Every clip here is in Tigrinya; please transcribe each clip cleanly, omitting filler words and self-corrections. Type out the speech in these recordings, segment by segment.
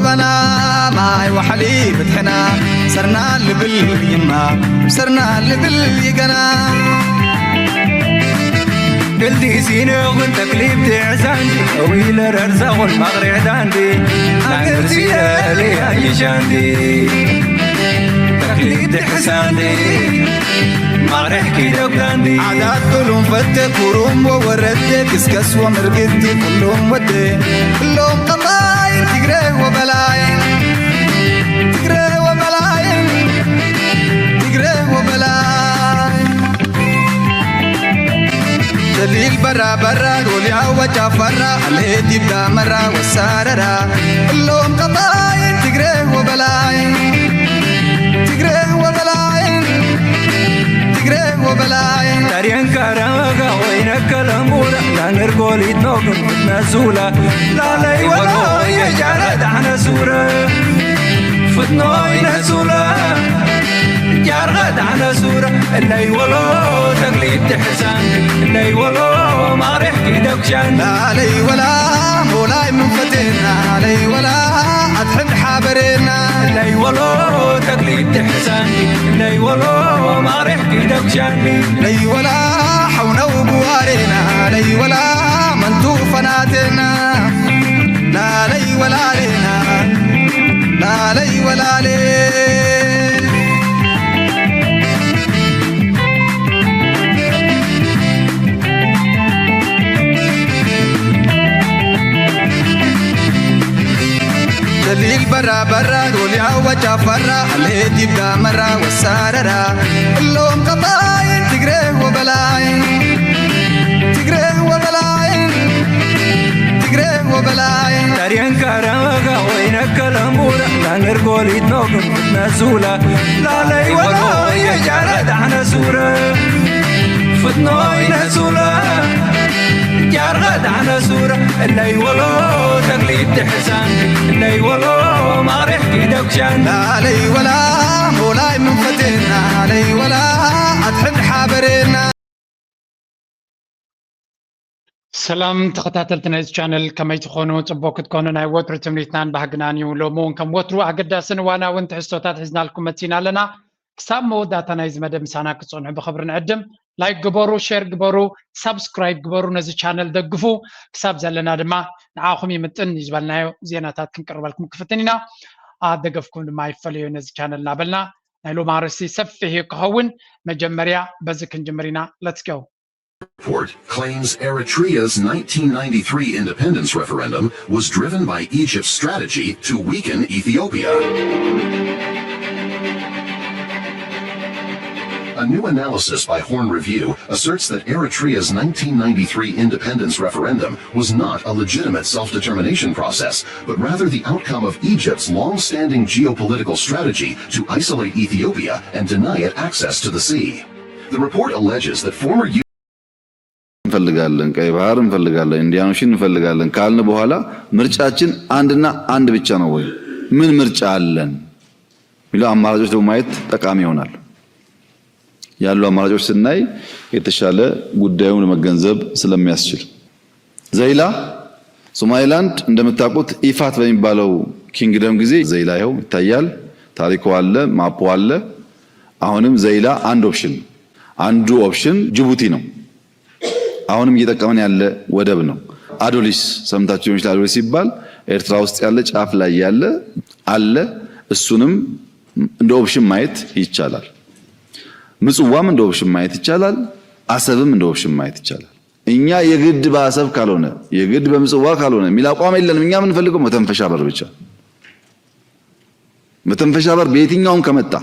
بنا ماي وحلي بتحنا صرنا لبل يما صرنا لبل يقنا قلتي سينو وانت كليب تعزاندي ويل ررزا والمغرب داندي قلتي لي اي شاندي تكليب تحساندي مغرب كيدو كاندي عادات كلهم فتك وروم ووردك كسكس ومرقدي كلهم ودي كلهم قطاين تقري وبلاين تقري وبلاين تقري وبلاين دليل برا برا قولي عوجا فرا عليه تبدا مرا والساررا كلهم قطاين تقري وبلاين تقري وبلاين تقري وبلاين تارين كرامك وينك الامورة لا نرقولي تنوكم نسولة لا لي ولا يجعل دعنا سورة فتنوي نسولة جارغد على سورة اللي ولو تقليد تحسان اللي ولو ما ريحكي دكشان لا لي ولا مولاي من فتنا لي ولا أتحب حابرنا اللي ولو تقليد تحسان اللي ولو ما ريحكي دكشان لي ولا حونا وبوارنا لي ولا منتو فناتنا لا لي ولا لنا لا لي ولا لي دليل برا برا قولي عوجا فرا عليه تبدا مرا والساررا كلهم قطاين تقري وبلاين تقري وبلاين تقري وبلاين تارين كرامك وينك الامورة لا نرقولي تنوكم نسولة لا لي ولا يجعل دعنا سورة فتنوي نسولة جارغد على سورة اللي ولو تقليد تحسان اللي ولو ما ريحكي دكشان لا لي ولا مولاي من فتنا لي ولا أتحب حابرنا سلام تخطاتلتنا الشانل كما يتخونوا تبوك تكونوا ناي وتر تمريتنان بحقناني ولومون كم وتروا أقداسن وانا وانت حسوتات حزنا لكم متينا لنا كساب موداتنا يزمدم سانا كتصنع بخبر نعدم لايك قبروا شير قبروا سبسكرايب قبروا نزي channel دقفوا كساب زلنا دما نعاهم يمتن يجبالنا زيناتات كنقرب لكم كفتنينا دقفكم دما يفليو نزي channel نابلنا نايلو مارسي سفه كهون مجمريا بزكن جمرينا let's go. Report claims Eritrea's 1993 independence referendum was driven by Egypt's strategy to weaken Ethiopia. A new analysis by Horn Review asserts that Eritrea's 1993 independence referendum was not a legitimate self-determination process, but rather the outcome of Egypt's long-standing geopolitical strategy to isolate Ethiopia and deny it access to the sea. The report alleges that former እንፈልጋለን ቀይ ባህር እንፈልጋለን ኢንዲያኖችን እንፈልጋለን ካልን በኋላ ምርጫችን አንድና አንድ ብቻ ነው ወይ ምን ምርጫ አለን ሚለው አማራጮች ደግሞ ማየት ጠቃሚ ይሆናል ያሉ አማራጮች ስናይ የተሻለ ጉዳዩን ለመገንዘብ ስለሚያስችል ዘይላ ሶማሊላንድ እንደምታውቁት ኢፋት በሚባለው ኪንግደም ጊዜ ዘይላ ይኸው ይታያል ታሪኩ አለ ማፑ አለ አሁንም ዘይላ አንዱ ኦፕሽን ጅቡቲ ነው አሁንም እየተጠቀመን ያለ ወደብ ነው አዶሊስ ሰምታችሁ ይችላል አዶሊስ ሲባል ኤርትራ ውስጥ ያለ ጫፍ ላይ ያለ አለ እሱንም እንደ ኦፕሽን ማየት ይቻላል ምጽዋም እንደ ኦፕሽን ማየት ይቻላል አሰብም እንደ ኦፕሽን ማየት ይቻላል እኛ የግድ በአሰብ ካልሆነ የግድ በምጽዋ ካልሆነ ሚላቋም የለንም እኛ ምን ፈልገው መተንፈሻ በር ብቻ መተንፈሻ በር በየትኛውም ከመጣ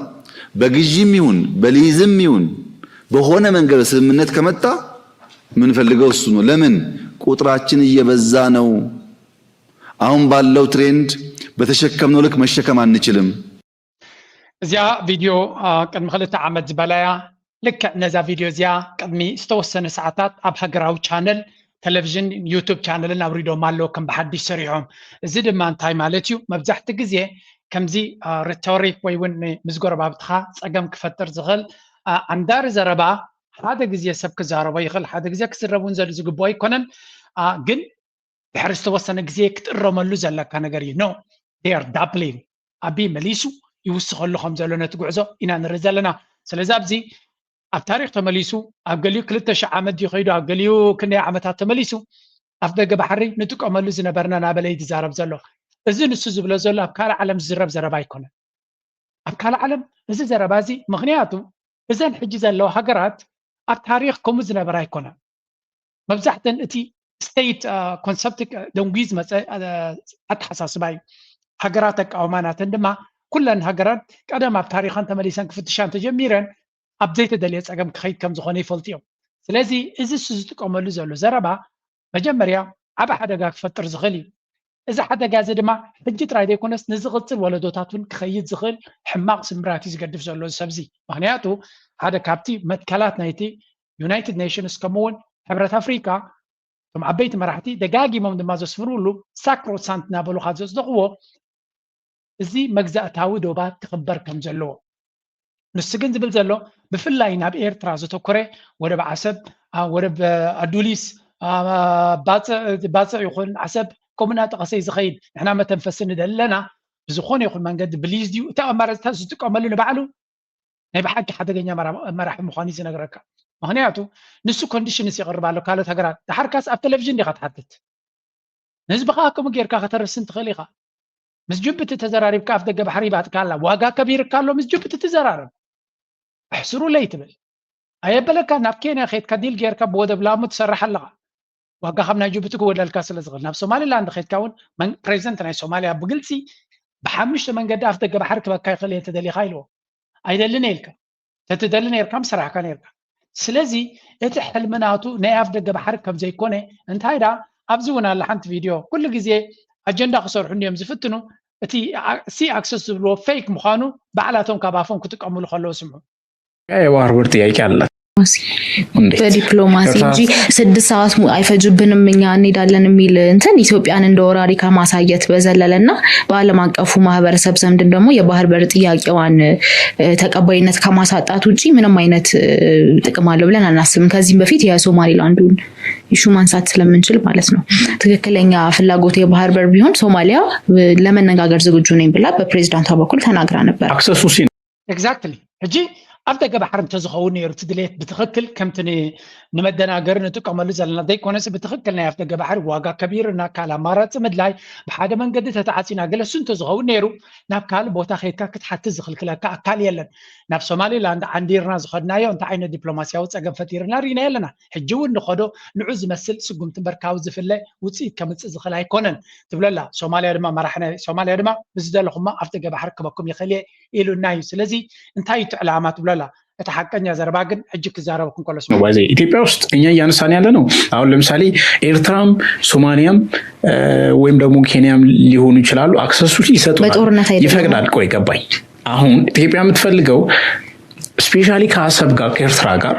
በግዢም ይሁን በሊዝም ይሁን በሆነ መንገድ ስምምነት ከመጣ ምን ፈልገው እሱ ነው ለምን ቁጥራችን እየበዛ ነው አሁን ባለው ትሬንድ በተሸከምነው ልክ መሸከም አንችልም እዚያ ቪዲዮ ቀድም خلت ዓመት በላያ ልክ ነዛ ቪዲዮ እዚያ ቀድሚ ዝተወሰነ ሰዓታት ኣብ ሃገራዊ ቻነል ቴሌቪዥን ዩቲዩብ ቻነልን አብሪዶ ማለው ከም በሐዲስ ሰሪሖም እዚ ድማ እንታይ ማለት እዩ መብዛሕቲ ግዜ ከምዚ ሪቶሪክ ወይ ውን ምዝጎር ባብትኻ ጸገም ክፈጥር ዝኽእል አንዳር ዘረባ ሓደ ግዜ ሰብ ክዛረበ ይኽእል ሓደ ግዜ ክስረቡን ዘል ዝግቦ ይኮነን ግን ድሕሪ ዝተወሰነ ግዜ ክትእረመሉ ዘለካ ነገር እዩ ነው they are doubling أبي مليسو يوسخ لهم زلنا تقعزو إنا نرزلنا سلزابزي التاريخ تمليسو أبقليو كلتش عمد يخيدو أبقليو كنا عمتها تمليسو أفدق بحري نتوك أملو زنبرنا نابلي تزارب زلو إذن السوز بلا زلو أبكال عالم زرب زربا يكون أبكال عالم إذن زربازي مغنياتو إذن حجز اللو حقرات التاريخ كم زنبرا يكون مبزحتن اتي ستيت كونسبتك دونجيز أتحساس باي حقراتك أو ماناتن دما كلن حقرات قدم بتاريخان تمليسان كفتشان تجميرن أبديت دليس أقام كخيط كم زخوني فلتيو سلازي إذا سوزتك أملو زلو زربا مجمريا عبا حدا فتر زغلي إذا حدا جاز دما حجت رايدة يكونس نزغلتل ولدوتاتون كخيط زغل حماق سمراتي زقدف زلو سبزي مغنياتو هذا كابتي متكالات نايتي يونايتد نيشنز كمون حبرة أفريقيا ثم عبيت مراحتي دقاقي مم دما زسفرولو ساكرو سانت نابلو خاد زصدقوه زي مجزأ تاوي دوبات تخبر كم زلو نسجن زبل زلو بفلاي ناب إيرترا زتوكري ورب عسب ورب أدوليس باص يخون عسب كومنات قصي زخيل إحنا ما تنفسن دلنا بزخون يخون من قد بليز ديو تأمر تزتك أملو نبعلو نبي حكي حدا جنيا مرح مخانيز نجرك مهنياتو نسو كونديشنز يقرب على كالة هجرات تحركاس أب تلفزيون دي قطعت نسبقها كم غير كخطر سنت خليقة مسجبت تزرارب كاف دقة بحري بعد كلا واقع كبير كالو مسجبت تزرارب احسروا ليتبل أي بلك نبكينا خيط كديل غير كبود بلا متسرح اللغة واقع خمنا جبتك ولا الكاس الصغير نفس سومالي لاند خيط كون من بريزنت أنا سوماليا بقلتي بحمش من قد أف دقة بحري كبكاي خليه تدلي خايلو أيدا اللي نيلك تتدلني يركم سرعة كان يركم سلازي اتحل مناتو ناف دقة بحرك كم زي كونه انت هيدا ابزونا لحنت فيديو كل جزء اجندا خسر حنيهم زفتنو اتي سي اكسس بلو فيك مخانو بعلاتهم كبافون كتقملو خلو سمعوا የባህር በር ጥያቄ አለ በዲፕሎማሲ እንጂ 6 ሰዓት አይፈጅብንም እኛ እንሄዳለን የሚል እንትን ኢትዮጵያን እንደወራሪ ከማሳየት በዘለለና በዓለም አቀፉ ማህበረሰብ ዘንድ ደግሞ የባህር በር ጥያቄዋን ተቀባይነት ከማሳጣት ውጪ ምንም አይነት ጥቅም አለው ብለን አናስብም። ከዚህም በፊት የሶማሊላንዱን ኢሹ ማንሳት ስለምንችል ማለት ነው። ትክክለኛ ፍላጎት የባህር በር ቢሆን ሶማሊያ ለመነጋገር ዝግጁ ነኝ ብላ በፕሬዝዳንቷ በኩል ተናግራ ነበር። አክሰሱ ሲን ኤግዛክትሊ እጂ أبدأ جبهر تزخوني رتدليت بتخكل كم تني نمدنا قرن تقام لزلنا ذيك وناس بتخكلنا يفتح جبهر واقع كبير ناكالا مرات مدلاي بحدا من قد تتعسينا قال سنت تزخوني رو ناكال بوتا خيط كاكت حتى زخل كلا كاكال يلن نفس سومالي لاند عنديرنا زخدنا يوم تعين دبلوماسيا وتسقم فتيرنا رينا يلنا حجون نخدو نعوز مسل سقم تبركاوز في الله وتصيد كم تزخل هاي كونن تقول لا سومالي رما ما رحنا سومالي رما بزد لهم أفتح جبهر كبكم يخلي إلو النايس لذي انتهيت علامات ولا لا ተሐቀኛ ዘርባግን እጅክ ዛራበኩን ኮለስ ነው ባዜ ኢትዮጵያ ውስጥ እኛ ያነሳን ያለ ነው። አሁን ለምሳሌ ኤርትራም ሶማሊያም ወይም ደግሞ ኬንያም ሊሆኑ ይችላሉ አክሰሱ ይሰጡናል ይፈቅዳል። ቆይ ገባኝ። አሁን ኢትዮጵያ የምትፈልገው ስፔሻሊ ከአሰብ ጋር ከኤርትራ ጋር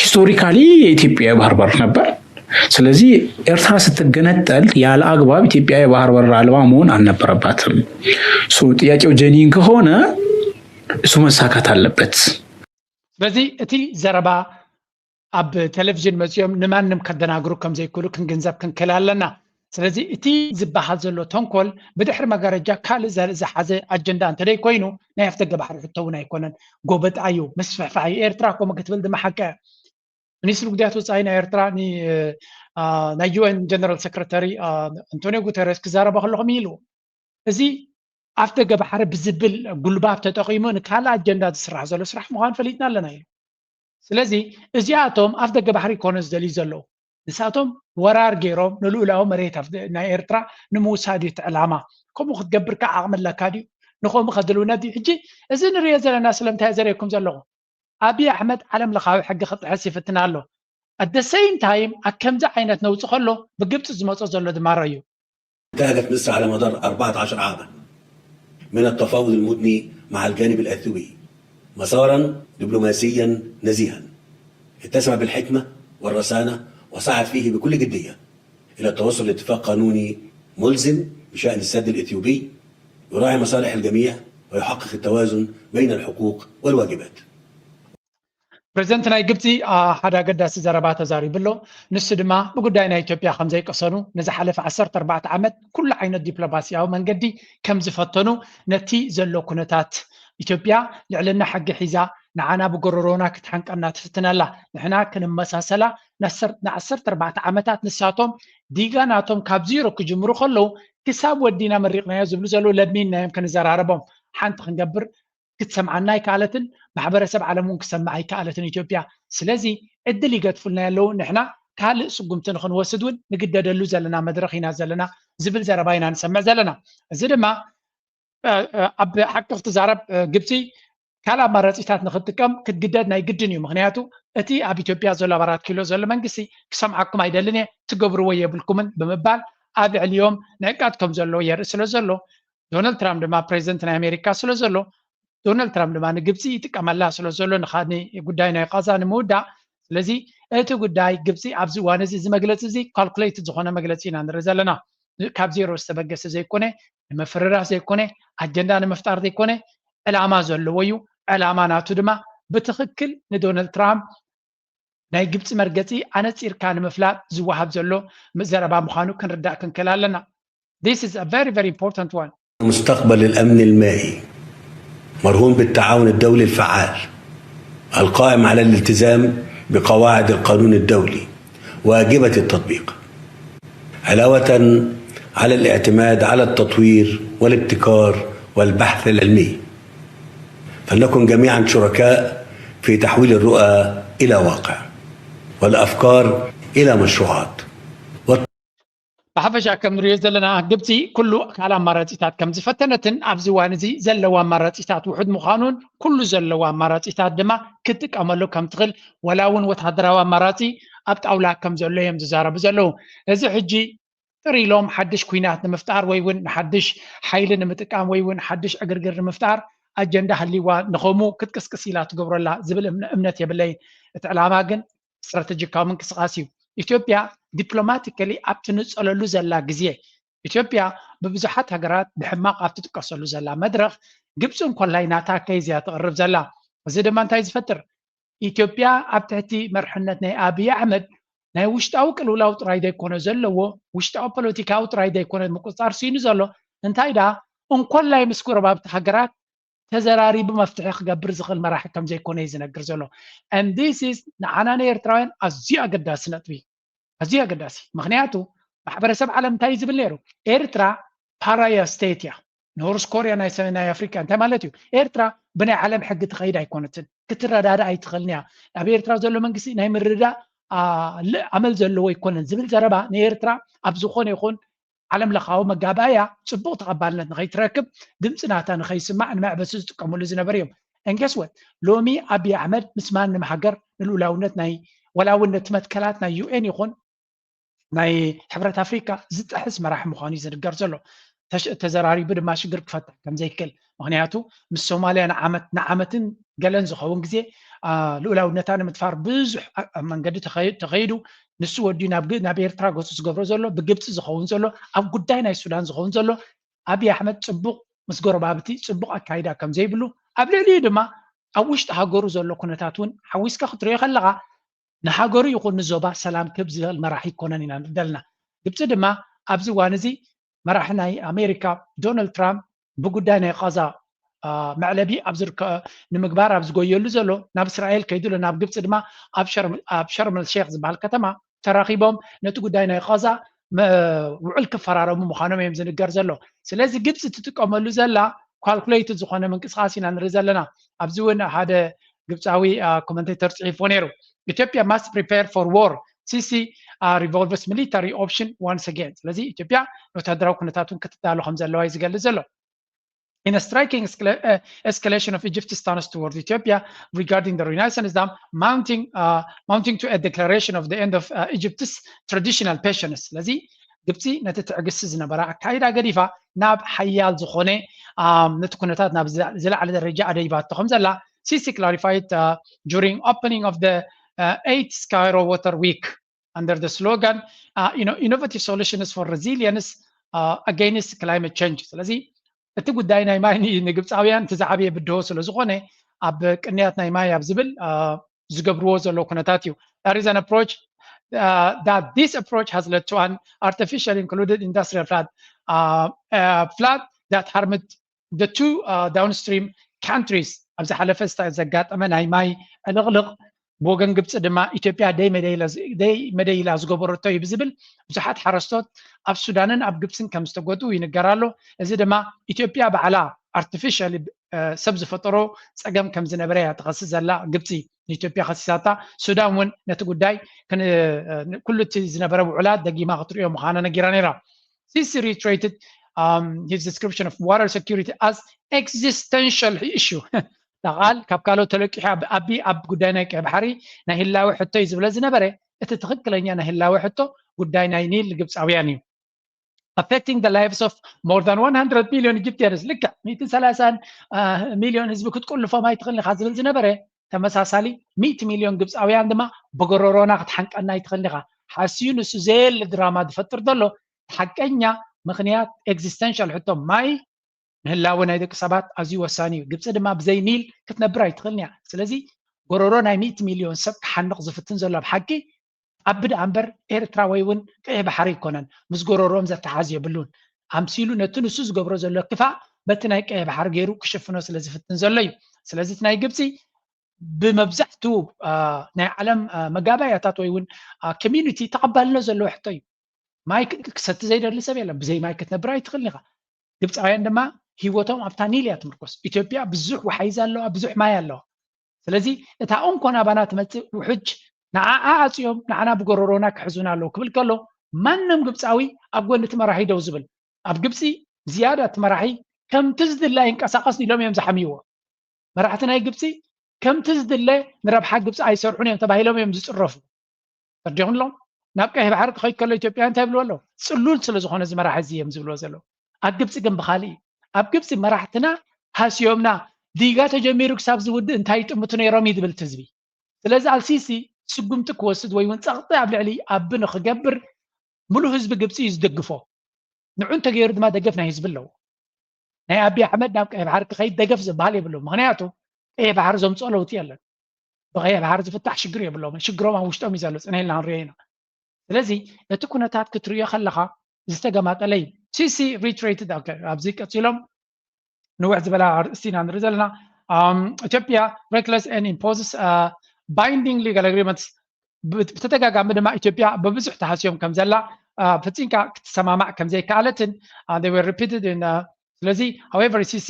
ሂስቶሪካሊ የኢትዮጵያ ባህር በር ነበር። ስለዚህ ኤርትራ ስትገነጠል ያለ አግባብ ኢትዮጵያ የባህር በር አልባ መሆን አልነበረባትም። ጥያቄው ጀኒን ከሆነ እሱ መሳካት አለበት። በዚህ እቲ ዘረባ አብ ቴሌቪዥን መጽዮም ንማንም ከደናግሩ ከም ዘይክሉ ክንገንዘብ ክንከላለና ስለዚህ እቲ ዝባሃል ዘሎ ተንኮል ብድሕሪ መጋረጃ ካልእ ዝሓዘ አጀንዳ እንተደይ ኮይኑ ናይ ኣፍደገ ባሕሪ ሕቶውን ኣይኮነን ጎበጣዩ መስፈሕፋይ ኤርትራ ኮ ክትብል ድማ ሓቀ ሚኒስትር ጉዳያት ወፃኢ ናይ ኤርትራ ናይ ዩኤን ጀነራል ሴክሬታሪ አንቶኒዮ ጉተሬስ ክዛረባ ከለኹም ኢሉ እዚ أفتى جبهر بزبل قلباب تتقيمون كلا أجندة سرح زلو سرح مخان فليتنا لنا يلو سلازي إزياتهم أفتى جبهر يكونس دليل زلو نساتهم ورار جيروم نلو لهم مريت أفتى نايرترا نمو سادي تعلامة كم خد جبر كعمل لكاديو نخو مخدلو نادي حجي إذن الرياضة الناس لم تهزريكم زلو أبي أحمد علم لخاوي حق خط حسي فتنا له at the same time أكم زعينة نوت خلو بجبت زمات زلو دماريو انتهجت مصر على مدار 14 عاما من التفاوض المدني مع الجانب الأثيوبي مسارا دبلوماسيا نزيها اتسم بالحكمة والرسانة وسعى فيه بكل جدية إلى التوصل لاتفاق قانوني ملزم بشأن السد الإثيوبي يراعي مصالح الجميع ويحقق التوازن بين الحقوق والواجبات. ፕሬዚደንት ናይ ግብፂ ሓደ ኣገዳሲ ዘረባ ተዛሪብሎ ንሱ ድማ ብጉዳይ ናይ ኢትዮጵያ ከም ዘይቀሰኑ ንዝሓለፈ 14 ዓመት ኩሉ ዓይነት ዲፕሎማስያዊ መንገዲ ከም ዝፈተኑ ነቲ ዘሎ ኩነታት ኢትዮጵያ ልዕልና ሓጊ ሒዛ ንዓና ብጎረሮና ክትሓንቀና ትፍትነላ ንሕና ክንመሳሰላ ን14 ዓመታት ንሳቶም ዲጋናቶም ካብ ዚሮ ክጅምሩ ከለው ክሳብ ወዲና መሪቕናዮ ዝብሉ ዘለዉ ለሚንናዮም ክንዘራረቦም ሓንቲ ክንገብር ክትሰምዓና ይከኣለትን ማሕበረሰብ ዓለም እውን ክሰምዓ ይከኣለትን ኢትዮጵያ ስለዚ ዕድል ይገጥፉልና ያለው ንሕና ካልእ ስጉምቲ ንክንወስድ እውን ንግደደሉ ዘለና መድረኽ ኢና ዘለና ዝብል ዘረባ ኢና ንሰምዕ ዘለና እዚ ድማ ኣብ ሓቂ ክትዛረብ ግብፂ ካልእ ኣማራፂታት ንክትጥቀም ክትግደድ ናይ ግድን እዩ ምክንያቱ እቲ ኣብ ኢትዮጵያ ዘሎ 4 ኪሎ ዘሎ መንግስቲ ክሰምዓኩም ኣይደልን እየ ትገብርዎ የብልኩምን ብምባል ኣብ ልዕሊኦም ንዕቃት ከም ዘሎ የርኢ ስለ ዘሎ ዶናልድ ትራምፕ ድማ ፕሬዚደንት ናይ ኣሜሪካ ስለ ዘሎ ዶናልድ ትራምፕ ድማ ንግብፂ ይጥቀመላ ስለ ዘሎ ንኻኒ ጉዳይ ናይ ቃዛ ንምውዳእ ስለዚ እቲ ጉዳይ ግብፂ ኣብዚ እዋን እዚ መግለፂ እዚ ካልኩሌትድ ዝኾነ መግለፂ ኢና ንርኢ ዘለና ካብ ዜሮ ዝተበገሰ ዘይኮነ ንምፍርራህ ዘይኮነ ኣጀንዳ ንምፍጣር ዘይኮነ ዕላማ ዘለዎ እዩ ዕላማ ናቱ ድማ ብትክክል ንዶናልድ ትራምፕ ናይ ግብፂ መርገፂ ኣነፂርካ ንምፍላጥ ዝወሃብ ዘሎ ዘረባ ምዃኑ ክንርዳእ ክንክእል ኣለና This is a very very important one مستقبل الأمن المائي مرهون بالتعاون الدولي الفعال القائم على الالتزام بقواعد القانون الدولي واجبة التطبيق علاوة على الاعتماد على التطوير والابتكار والبحث العلمي فلنكن جميعا شركاء في تحويل الرؤى إلى واقع والأفكار إلى مشروعات ብሓፈሻ ከም ንሪኦ ዘለና ግብፂ ኩሉ ካል ኣማራፂታት ከም ዝፈተነትን ኣብዚ እዋን እዚ ዘለዋ ኣማራፂታት ውሕድ ምዃኑን ኩሉ ዘለዋ ኣማራፂታት ድማ ክትጥቀመሉ ከም ትኽእል ወላ እውን ወታደራዊ ኣማራፂ ኣብ ጣውላ ከም ዘሎ እዮም ዝዛረቡ ዘለዉ እዚ ሕጂ ጥሪ ኢሎም ሓድሽ ኩናት ንምፍጣር ወይ እውን ንሓድሽ ሓይሊ ንምጥቃም ወይ እውን ሓድሽ ዕግርግር ንምፍጣር ኣጀንዳ ሃሊዋ ንኸምኡ ክትቅስቅስ ኢላ ትገብረላ ዝብል እምነት የብለይ እቲ ዕላማ ግን ስትራቴጂካዊ ምንቅስቃስ እዩ ኢትዮጵያ ዲፕሎማቲካሊ ኣብቲ ንፀለሉ ዘላ ግዜ ኢትዮጵያ ብብዙሓት ሃገራት ብሕማቅ ኣብቲ ትጥቀሰሉ ዘላ መድረኽ ግብፂ እንኮላይ ናታ ከይዝያ ትቕርብ ዘላ እዚ ድማ እንታይ ዝፈጥር ኢትዮጵያ ኣብ ትሕቲ መርሕነት ናይ ኣብይ ኣሕመድ ናይ ውሽጣዊ ቅልውላው ጥራይ ዘይኮነ ዘለዎ ውሽጣዊ ፖለቲካዊ ጥራይ ዘይኮነ ምቁፅፃር ሲኑ ዘሎ እንታይ ዳ እንኮላይ ምስ ጎረባብቲ ሃገራት ተዘራሪቡ መፍትሒ ክገብር ዝኽእል መራሒ ከም ዘይኮነ እዩ ዝነግር ዘሎ and this is ንዓና ንኤርትራውያን ኣዝዩ ኣገዳሲ ነጥቢ ኣዝዩ ኣገዳሲ ምክንያቱ ማሕበረሰብ ዓለም እንታይ ዝብል ነይሩ ኤርትራ ፓራያ ስቴት እያ ኖርዝ ኮርያ ናይ ሰሜናዊ ኣፍሪካ እንታይ ማለት እዩ ኤርትራ ብናይ ዓለም ሕጊ ትኸይድ ኣይኮነትን ክትረዳዳ ኣይትኽእልን እያ ኣብ ኤርትራ ዘሎ መንግስቲ ናይ ምርዳእ ዓመል ዘለዎ ይኮነን ዝብል ዘረባ ንኤርትራ ኣብ ዝኾነ ይኹን ዓለም ለኻዊ መጋባእያ ፅቡቅ ተቐባልነት ንኸይትረክብ ድምፂ ናታ ንኸይስማዕ ንመዕበሲ ዝጥቀመሉ ዝነበረ እዮም እንገስወት ሎሚ ኣብይ ኣሕመድ ምስ ማንም ሃገር ንልኡላውነት ናይ ወላውነት መትከላት ናይ ዩኤን ይኹን ናይ ሕብረት ኣፍሪካ ዝጥሕስ መራሒ ምዃኑ እዩ ዝንገር ዘሎ ተዘራሪቡ ድማ ሽግር ክፈትሕ ከም ዘይክእል ምክንያቱ ምስ ሶማልያ ንዓመትን ገለን ዝኸውን ግዜ ልኡላውነታ ንምትፋር ብዙሕ መንገዲ ተኸይዱ ንሱ ወዲኡ ናብ ኤርትራ ገፁ ዝገብሮ ዘሎ ብግብፂ ዝኸውን ዘሎ ኣብ ጉዳይ ናይ ሱዳን ዝኸውን ዘሎ ኣብይ ኣሕመድ ፅቡቅ ምስ ጎረባብቲ ፅቡቅ ኣካይዳ ከም ዘይብሉ ኣብ ልዕሊኡ ድማ ኣብ ውሽጢ ሃገሩ ዘሎ ኩነታት እውን ሓዊስካ ክትሪኦ ከለካ ንሃገሩ ይኹን ንዞባ ሰላም ክብ ዝብል መራሒ ይኮነን ኢና ንደልና ግብፂ ድማ ኣብዚ እዋን እዚ መራሒ ናይ ኣሜሪካ ዶናልድ ትራምፕ ብጉዳይ ናይ ቃዛ መዕለቢ ንምግባር ኣብ ዝጎየሉ ዘሎ ናብ እስራኤል ከይድሎ ናብ ግብፂ ድማ ኣብ ሸርም ሼክ ዝበሃል ከተማ ተራኺቦም ነቲ ጉዳይ ናይ ቃዛ ውዕል ክፈራረሙ ምዃኖም እዮም ዝንገር ዘሎ ስለዚ ግብፂ ትጥቀመሉ ዘላ ካልኩሌትድ ዝኾነ ምንቅስቃስ ኢና ንርኢ ዘለና ኣብዚ እውን ሓደ ግብፃዊ ኮመንቴተር ፅሒፎ ነይሩ ኢትዮጵያ must prepare for war ሲሲ revolves military option once again ስለዚ ኢትዮጵያ ወታደራዊ ኩነታቱን ክትዳሎ ከም ዘለዋ እዩ ዝገልጽ ዘሎ In a striking escalation of Egypt's stance towards Ethiopia regarding the Renaissance Dam, mounting to a declaration of the end of Egypt's traditional patience. لذي قبتي نتتعقس زنبرا كايدا قريفا ناب حيال زخوني نتكونتات ناب زلع على الرجاء ديبات تخم زلا Sisi clarified during opening of the 8th Cairo Water Week under the slogan innovative solutions for resilience against climate change. لذي እቲ ጉዳይ ናይ ማይ ንግብፃውያን ተዛዓበየ ብድሆ ስለ ዝኾነ ኣብ ቅንያት ናይ ማይ ኣብ ዝብል ዝገብርዎ ዘሎ ኩነታት እዩ there is an approach that this approach has led to an artificially included industrial flood that harmed the two downstream countries ኣብዚ ሓለፈ ዘጋጠመ ናይ ማይ ዕልቕልቕ ብወገን ግብፂ ድማ ኢትዮጵያ ደይ መደይላ ዝገበረቶ እዩ ብዝብል ብዙሓት ሓረስቶት ኣብ ሱዳንን ኣብ ግብፅን ከም ዝተጎድኡ ይንገራሉ እዚ ድማ ኢትዮጵያ ባዕላ artificially ሰብ ዝፈጠሮ ፀገም ከም ዝነበረ እያ ትኸስስ ዘላ ግብፂ ንኢትዮጵያ ከሲሳታ ሱዳን እውን ነቲ ጉዳይ ኩሉ እቲ ዝነበረ ውዕላት ደጊማ ክትሪኦ ምዃና ነጊራ ነይራ Sisi reiterated his description of water security as existential issue ተቓል ካብ ካልኦት ተለቂሑ ኣብ ጉዳይ ናይ ቀይ ባሕሪ ናይ ህላዊ ሕቶ እዩ ዝብለ ዝነበረ እቲ ትኽክለኛ ናይ ህላዊ ሕቶ ጉዳይ ናይ ኒል ግብፃውያን እዩ affecting the lives of more than 100 million Egyptians ልክዕ 130 ሚሊዮን ህዝቢ ክትቆልፎም ኣይትኽእልኒ ኢኻ ዝብል ዝነበረ ተመሳሳሊ 100 ሚሊዮን ግብፃውያን ድማ ብጎረሮና ክትሓንቀና ኣይትኽእልኒ ኢኻ ሓስዩ ንሱ ዘየለ ድራማ ዝፈጥር ዘሎ ሓቀኛ ምክንያት ኤግዚስተንሻል ሕቶ ማይ ንህላዊ ናይ ደቂ ሰባት ኣዝዩ ወሳኒ እዩ ግብፂ ድማ ብዘይ ኒል ክትነብር ኣይትኽእልኒ እያ ስለዚ ጎረሮ ናይ 100 ሚሊዮን ሰብ ክሓንቕ ዝፍትን ዘሎ ብሓቂ ኣብ ብድኣ እምበር ኤርትራ ወይ እውን ቀይሕ ባሕሪ ይኮነን ምስ ጎረሮም ዘተሓዝ የብሉን ኣምሲሉ ነቲ ንሱ ዝገብሮ ዘሎ ክፋእ በቲ ናይ ቀይሕ ባሕሪ ገይሩ ክሽፍኖ ስለ ዝፍትን ዘሎ እዩ ስለዚ እቲ ናይ ግብፂ ብመብዛሕትኡ ናይ ዓለም መጋባያታት ወይ እውን ኮሚዩኒቲ ተቐባልነት ዘለዎ ሕቶ እዩ ማይ ክሰቲ ዘይደሊ ሰብ የለን ብዘይ ማይ ክትነብር ኣይትኽእልኒ ኢኻ ግብፃውያን ድማ ሂወቶም ኣብታ ኒል እያ ትምርኮስ ኢትዮጵያ ብዙሕ ወሓይዛ ኣለዋ ብዙሕ ማይ ኣለዋ ስለዚ እታ እንኮን ኣባና ትመፅእ ውሕጅ ንዓዓ ኣፅዮም ንዓና ብጎረሮና ክሕዙና ኣለዉ ክብል ከሎ ማንም ግብፃዊ ኣብ ጎኒ እቲ መራሒ ደው ዝብል ኣብ ግብፂ ዝያዳ እቲ መራሒ ከምቲ ዝድለ ይንቀሳቐስ ኢሎም እዮም ዝሓምይዎ መራሕቲ ናይ ግብፂ ከምቲ ዝድለ ንረብሓ ግብፂ ኣይሰርሑን እዮም ተባሂሎም እዮም ዝፅረፉ ተርዲኹምሎም ናብ ቀይሕ ባሕሪ ክኸይድ ከሎ ኢትዮጵያ እንታይ ይብልዎ ኣለዉ ፅሉል ስለ ዝኾነ እዚ መራሒ እዚ እዮም ዝብልዎ ዘለዉ ኣብ ግብፂ ግን ብኻሊእ ኣብ ግብፂ መራሕትና ሃስዮምና ዲጋ ተጀሚሩ ክሳብ ዝውድእ እንታይ ይጥምቱ ነይሮም እዩ ዝብል ህዝቢ ስለዚ ኣልሲሲ ስጉምቲ ክወስድ ወይ እውን ፀቕጢ ኣብ ልዕሊ ኣቢ ንክገብር ሙሉእ ህዝቢ ግብፂ እዩ ዝደግፎ ንዑ እንተገይሩ ድማ ደገፍ ናይ ህዝቢ ኣለዎ ናይ ኣብዪ ኣሕመድ ናብ ቀይሕ ባሕሪ ክኸይድ ደገፍ ዝበሃል የብሉ ምክንያቱ ቀይሕ ባሕሪ ዘምፅኦ ለውጢ የለን ብቀይሕ ባሕሪ ዝፍታሕ ሽግር የብሎም ሽግሮም ኣብ ውሽጦም እዩ ዘሎ ፅንኢልና ንሪኦ ኢና ስለዚ እቲ ኩነታት ክትሪኦ ከለካ ዝተገማጠለ እዩ ሲሲ reiterated ኣብዚ ቀፂሎም ንውሕ ዝበላ ኣርእስቲና ንርኢ ዘለና ኢትዮጵያ reckless and imposes binding legal agreements ብተደጋጋሚ ድማ ኢትዮጵያ በብዙሕ ተሃስዮም ከም ዘላ ፍፂምካ ክትሰማማዕ ከም ዘይከኣለትን they were repeated in ስለዚ however CC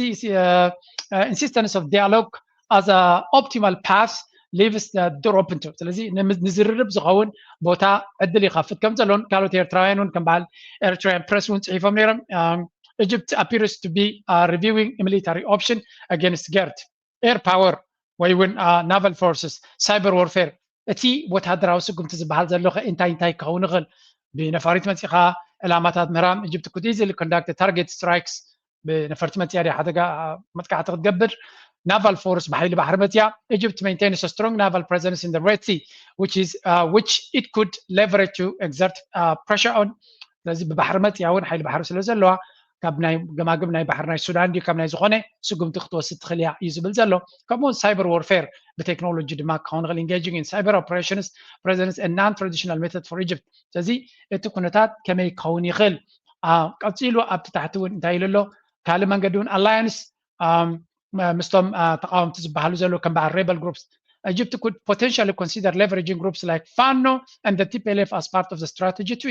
insistence of dialogue as a optimal path leaves the door open to ስለዚ ንዝርርብ ዝኸውን ቦታ ዕድል ይኸፍት ከም ዘሎን ካልኦት ኤርትራውያን እውን ከም በዓል ኤርትራውያን ፕሬስ እውን ፅሒፎም ነይሮም Egypt appears to be reviewing a military option against GERD air power ወይ እውን naval forces cyber warfare እቲ ወታደራዊ ስጉምቲ ዝበሃል ዘሎ እንታይ ክኸውን ይኽእል ብነፋሪት መፂኻ ዕላማታት ምህራም Egypt could easily conduct target strikes ብነፈርቲ መፅያ ዲ ሓደጋ መጥቃዕቲ ክትገብር naval force በሓይሊ ባሕሪ መፅያ Egypt maintains a strong naval presence in the Red Sea which it could leverage to exert pressure on ስለዚ ብባሕሪ መፅያ እውን ሓይሊ ባሕሪ ስለ ዘለዋ ካብ ናይ ገማግም ናይ ባሕሪ ናይ ሱዳን ዲ ካብ ናይ ዝኾነ ስጉምቲ ክትወስድ ትኽእል እያ እዩ ዝብል ዘሎ ከምኡ ሳይበር ዎርፌር ብቴክኖሎጂ ድማ ክኸውን ይኽእል engaging in cyber operations presents a non-traditional method for Egypt ስለዚ እቲ ኩነታት ከመይ ክኸውን ይኽእል ቀፂሉ ኣብቲ ታሕቲ እውን እንታይ ኢሉ ኣሎ ካልእ መንገዲ እውን alliance ምስቶም ተቃወምቲ ዝበሃሉ ዘሎ ከም በዓል rebel groups Egypt could potentially consider leveraging groups like FANO and the TPLF as part of the strategy to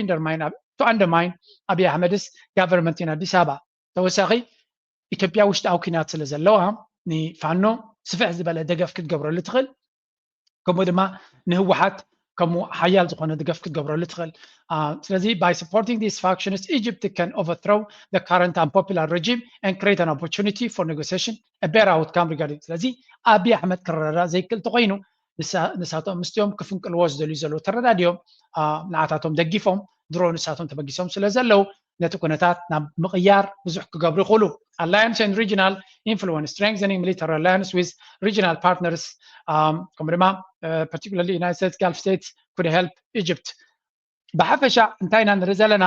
undermine Abiy Ahmed's government in Addis Ababa. ተወሳኺ ኢትዮጵያ ውሽጣዊ ኩናት ስለ ዘለዋ ንፋኖ ስፍሕ ዝበለ ደገፍ ክትገብረሉ ትኽእል ከምኡ ድማ ንህወሓት ከምኡ ሓያል ዝኾነ ደገፍ ክትገብረሉ ትኽእል ስለዚ by supporting these factions Egypt can overthrow the current unpopular regime and create an opportunity for negotiation a better outcome regarding ስለዚ ኣብይ ኣሕመድ ክረዳ ዘይክእል ተኮይኑ ንሳቶም ምስቲኦም ክፍንቅልዎ ዝደልዩ ዘለዉ ተረዳድዮም ንዓታቶም ደጊፎም ድሮ ንሳቶም ተበጊሶም ስለ ዘለው ነቲ ኩነታት ናብ ምቕያር ብዙሕ ክገብሩ ይኽእሉ alliance and regional influence strengthening military alliance with regional partners ከምኡ ድማ particularly United States Gulf states could help Egypt ብሓፈሻ እንታይ ኢና ንርኢ ዘለና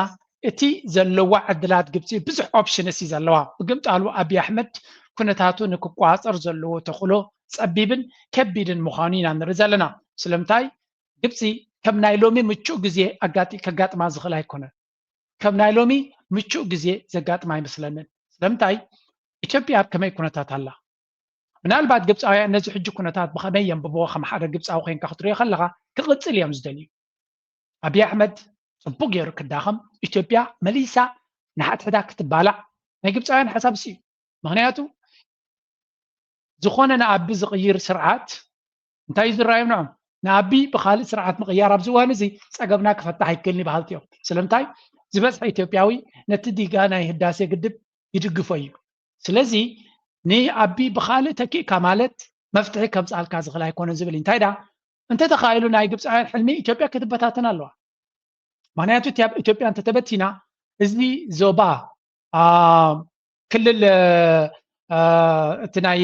እቲ ዘለዋ ዕድላት ግብፂ ብዙሕ ኦፕሽንስ እዩ ዘለዋ ብግምጣሉ ኣብይ ኣሕመድ ኩነታቱ ንክቋፀር ዘለዎ ተኽእሎ ፀቢብን ከቢድን ምዃኑ ኢና ንርኢ ዘለና ስለምንታይ ግብፂ ከም ናይ ሎሚ ምቹእ ግዜ ከጋጥማ ዝኽእል ኣይኮነን ከም ናይ ሎሚ ምቹእ ግዜ ዘጋጥማ ኣይመስለንን ስለምንታይ ኢትዮጵያ ኣብ ከመይ ኩነታት ኣላ ምናልባት ግብፃውያን ነዚ ሕጂ ኩነታት ብኸመይ የንብብዎ ከም ሓደ ግብፃዊ ኮንካ ክትሪኦ ከለካ ክቕፅል እዮም ዝደልዩ ኣብይ ኣሕመድ ፅቡቅ ገይሩ ክዳኸም ኢትዮጵያ መሊሳ ንሓድሕዳ ክትባላዕ ናይ ግብፃውያን ሓሳብ እዩ ምክንያቱ ዝኾነ ንኣቢ ዝቕይር ስርዓት እንታይ እዩ ዝረኣዮም ንዖም ንኣቢ ብካልእ ስርዓት ምቕያር ኣብዚ እዋን እዚ ፀገምና ክፈታሕ ኣይክእልኒ ባህልቲ እዮም ስለምንታይ ዝበዝሐ ኢትዮጵያዊ ነቲ ዲጋ ናይ ህዳሴ ግድብ ይድግፎ እዩ ስለዚ ንኣቢ ብካልእ ተኪእካ ማለት መፍትሒ ከምፃልካ ዝኽእል ኣይኮነን ዝብል እንታይ ዳ እንተተኻኢሉ ናይ ግብፃውያን ሕልሚ ኢትዮጵያ ክትበታተን ኣለዋ ምክንያቱ ኢትዮጵያ እንተተበቲና እዚ ዞባ ክልል እቲ ናይ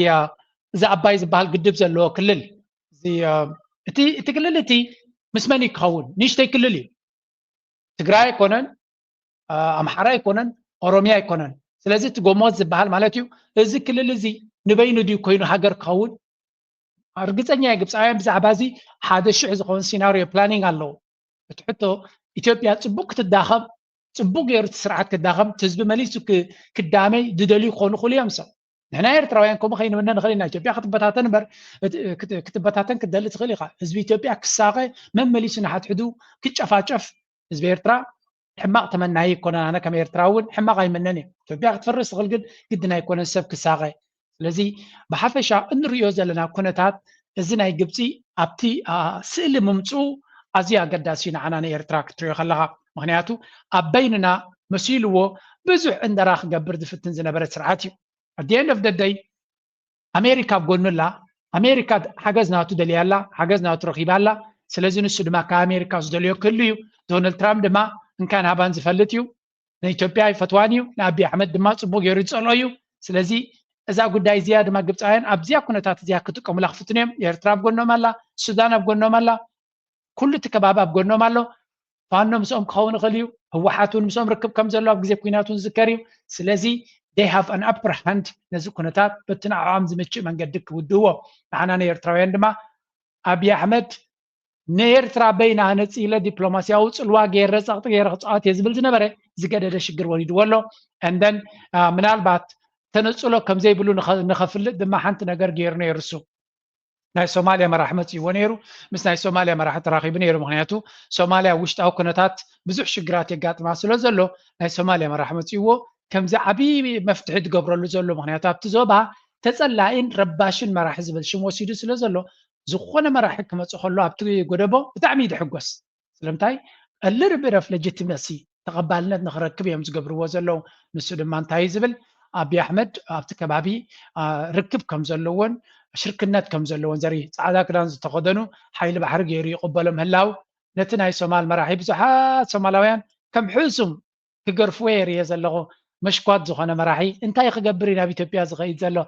እዚ ኣባይ ዝበሃል ግድብ ዘለዎ ክልል እቲ ክልል እቲ ምስ መን ይክኸውን ንእሽተይ ክልል እዩ ትግራይ ኣይኮነን ኣምሓራ ኣይኮነን ኦሮሚያ ኣይኮነን ስለዚ እቲ ጎሞት ዝበሃል ማለት እዩ እዚ ክልል እዚ ንበይኑ ድዩ ኮይኑ ሃገር ክኸውን እርግፀኛ ግብፃውያን ብዛዕባ እዚ 1,000 ዝኸውን ሲናሪዮ ፕላኒንግ ኣለዎ እቲ ሕቶ ኢትዮጵያ ፅቡቅ ክትዳኸም ፅቡቅ ገይሩ እቲ ስርዓት ክትዳኸም እቲ ህዝቢ መሊሱ ክዳመይ ዝደልዩ ክኾኑ ይኽእሉ እዮም ሰብ ንሕና ኤርትራውያን ከምኡ ከይንብና ንኽእል ኢና ኢትዮጵያ ክትበታተን እምበር ክትበታተን ክትደሊ ትኽእል ኢኻ ህዝቢ ኢትዮጵያ ክሳቐ መመሊሱ ንሓትሕዱ ክጨፋጨፍ ህዝቢ ኤርትራ ሕማቕ ተመናይ ይኮነን ኣነ ከም ኤርትራ እውን ሕማቕ ኣይመነን እየ ኢትዮጵያ ክትፈርስ ትኽእል ግን ግድን ኣይኮነን ሰብ ክሳቐ ስለዚ ብሓፈሻ እንሪኦ ዘለና ኩነታት እዚ ናይ ግብፂ ኣብቲ ስእሊ ምምፅኡ ኣዝዩ ኣገዳሲ ንዓና ንኤርትራ ክትሪኦ ከለካ ምክንያቱ ኣብ በይንና መሲልዎ ብዙሕ እንደራ ክገብር ዝፍትን ዝነበረ ስርዓት እዩ at the end of the day ኣሜሪካ ብጎኑላ ኣሜሪካ ሓገዝ ናቱ ደልያላ ሓገዝ ናቱ ረኺባላ ስለዚ ንሱ ድማ ካብ ኣሜሪካ ዝደልዮ ክህሉ እዩ ዶናልድ ትራምፕ ድማ እንካን ሃባን ዝፈልጥ እዩ ንኢትዮጵያ ይፈትዋን እዩ ንኣብይ ኣሕመድ ድማ ፅቡቅ ገይሩ ይፀልኦ እዩ ስለዚ እዛ ጉዳይ እዚኣ ድማ ግብፃውያን ኣብዚኣ ኩነታት እዚኣ ክጥቀሙላ ክፍትን እዮም ኤርትራ ኣብ ጎኖም ኣላ ሱዳን ኣብ ጎኖም ኣላ ኩሉ እቲ ከባቢ ኣብ ጎኖም ኣሎ ፋኖ ምስኦም ክኸውን ይኽእል እዩ ህወሓት እውን ምስኦም ርክብ ከም ዘሎ ኣብ ግዜ ኩናት እውን ዝዝከር እዩ ስለዚ they have an upper hand ነዚ ኩነታት በቲ ንዕዖም ዝምችእ መንገዲ ክውድእዎ ንዓና ንኤርትራውያን ድማ ኣብይ ኣሕመድ ንኤርትራ በይና ነፂለ ዲፕሎማስያዊ ፅልዋ ገይረ ፀቕጢ ገይረ ክፃወት እየ ዝብል ዝነበረ ዝገደደ ሽግር ወሊድዎ ኣሎ እንደን ምናልባት ተነፅሎ ከምዘይብሉ ንኸፍልጥ ድማ ሓንቲ ነገር ገይሩ ነይሩ እሱ ናይ ሶማልያ መራሒ መፅይዎ ነይሩ ምስ ናይ ሶማልያ መራሒ ተራኺቡ ነይሩ ምክንያቱ ሶማልያ ውሽጣዊ ኩነታት ብዙሕ ሽግራት የጋጥማ ስለ ዘሎ ናይ ሶማልያ መራሒ መፅይዎ ከምዚ ዓብይ መፍትሒ ትገብረሉ ዘሎ ምክንያቱ ኣብቲ ዞባ ተፀላኢን ረባሽን መራሒ ዝብል ሽም ወሲዱ ስለ ዘሎ ዝኾነ መራሒ ክመፅእ ከሎ ኣብቲ ጎደቦ ብጣዕሚ ይድሕጎስ ስለምንታይ a little bit of legitimacy ተቐባልነት ንኽረክብ እዮም ዝገብርዎ ዘለዉ ንሱ ድማ እንታይ ዝብል ኣብይ ኣሕመድ ኣብቲ ከባቢ ርክብ ከም ዘለዎን ሽርክነት ከም ዘለዎን ዘርኢ ፃዕዳ ክዳን ዝተኸደኑ ሓይሊ ባሕሪ ገይሩ ይቕበሎ ምህላው ነቲ ናይ ሶማል መራሒ ብዙሓት ሶማላውያን ከም ሕሱም ክገርፍዎ የርየ ዘለኹ መሽኳት ዝኾነ መራሒ እንታይ ክገብር ናብ ኢትዮጵያ ዝኸይድ ዘሎ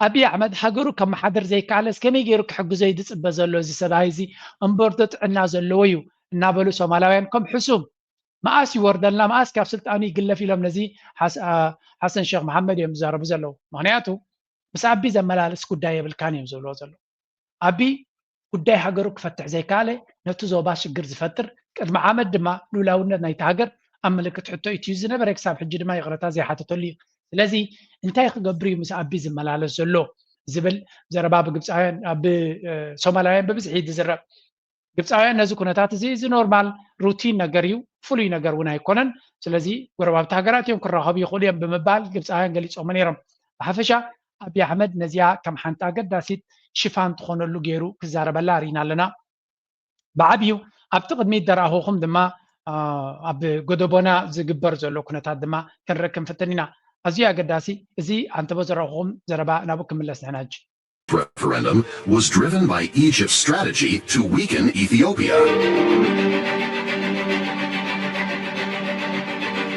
ኣብይ ኣሕመድ ሃገሩ ከም ማሓደር ዘይከኣለስ ከመይ ገይሩ ክሕግዞ ይድፅበ ዘሎ እዚ ሰብኣይ እዚ እምበር ጥዕና ዘለዎ እዩ እናበሉ ሶማላውያን ከም ሕሱም መኣስ ይወርደልና መኣስ ካብ ስልጣኑ ይግለፍ ኢሎም ነዚ ሓሰን ሼክ መሓመድ እዮም ዝዛረቡ ዘለዉ ምክንያቱ ምስ ኣቢ ዘመላለስ ጉዳይ የብልካን እዮም ዝብልዎ ዘሎ ኣቢ ጉዳይ ሃገሩ ክፈትሕ ዘይከኣለ ነቲ ዞባ ሽግር ዝፈጥር ቅድሚ ዓመት ድማ ልኡላውነት ናይቲ ሃገር ኣብ ምልክት ሕቶ እዩ ዝነበረ ክሳብ ሕጂ ድማ ይቕረታ ዘይሓተተሉ እዩ ስለዚ እንታይ ክገብር እዩ ምስ ኣቢ ዝመላለስ ዘሎ ዝብል ዘረባ ብግብፃውያን ብሶማላውያን ብብዝሒ ዝዝረብ ግብፃውያን ነዚ ኩነታት እዚ ኖርማል ሩቲን ነገር እዩ ፍሉይ ነገር እውን ኣይኮነን ስለዚ ጎረባብቲ ሃገራት እዮም ክራኸቡ ይኽእሉ እዮም ብምባል ግብፃውያን ገሊፆሞ ነይሮም ብሓፈሻ ኣብይ ኣሕመድ ነዚኣ ከም ሓንቲ ኣገዳሲት ሽፋን ትኾነሉ ገይሩ ክዛረበላ ርኢና ኣለና ብዓብዩ ኣብቲ ቅድሚት ደረኣኹኹም ድማ ኣብ ጎደቦና ዝግበር ዘሎ ኩነታት ድማ ክንርክብ ክንፍትን ኢና ኣዝዩ ኣገዳሲ እዚ ኣንተቦ ዘረኣኹኹም ዘረባ ናብኡ ክምለስ ንሕና ሕጂ referendum was driven by Egypt's strategy to weaken Ethiopia.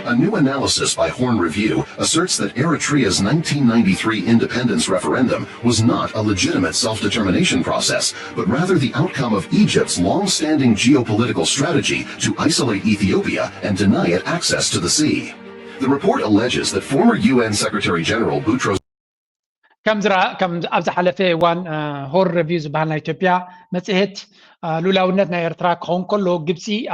A new analysis by Horn Review asserts that Eritrea's 1993 independence referendum was not a legitimate self-determination process, but rather the outcome of Egypt's long-standing geopolitical strategy to isolate Ethiopia and deny it access to the sea. The report alleges that former UN Secretary General Boutros كم أبز حلفة وان هور ريفيوز بهالنا إثيوبيا مسيحت لولاونتنا إيرترا كون كله جبسي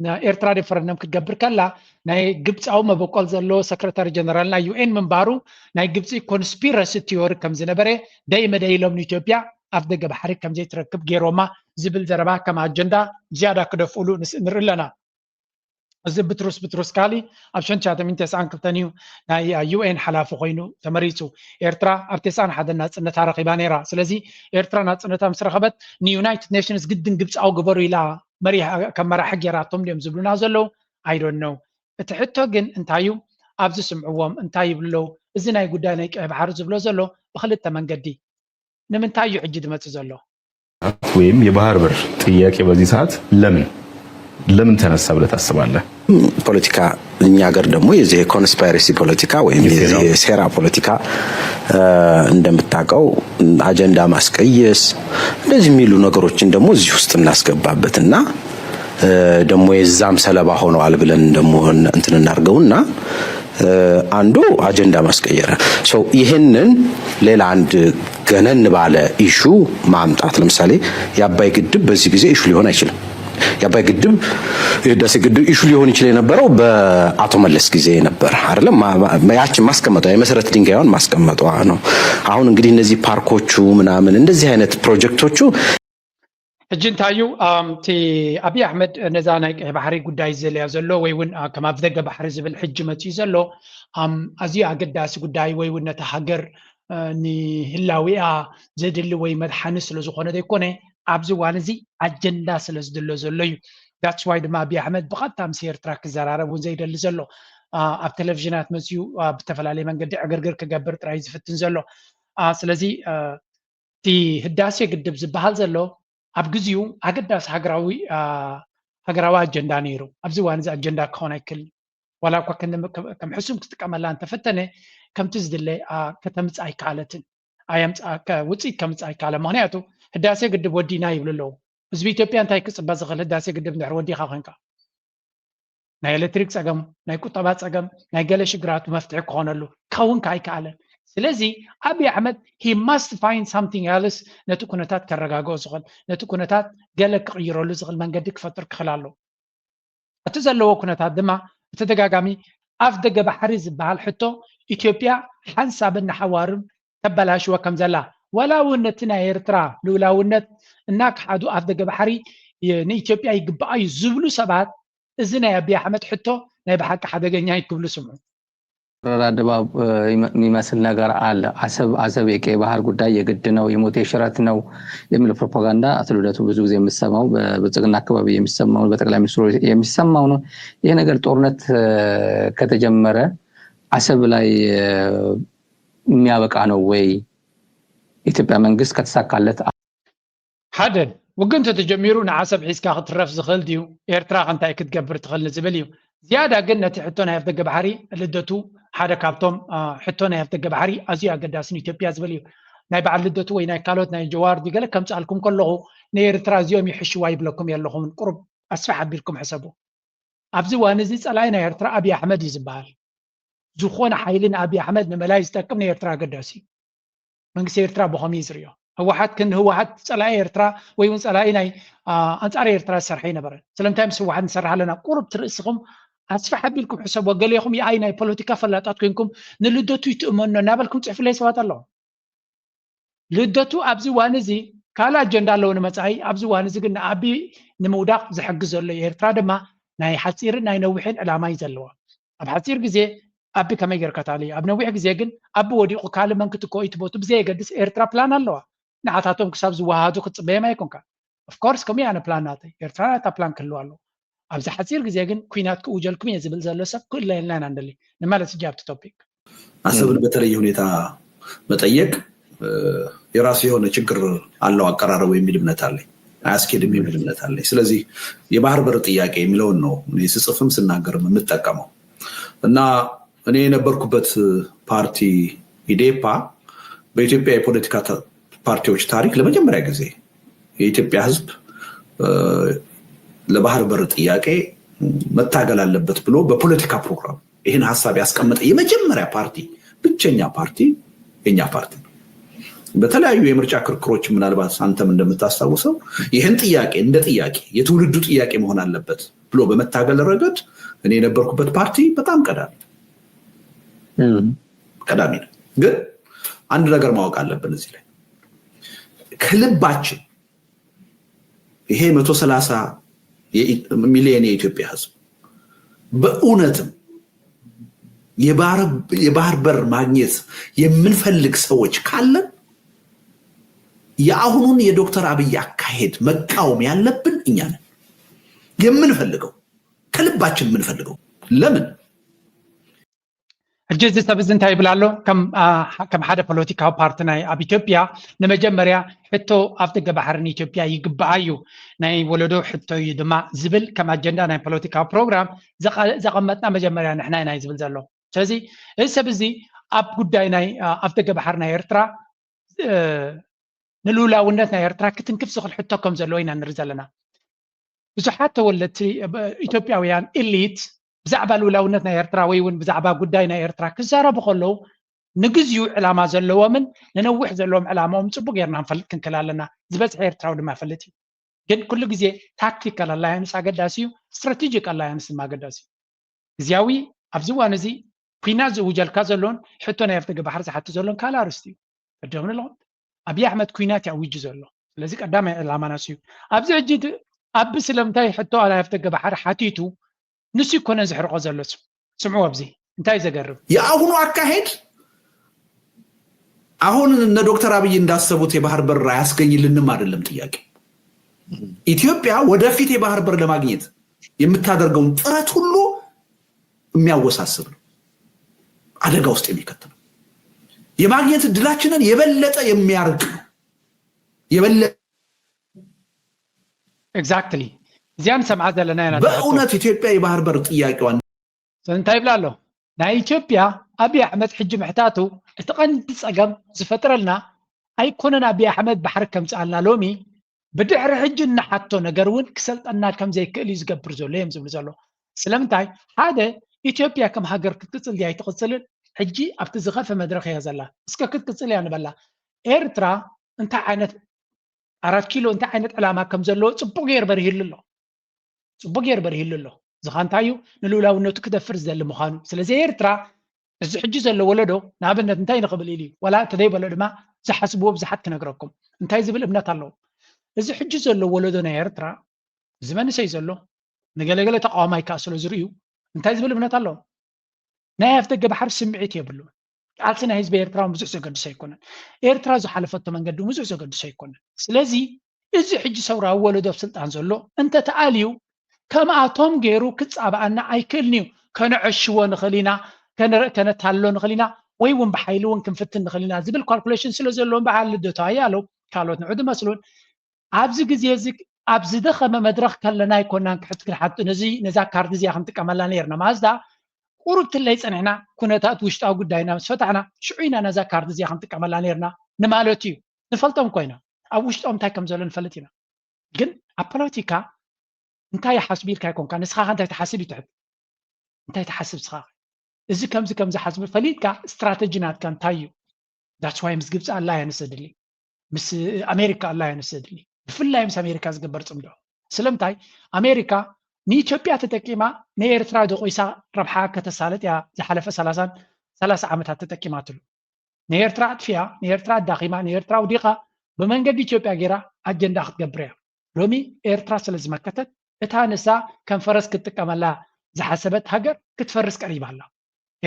إيرترا ريفرندم كتجبر كلا ناي جبس أو ما بقول زلوا سكرتير جنرال نا UN من بارو ناي جبسي كونسبيرسي تيوري كم زنبرة دايما دايلهم إثيوبيا أفضل جبحري كم جاي تركب جيروما زبل زربا كم أجندة زيادة كده فولو نرلنا زب بتروس كالي أبشن شاطر من تسعان كتانيو ناي UN حلافو خينو تمريسو إيرترا أبتسان حدا الناس نتعرق بانيرا سلزي إيرترا ناس نتام سرخبت نيونايتد نيشنز جدا جبس أو جبروا إلى مريح كم مرة حق يراتهم اليوم زبلونا زلوا I don't know بتحطه جن انتايو أبز سمعوهم انتايو بلو إذن أي قدانك بحر زبلو زلوا بخلت تمن قدي نمن تايو عجد ما تزلوا ويم يبهر بر تياك يبزي ساعات لمن تنسى بلا تسبالله ፖለቲካ እኛ ሀገር ደግሞ የዚህ ኮንስፓይረሲ ፖለቲካ ወይም የሴራ ፖለቲካ እንደምታውቀው አጀንዳ ማስቀየስ እንደዚህ የሚሉ ነገሮችን ደግሞ እዚህ ውስጥ እናስገባበትና ደግሞ የዛም ሰለባ ሆነዋል ብለን ደግሞ እንትን እናርገውና አንዱ አጀንዳ ማስቀየር ይሄንን ሌላ አንድ ገነን ባለ ኢሹ ማምጣት ለምሳሌ የአባይ ግድብ በዚህ ጊዜ ኢሹ ሊሆን አይችልም የአባይ ግድብ የህዳሴ ግድብ ኢሹ ሊሆን ይችላል የነበረው በአቶ መለስ ጊዜ ነበር አይደለም ያቺ ማስቀመጧ የመሰረት ድንጋዩን ማስቀመጧ ነው አሁን እንግዲህ እነዚህ ፓርኮቹ ምናምን እንደዚህ አይነት ፕሮጀክቶቹ እጅንታዩ ቲ አብይ አህመድ ነዛናይ ባህሪ ጉዳይ ዘለ ያዘሎ ወይውን ከማፍዘገ ባህሪ ዝብል ሕጅ መጽ ይዘሎ አዚ አገዳሲ ጉዳይ ወይውን ነተሃገር ኒ ህላዊያ ዘድል ወይ መድሓኒ ስለዝኾነ ዘይኮነ ኣብዚ ዋንዚ አጀንዳ ስለዝድሎ ዘሎ እዩ that's why ድማ አብይ አህመድ ብቐጥታ ምስ ኤርትራ ክዘራረብ እውን ዘይደሊ ዘሎ ኣብ ቴሌቪዥናት መፅኡ ብተፈላለየ መንገዲ ዕግርግር ክገብር ጥራይ ዝፍትን ዘሎ ስለዚ እቲ ህዳሴ ግድብ ዝበሃል ዘሎ ኣብ ግዚኡ ኣገዳሲ ሃገራዊ ኣጀንዳ ነይሩ ኣብዚ ዋን እዚ ኣጀንዳ ክኾን ኣይክእልን ዋላ እኳ ከም ሕሱም ክትጥቀመላ እንተፈተነ ከምቲ ዝድለ ከተምፅ ኣይከኣለትን ውፅኢት ከምፅ ኣይከኣለ ምክንያቱ ህዳሴ ግድብ ወዲና ይብሉ ኣለዉ ህዝቢ ኢትዮጵያ እንታይ ክፅበ ዝኽእል ህዳሴ ግድብ እንድሕር ወዲኻ ኮንካ ናይ ኤሌክትሪክ ፀገም ናይ ቁጠባ ፀገም ናይ ገለ ሽግራቱ መፍትሒ ክኾነሉ ክኸውን ኣይከኣለን ስለዚ አብይ አህመድ he must find something else ነቲ ኩነታት ከረጋግኦ ዝኽእል ነቲ ኩነታት ገለ ክቕይረሉ ዝኽእል መንገዲ ክፈጥር ክኽእል ኣሎ እቲ ዘለዎ ኩነታት ድማ ብተደጋጋሚ ኣፍ ደገ ባሕሪ ዝበሃል ሕቶ ኢትዮጵያ ሓንሳብን ሓዋርን ተበላሽወ ከም ዘላ ወላ እውን ነቲ ናይ ኤርትራ ልኡላውነት እናክሓዱ ኣፍ ደገ ባሕሪ ንኢትዮጵያ ይግባእ እዩ ዝብሉ ሰባት እዚ ናይ አብይ አህመድ ሕቶ ናይ ብሓቂ ሓደገኛ ይክብሉ ስምዑ ድባብ የሚመስል ነገር አለ አሰብ የቀይ ባህር ጉዳይ የግድ ነው የሞት የሽረት ነው የሚል ፕሮፓጋንዳ አቶ ልደቱ ብዙ ጊዜ የሚሰማው በብልጽግና አካባቢ የሚሰማው በጠቅላይ ሚኒስትሩ የሚሰማው ነው ይሄ ነገር ጦርነት ከተጀመረ አሰብ ላይ የሚያበቃ ነው ወይ ኢትዮጵያ መንግስት ከተሳካለት ሓደ ወገንተ ተጀሚሩ ንዓሰብ ሒስካ ክትረፍ ዝኽእል ድዩ ኤርትራ እንታይ ክትገብር ትኽእል ዝብል እዩ ዝያዳ ግን ነቲ ሕቶ ናይ ኣፍደገ ባሕሪ ልደቱ ሓደ ካብቶም ሕቶ ናይ ኣፍደገ ባሕሪ ኣዝዩ ኣገዳስን ኢትዮጵያ ዝብል እዩ ናይ በዓል ልደቱ ወይ ናይ ካልኦት ናይ ጀዋር ዲገለ ከምፃልኩም ከለኹ ንኤርትራ እዚኦም ይሕሽዋ ይብለኩም የለኹም ቁርብ ኣስፋሕ ኣቢልኩም ሕሰቡ ኣብዚ ዋን እዚ ፀላኢ ናይ ኤርትራ አብይ አህመድ እዩ ዝበሃል ዝኾነ ሓይሊ ንአብይ አህመድ ንመላይ ዝጠቅም ንኤርትራ ኣገዳሲ መንግስቲ ኤርትራ ብኸመይ ዝርዮ ህወሓት ህወሓት ፀላኢ ኤርትራ ወይ እውን ፀላኢ ናይ ኣንፃር ኤርትራ ዝሰርሐ ይነበረ ስለምንታይ ምስ ህወሓት ንሰርሕ ኣለና ቁርብ ትርእስኹም ኣስፋሕ ኣቢልኩም ሕሰብ ወገሌኹም የኣይ ናይ ፖለቲካ ፈላጣት ኮይንኩም ንልደቱ ይትእመኖ እናበልኩም ፅሕፍለይ ሰባት ኣለዉ ልደቱ ኣብዚ ዋን እዚ ካልእ ኣጀንዳ ኣለዎ ንመፃኢ ኣብዚ ዋን እዚ ግን ንኣብይ ንምውዳቕ ዝሕግዝ ዘሎ ኤርትራ ድማ ናይ ሓፂርን ናይ ነዊሕን ዕላማ እዩ ዘለዋ ኣብ ሓፂር ግዜ ኣቢ ከመይ ጌርካ ታልዩ ኣብ ነዊሕ ግዜ ግን ኣቢ ወዲቑ ካልእ መን ክትኮ ይትቦቱ ብዘየገድስ ኤርትራ ፕላን ኣለዋ ንዓታቶም ክሳብ ዝወሃዱ ክትፅበየማ ኣይኮንካ ኦፍኮርስ ከምኡ ኣነ ፕላን ናተይ ኤርትራ ናታ ፕላን ክህልዋ ኣለዎ ኣብዚ ሓፂር ግዜ ግን ኩናት ክውጀልኩም እየ ዝብል ዘሎ ሰብ ክእለ የለና ኢና ንደሊ ንማለት እጂ ኣብቲ ቶፒክ አሰብን በተለየ ሁኔታ መጠየቅ የራሱ የሆነ ችግር አለው አቀራረቡ የሚል እምነት አለኝ አያስኬድም የሚል እምነት አለኝ ስለዚህ የባህር በር ጥያቄ የሚለውን ነው እኔ ስጽፍም ስናገርም የምጠቀመው እና እኔ የነበርኩበት ፓርቲ ኢዴፓ በኢትዮጵያ የፖለቲካ ፓርቲዎች ታሪክ ለመጀመሪያ ጊዜ የኢትዮጵያ ሕዝብ ለባህር በር ጥያቄ መታገል አለበት ብሎ በፖለቲካ ፕሮግራም ይሄን ሐሳብ ያስቀመጠ የመጀመሪያ ፓርቲ ብቸኛ ፓርቲ የኛ ፓርቲ ነው በተለያዩ የምርጫ ክርክሮች ምናልባት አንተም እንደምታስታውሰው ይህን ጥያቄ እንደ ጥያቄ የትውልዱ ጥያቄ መሆን አለበት ብሎ በመታገል ረገድ እኔ የነበርኩበት ፓርቲ በጣም ቀዳሚ ነው። ግን አንድ ነገር ማወቅ አለብን እዚህ ላይ ከልባችን ይሄ 130 ሚሊዮን የኢትዮጵያ ህዝብ በእውነትም የባህር በር ማግኘት የምንፈልግ ሰዎች ካለን የአሁኑን የዶክተር አብይ አካሄድ መቃወም ያለብን እኛ ነን። የምንፈልገው ከልባችን የምንፈልገው ለምን እጅዝ ሰብዝ እንታይ ይብላሎ ከም ሓደ ፖለቲካዊ ፓርቲ ናይ ኣብ ኢትዮጵያ ንመጀመርያ ሕቶ ኣብ ደገ ባሕርን ኢትዮጵያ ይግባእ እዩ ናይ ወለዶ ሕቶ እዩ ድማ ዝብል ከም ኣጀንዳ ናይ ፖለቲካዊ ፕሮግራም ዘቐመጥና መጀመርያ ንሕና ኢና ዝብል ዘሎ ስለዚ እዚ ሰብ እዚ ኣብ ጉዳይ ናይ ኣብ ደገ ባሕር ናይ ኤርትራ ንልኡላውነት ናይ ኤርትራ ክትንክፍ ዝኽእል ሕቶ ከም ዘለዎ ኢና ንርኢ ዘለና ብዙሓት ተወለድቲ ኢትዮጵያውያን ኢሊት ብዛዕባ ልኡላውነት ናይ ኤርትራ ወይ እውን ብዛዕባ ጉዳይ ናይ ኤርትራ ክዛረቡ ከለዉ ንግዚኡ ዕላማ ዘለዎምን ንነዊሕ ዘለዎም ዕላማኦም ፅቡቅ ጌርና ንፈልጥ ክንክል ኣለና ዝበፅሐ ኤርትራዊ ድማ ፈልጥ እዩ ግን ኩሉ ግዜ ታክቲካል ኣላያንስ ኣገዳሲ እዩ ስትራቴጂክ ኣላያንስ ድማ ኣገዳሲ እዩ ግዝያዊ ኣብዚ እዋን እዚ ኩናት ዝውጀልካ ዘሎን ሕቶ ናይ ኣፍደገ ባሕሪ ዝሓቲ ዘሎን ካልእ ኣርስቲ እዩ ቀደም ንብሎም ኣብይ ኣሕመድ ኩናት ያውጅ ዘሎ ስለዚ ቀዳማይ ዕላማና እዩ ኣብዚ ሕጂ ኣብ ስለምንታይ ሕቶ ናይ ኣፍደገ ባሕሪ ሓቲቱ ንሱ ይኮነ ዝሕርቆ ዘሎ ስምዑ ኣብዚ እንታይ ዘገርም የአሁኑ አካሄድ አሁን እነ ዶክተር አብይ እንዳሰቡት የባህር በር አያስገኝልንም አይደለም ጥያቄ ኢትዮጵያ ወደፊት የባህር በር ለማግኘት የምታደርገውን ጥረት ሁሉ የሚያወሳስብ ነው አደጋ ውስጥ የሚከት ነው የማግኘት ድላችንን የበለጠ የሚያርቅ ነው የበለጠ ኤግዛክትሊ ዚያን ሰማዓ ዘለና ኢና በእውነት ኢትዮጵያ የባህር በር ጥያቄዋን እንታይ ይብላሎ ናይ ኢትዮጵያ አብይ አሕመድ ሕጂ ምሕታቱ እቲ ቀንዲ ፀገም ዝፈጥረልና ኣይኮነን አብይ አሕመድ ባሕሪ ከምፃልና ሎሚ ብድሕሪ ሕጂ እናሓቶ ነገር እውን ክሰልጠና ከም ዘይክእል እዩ ዝገብር ዘሎ እዮም ዝብሉ ዘሎ ስለምንታይ ሓደ ኢትዮጵያ ከም ሃገር ክትቅፅል ድያ ኣይትቅፅልን ሕጂ ኣብቲ ዝኸፈ መድረክ እያ ዘላ እስከ ክትቅፅል እያ ንበላ ኤርትራ እንታይ ዓይነት 4 ኪሎ እንታይ ዓይነት ዕላማ ከም ዘለዎ ፅቡቅ ጌር በሪሂሉ ኣሎ ፅቡቅ ጌር በሪሂሉ ኣሎ ዝኻንታዩ ንልኡላውነቱ ክደፍር ዝደሊ ምዃኑ ስለዚ ኤርትራ እዚ ሕጂ ዘሎ ወለዶ ንኣብነት እንታይ ንኽብል ኢሉ ወላ ተደይበሎ ድማ ዝሓስብዎ ብዙሓት ክነግረኩም እንታይ ዝብል እምነት ኣለዎ እዚ ሕጂ ዘሎ ወለዶ ናይ ኤርትራ ዝመንሰይ ዘሎ ንገለገለ ተቃዋማይ ከዓ ስለ ዝርዩ እንታይ ዝብል እምነት ኣለዎ ናይ ኣፍደገ ባሕሪ ስምዒት የብሉ ቃልሲ ናይ ህዝቢ ኤርትራ ብዙሕ ዘገድስ ኣይኮነን ኤርትራ ዝሓለፈቶ መንገዲ ብዙሕ ዘገድስ ኣይኮነን ስለዚ እዚ ሕጂ ሰውራዊ ወለዶ ኣብ ስልጣን ዘሎ እንተተኣልዩ ከምኣቶም ገይሩ ክፃባኣና ኣይክእልን እዩ ከነዕሽዎ ንኽእል ኢና ከነታሎ ንኽእል ኢና ወይ እውን ብሓይሊ እውን ክንፍትን ንኽእል ኢና ዝብል ካልኩሌሽን ስለ ዘለዎም በዓል ልደቶ ኣያለው ካልኦት ንዑ ድመስሉን ኣብዚ ግዜ እዚ ኣብ ዝደኸመ መድረክ ከለና ኣይኮናን ክንሓቱ ነዛ ካርዲ እዚኣ ክንጥቀመላ ነርና ማዝዳ ቁሩብ ትለይ ፀኒሕና ኩነታት ውሽጣዊ ጉዳይና ምስ ፈታሕና ሽዑ ኢና ነዛ ካርዲ እዚኣ ክንጥቀመላ ነርና ንማለት እዩ ንፈልጦም ኮይና ኣብ ውሽጦም እንታይ ከም ዘሎ ንፈልጥ ኢና ግን ኣብ ፖለቲካ እንታይ ሓስቢ ኢልካ ይኮንካ ንስኻ እንታይ ተሓስብ ይትሕት እንታይ ተሓስብ ስኻ እዚ ከምዚ ሓስብ ፈሊጥካ ስትራቴጂ ናትካ እንታይ እዩ ዳትስ ዋይ ምስ ግብፂ ኣላያንስ ዘድሊ ምስ ኣሜሪካ ኣላያንስ ዘድሊ ብፍላይ ምስ ኣሜሪካ ዝግበር ፅምዶ ስለምንታይ ኣሜሪካ ንኢትዮጵያ ተጠቂማ ንኤርትራ ደቆይሳ ረብሓ ከተሳለጥ እያ ዝሓለፈ 30 ዓመታት ተጠቂማትሉ ንኤርትራ ኣጥፊያ ንኤርትራ ኣዳኺማ ንኤርትራ ውዲኻ ብመንገዲ ኢትዮጵያ ጌራ ኣጀንዳ ክትገብር እያ ሎሚ ኤርትራ ስለ ዝመከተት እታ ንሳ ከም ፈረስ ክትጥቀመላ ዝሓሰበት ሃገር ክትፈርስ ቀሪባ ኣላ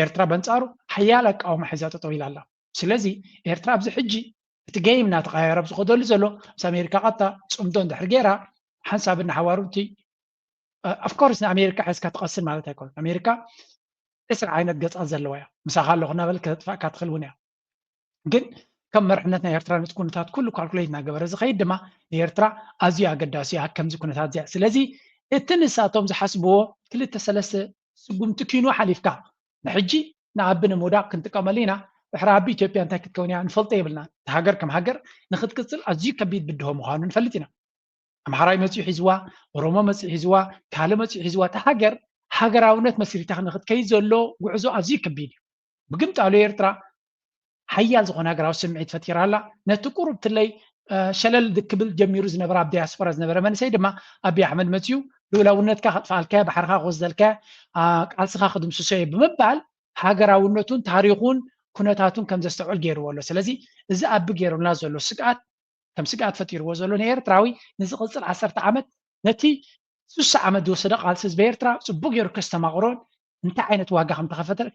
ኤርትራ በንፃሩ ሓያል ኣቃውማ ሒዛ ጠጠው ኢላ ኣላ ስለዚ ኤርትራ ኣብዚ ሕጂ እቲ ገይም እናተቐያየረ ዝኸደሉ ዘሎ ምስ ኣሜሪካ ቀጥታ ፅምዶ እንድሕር ጌራ ሓንሳብ እናሓዋሩ እቲ ኣፍኮርስ ንኣሜሪካ ሒዝካ ትቐስን ማለት ኣይኮነን ኣሜሪካ 20 ዓይነት ገፃት ዘለዋ እያ ምሳኻ ኣለኹ እናበል ከተጥፋእካ ትኽእል እውን እያ ግን ከም መርሕነት ናይ ኤርትራ ነቲ ኩነታት ኩሉ ካልኩሌት እናገበረ ዝኸይድ ድማ ንኤርትራ ኣዝዩ ኣገዳሲ እያ ከምዚ ኩነታት እዚኣ ስለዚ እቲ ንሳቶም ዝሓስብዎ 2-3 ስጉምቲ ኪኑ ሓሊፍካ ንሕጂ ንኣቢ ንምውዳቕ ክንጥቀመሉ ኢና ድሕሪ ኣቢ ኢትዮጵያ እንታይ ክትከውን እያ ንፈልጦ የብልና እቲ ሃገር ከም ሃገር ንክትቅፅል ኣዝዩ ከቢድ ብድሆ ምዃኑ ንፈልጥ ኢና ኣምሓራይ መፂኡ ሒዝዋ ኦሮሞ መፂኡ ሒዝዋ ካልእ መፂኡ ሒዝዋ እቲ ሃገር ሃገራውነት መስሪታ ንክትከይድ ዘሎ ጉዕዞ ኣዝዩ ከቢድ እዩ ብግምጣሉ ኤርትራ حيال زخون هاجراو سمعت فتيرالا نتقرب تلي شلل دكبل جميرو زنبر عبد ياسفر زنبر من سيد ما أبي أحمد متيو لولاونتك فالكا بحرها غزلكا قالسخا خدم سوسي بمبال هاجراونتون تاريخون كنتاتون كم زستوعل غيرو والله سلازي إذا أبي غيرو نازلو سقات كم سقات فتير وزلو نير تراوي نزقصل 10 عامات نتي 6 عامات وصدق قالسز بيرترا صبو غيرو كستماغرون انت عينت واقع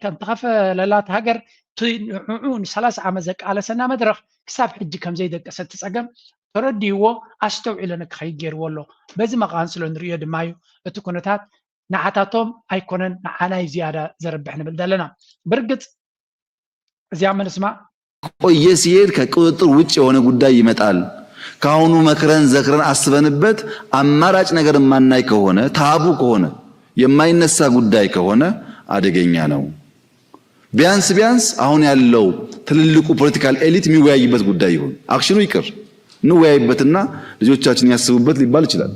كم تخف للات هاجر تنعون 3 عامات زك على سنه مدرخ كساب حجي كم زي دق ستتصقم ترديو استوعلنك خيغير والله بزي ما قانسلو نريو دمايو اتكونتات نعاتاتهم ايكونن نعاناي زياده زربح نبل دلنا برقط زيامن اسمع ቆየ ሲሄድ ከቁጥጥር ውጭ የሆነ ጉዳይ ይመጣል ካሁኑ መክረን ዘክረን አስበንበት አማራጭ ነገር ማናይ ከሆነ ታቡ ከሆነ የማይነሳ ጉዳይ ከሆነ አደገኛ ነው ቢያንስ አሁን ያለው ትልልቁ ፖለቲካል ኤሊት የሚወያይበት ጉዳይ ይሁን አክሽኑ ይቅር እንወያይበትና ልጆቻችን ያስቡበት ሊባል ይችላል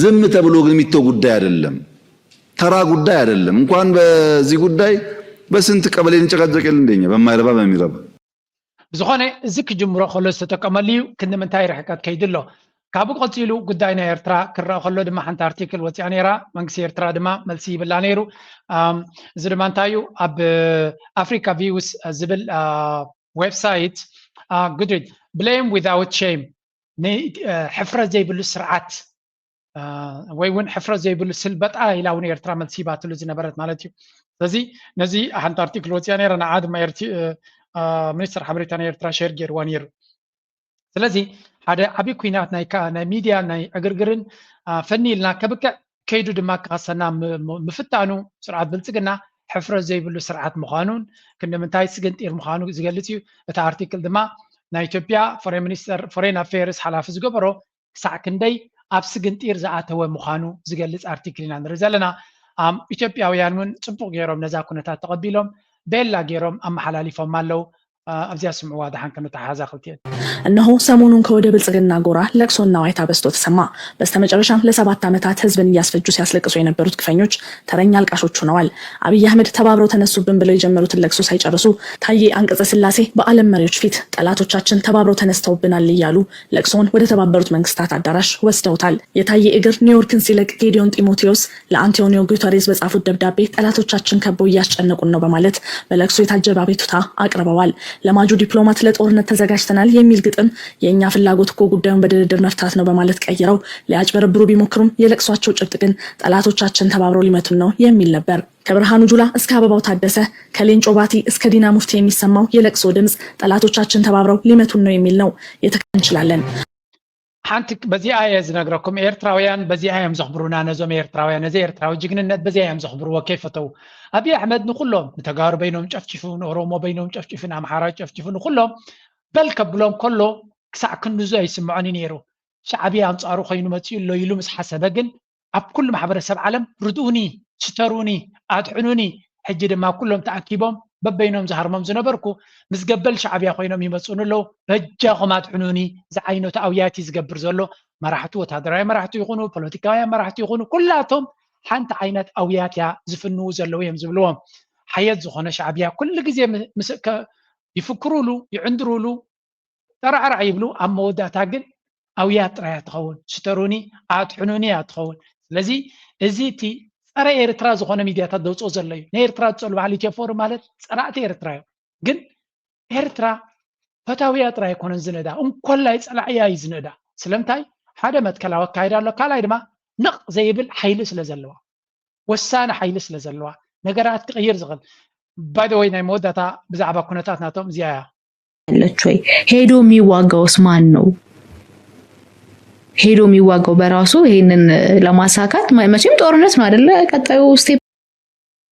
ዝም ተብሎ ግን የሚተው ጉዳይ አይደለም ተራ ጉዳይ አይደለም እንኳን በዚህ ጉዳይ በስንት ቀበሌ እንጨቃጨቀል እንደኛ በማይረባ በሚረባ بزخانه زك جمهور خلص تتكمليو كنا من تاير حكات كيدلو كابو قلتيلو قداينا إيرترا كرا خلو دما حنت ارتيكل وتيانيرا منكسي إيرترا دما ملسي بلانيرو زدمان تايو اب افريكا فيوس زبل ويب سايت قدرت blame without shame حفرة زي بالسرعات وين حفرة زي بالسلبت إلاون إيرترا ملسي باتلو زي نبرت مالتيو نزي حنت ارتيكل وتيانيرا نعاد ما يرتي منستر حبريتانيا إيرترا شير جير وانير سلازي هذا أبي كوينات ناي ميديا ناي أجرجرن فني لنا كبكة كيدو دماغ قصنا مفتانو سرعة بلتقنا حفرة زي بلو سرعة مخانون كنا من تاي سجنت إير مخانو زجلتيو بتاع أرتيكل دما نايتوبيا فورين منستر فورين أفيرس حلافز جبرو ساكندي أب سجنت إير زعته هو مخانو زجلت أرتيكلنا نرزلنا إثيوبيا ويانون صبوا غيرهم نزاكونا تقبلهم بيلا غيرهم أما حلالي فمالو أبزي أسمع واضح عن كنت حازا خلتين እነሆ ሰሞኑን ከወደ ብልጽግና ጎራ ለቅሶና ዋይታ በስቶ ተሰማ በስተመጨረሻም ለ7 ዓመታት ህዝብን ያስፈጁ ሲያስለቅሱ የነበሩት ግፈኞች ተረኛ አልቃሾች ሆነዋል አብይ አህመድ ተባብረው ተነሱብን ብለው የጀመሩትን ለቅሶ ሳይጨርሱ ታዬ አንቀጸ ስላሴ በዓለም መሪዎች ፊት ጠላቶቻችን ተባብረው ተነስተውብናል እያሉ ለቅሶን ወደ ተባበሩት መንግስታት አዳራሽ ወስደውታል የታዬ እግር ኒውዮርክን ሲለቅ ጌዲዮን ጢሞቴዎስ ለአንቶኒዮ ጉተሬስ በጻፉት ደብዳቤ ጠላቶቻችን ከበው እያስጨነቁን ነው በማለት በለቅሶ የታጀበ አቤቱታ አቅርበዋል ለማጁ ዲፕሎማት ለጦርነት ተዘጋጅተናል የሚል ግጥም የኛ ፍላጎት እኮ ጉዳዩን በድርድር መፍታት ነው በማለት ቀይረው ሊያጭበረብሩ ቢሞክሩም የለቅሷቸው ጭብጥ ግን ጠላቶቻችን ተባብረው ሊመቱን ነው የሚል ነበር ከብርሃኑ ጁላ እስከ አበባው ታደሰ ከሌንጮ ባቲ እስከ ዲና ሙፍቲ የሚሰማው የለቅሶ ድምጽ ጠላቶቻችን ተባብረው ሊመቱን ነው የሚል ነው የተከንችላለን حانت بزي آية زنقركم إيرتراويان بزي آية مزخبرونا نزوم إيرتراويان نزي إيرتراو جيجننت بزي آية مزخبروا وكيف تو أبي أحمد نقولهم نتقارو بينهم تشفشفون أورومو بينهم تشفشفون أمحارات تشفشفون نقولهم بل كبلهم كله كسع كنو زي يسمعوني نيرو شعبي أنصارو خينو متيو اللو يلومس حسبقن أب كل محبر سب عالم ردوني ستروني أدعنوني حجد ما كلهم تعكيبهم ببينهم زهر ممزو نبركو مزقبل شعبي أخوينهم يمسون له بجاهم أدعنوني زعينو تأوياتي زقبر زلو مرحتو وتهدراي مرحتو يخونو بوليتيكايا مرحتو يخونو كلاتهم حانت عينات أوياتيا زفنو زلو يمزبلوهم حيات زخونة شعبية كل جزء يفكروا له يعندروا له ترى يبلو أما ودا تاجن أويات راح تخون ستروني أدعنوني أتخون لذي إزيتي أرى إيرترا زخونة ميديا تدوس أزلي إيرترا تصلوا على تيفور مالت أرى إيرترا جن إيرترا فتاويات راح يكون زندا كل يسأل عيا يزندا سلمتاي هذا ما تكلم وكايدا لو كلا يدما نق زي بالحيلس لزلوا والسان حيلس لزلوا نجارات تغير زغل باي ذا واي نايمود داتا بزعبا كونتات ناتهم زيايا ለቾይ ሄዶ የሚዋጋውስ ማን ነው ሄዶ የሚዋጋው በራሱ ይሄንን ለማሳካት መቼም ጦርነት ነው አይደለ ቀጣዩ ስቴፕ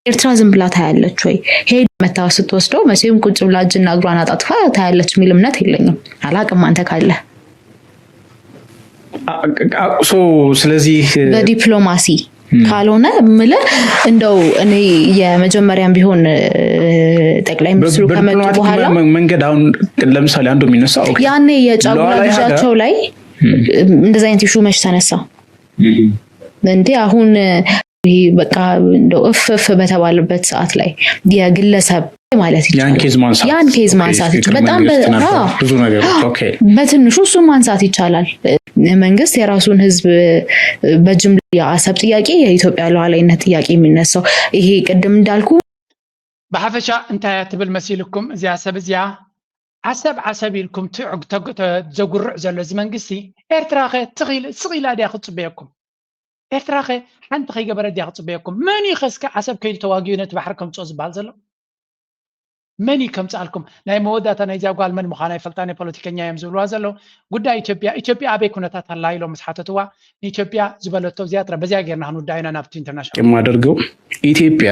ኤርትራ ዝም ብላ ታያለች ወይ ሄዶ መታው ስትወስደው መቼም ቁጭ ብላ እጅና እግሯን አጣጥፋ ታያለች የሚል እምነት የለኝም አላቅም አንተ ካለ ስለዚህ በዲፕሎማሲ ካልሆነ ምለ እንደው እኔ የመጀመሪያም ቢሆን ጠቅላይ ሚኒስትሩ ከመጡ በኋላ መንገድ አሁን ለምሳሌ አንዱ የሚነሳው ያኔ የጫጉላ ልጃቸው ላይ እንደዚህ አይነት ኢሹ መች ተነሳ እንዴ አሁን ይሄ በቃ እንደው እፍ በተባለበት ሰዓት ላይ የግለሰብ ማለት ይቻላል። ያን ኬዝ ማንሳት በጣም ብዙ ነገሮች ኦኬ በትንሹ እሱ ማንሳት ይቻላል። መንግስት የራሱን ህዝብ በጅምላ የአሰብ ጥያቄ የኢትዮጵያ ሉዓላዊነት ጥያቄ የሚነሳው ይሄ ቅድም እንዳልኩ በሐፈሻ እንታይ ትብል መሲልኩም እዚያ ሰብ እዚያ ዓሰብ ኢልኩም ትዕግ ተዘጉርዕ ዘሎ እዚ መንግስቲ ኤርትራኸ ስቂላ ዲያ ክፅበየኩም ኤርትራኸ ሓንቲ ከይገበረ ዲያ ክፅበየኩም መን ይኸስከ ዓሰብ ከይዱ ተዋጊኡ ነቲ ባሕሪ ከምፅኦ ዝበሃል ዘሎ መን ከምፃልኩም ናይ መወዳእታ ናይ ዚያ ጓል መን ምዃና ይፈልጣን ፖለቲከኛ እዮም ዝብልዋ ዘሎ ጉዳይ ኢትዮጵያ ኣበይ ኩነታት ኣላ ኢሎም መስሓተትዋ ንኢትዮጵያ ዝበለቶ ዚያጥረ በዚያ ጌርና ክንውዳይና ናብቲ ኢንተርናሽናል የማደርገው ኢትዮጵያ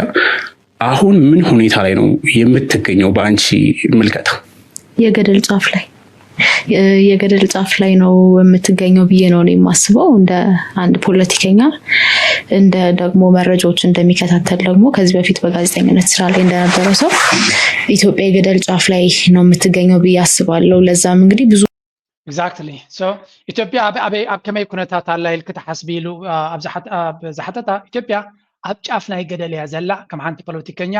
አሁን ምን ሁኔታ ላይ ነው የምትገኘው? በአንቺ ምልከታ የገደል ጫፍ ላይ ነው የምትገኘው ብዬ ነው የማስበው። እንደ አንድ ፖለቲከኛ እንደ ደግሞ መረጃዎች እንደሚከታተል ደግሞ ከዚህ በፊት በጋዜጠኝነት ስራ ላይ እንደነበረ ሰው ኢትዮጵያ የገደል ጫፍ ላይ ነው የምትገኘው ብዬ አስባለሁ። ለዛም እንግዲህ ብዙ Exactly. So ኢትዮጵያ ኣብ ከመይ ኩነታት ኣላ ኢልክ ተሓስቢሉ ኣብ ዝሓተታ ኢትዮጵያ ኣብ ጫፍ ናይ ገደል እያ ዘላ ከም ሓንቲ ፖለቲከኛ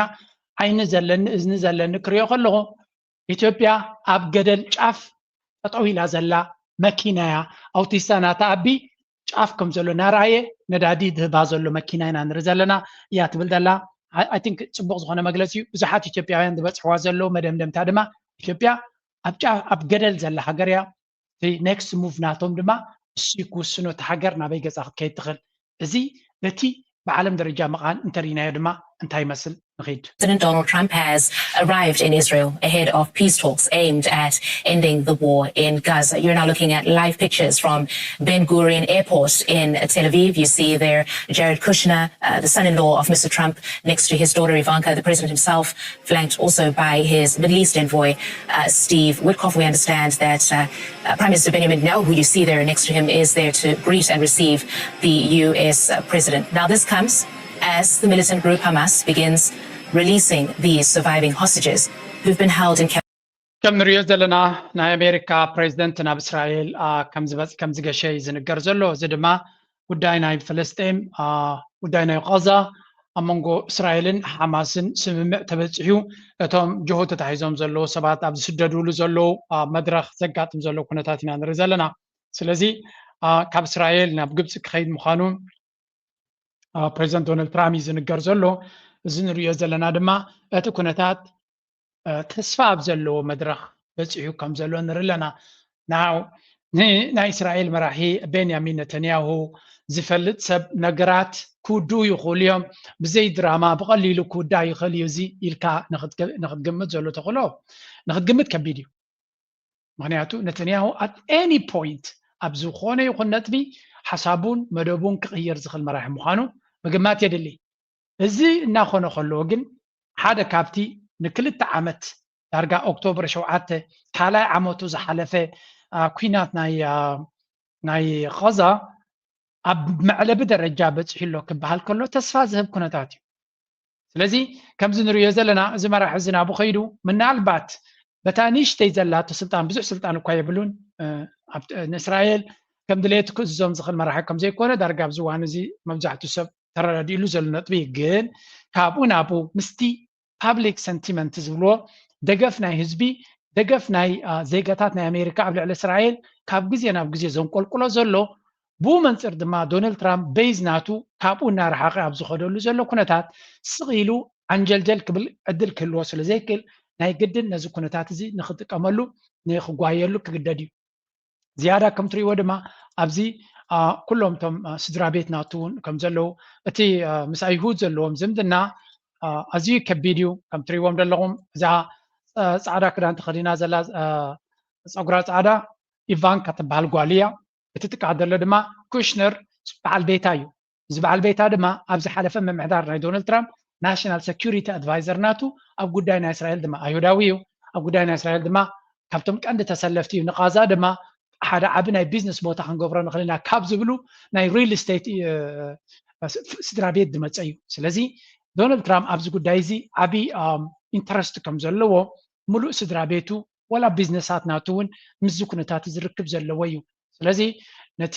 ዓይኒ ዘለኒ እዝኒ ዘለኒ ክሪኦ ከለኹ ኢትዮጵያ ኣብ ገደል ጫፍ ጠጠው ኢላ ዘላ መኪና እያ ኣውቲስታ ናታ ኣቢ ጫፍ ከም ዘሎ ናርኣየ ነዳዲ ዝህባ ዘሎ መኪና ኢና ንርኢ ዘለና እያ ትብል ዘላ I think ፅቡቅ ዝኾነ መግለፂ እዩ ብዙሓት ኢትዮጵያውያን ዝበፅሕዋ ዘሎ መደምደምታ ድማ ኢትዮጵያ ኣብ ገደል ዘላ ሃገር እያ ኔክስት ሙቭ ናቶም ድማ እሱ ክውስኖ እቲ ሃገር ናበይ ገፃ ክትከይድ ትኽእል እዚ በቲ بعالم درجة مقان انترينا يدما انتهي مسل نخيد. President Donald Trump has arrived in Israel ahead of peace talks aimed at ending the war in Gaza. You're now looking at live pictures from Ben Gurion Airport in Tel Aviv. You see there Jared Kushner, the son-in-law of Mr. Trump, next to his daughter Ivanka, the president himself, flanked also by his Middle East envoy, Steve Witkoff. We understand that Prime Minister Benjamin Netanyahu, who you see there next to him, is there to greet and receive the U.S. president. Now this comes as the militant group Hamas begins releasing these surviving hostages who've been held in ከም ንሪኦ ዘለና ናይ ኣሜሪካ ፕሬዚደንት ናብ እስራኤል ከም ዝገሸ ዝንገር ዘሎ እዚ ድማ ጉዳይ ናይ ፍልስጤም ጉዳይ ናይ ጋዛ ኣብ መንጎ እስራኤልን ሓማስን ስምምዕ ተበፂሑ እቶም ጅሆት ተታሒዞም ዘለዉ ሰባት ኣብ ዝስደድሉ ዘለዉ መድረኽ ዘጋጥም ዘሎ ኩነታት ኢና ንርኢ ዘለና ስለዚ ካብ እስራኤል ናብ ግብፂ ክኸይድ ምዃኑ ፕሬዚደንት ዶናልድ ትራምፕ ዝንገር ዘሎ እዚ ንሪኦ ዘለና ድማ እቲ ኩነታት ተስፋ ኣብ ዘለዎ መድረኽ በፂሑ ከም ዘሎ ንርኢ ኣለና ናይ እስራኤል መራሒ ቤንያሚን ነተንያሁ ዝፈልጥ ሰብ ነገራት ክውድኡ ይኽእሉ እዮም ብዘይ ድራማ ብቐሊሉ ክውዳእ ይኽእል እዩ እዚ ኢልካ ንክትግምት ዘሎ ተኽእሎ ንክትግምት ከቢድ እዩ ምክንያቱ ነተንያሁ ኣት ኤኒ ፖይንት ኣብ ዝኾነ ይኹን ነጥቢ ሓሳቡን መደቡን ክቕይር ዝኽእል መራሒ ምዃኑ ምግማት የድሊ እዚ እናኾነ ከለዎ ግን ሓደ ካብቲ ንክልተ ዓመት ዳርጋ ኦክቶበር 7 ካልኣይ ዓመቱ ዝሓለፈ ኩናት ናይ ጋዛ ኣብ መዕለቢ ደረጃ በፂሒሎ ክበሃል ከሎ ተስፋ ዝህብ ኩነታት እዩ ስለዚ ከምዚ ንሪኦ ዘለና እዚ መራሒ እዚ ናብኡ ከይዱ ምናልባት በታ ንእሽተይ ዘላቶ ስልጣን ብዙሕ ስልጣን እኳ የብሉን ንእስራኤል ከም ድሌቱ ክእዝዞም ዝኽእል መራሒ ከም ዘይኮነ ዳርጋ ኣብዚ እዋን እዚ መብዛሕትኡ ሰብ ተረዲእሉ ዘሎ ነጥቢ ግን ካብኡ ናብኡ ምስቲ ፓብሊክ ሰንቲመንት ዝብልዎ ደገፍ ናይ ህዝቢ ደገፍ ናይ ዜጋታት ናይ ኣሜሪካ ኣብ ልዕሊ እስራኤል ካብ ግዜ ናብ ግዜ ዘንቆልቁሎ ዘሎ ብኡ መንፅር ድማ ዶናልድ ትራምፕ ቤዝ ናቱ ካብኡ እናረሓቐ ኣብ ዝኸደሉ ዘሎ ኩነታት ስቕ ኢሉ ዓንጀልጀል ክብል ዕድል ክህልዎ ስለ ዘይክእል ናይ ግድን ነዚ ኩነታት እዚ ንክጥቀመሉ ንክጓየሉ ክግደድ እዩ ዝያዳ ከም ትሪእዎ ድማ ኣብዚ ኩሎም እቶም ስድራ ቤት ናቱ እውን ከም ዘለዉ እቲ ምስ ኣይሁድ ዘለዎም ዝምድና ኣዝዩ ከቢድ እዩ ከም ትሪእዎም ዘለኹም እዛ ፃዕዳ ክዳን ተኸዲና ዘላ ፀጉራ ፃዕዳ ኢቫንካ ትበሃል ጓል እያ እቲ ትቃዓት ዘሎ ድማ ኩሽነር በዓል ቤታ እዩ እዚ በዓል ቤታ ድማ ኣብ ዝሓለፈ ምምሕዳር ናይ ዶናልድ ትራምፕ ናሽናል ሴኩሪቲ ኣድቫይዘር ናቱ ኣብ ጉዳይ ናይ እስራኤል ድማ ኣይሁዳዊ እዩ ኣብ ጉዳይ ናይ እስራኤል ድማ ካብቶም ቀንዲ ተሰለፍቲ እዩ ንጋዛ ድማ ሓደ ዓቢ ናይ ቢዝነስ ቦታ ክንገብሮ ንኽእል ኢና ካብ ዝብሉ ናይ ሪል ስቴት ስድራ ቤት ዝመፀ እዩ ስለዚ ዶናልድ ትራምፕ ኣብዚ ጉዳይ እዚ ዓቢ ኢንተረስት ከም ዘለዎ ሙሉእ ስድራ ቤቱ ወላ ቢዝነሳት ናቱ እውን ምስዚ ኩነታት ዝርክብ ዘለዎ እዩ ስለዚ ነቲ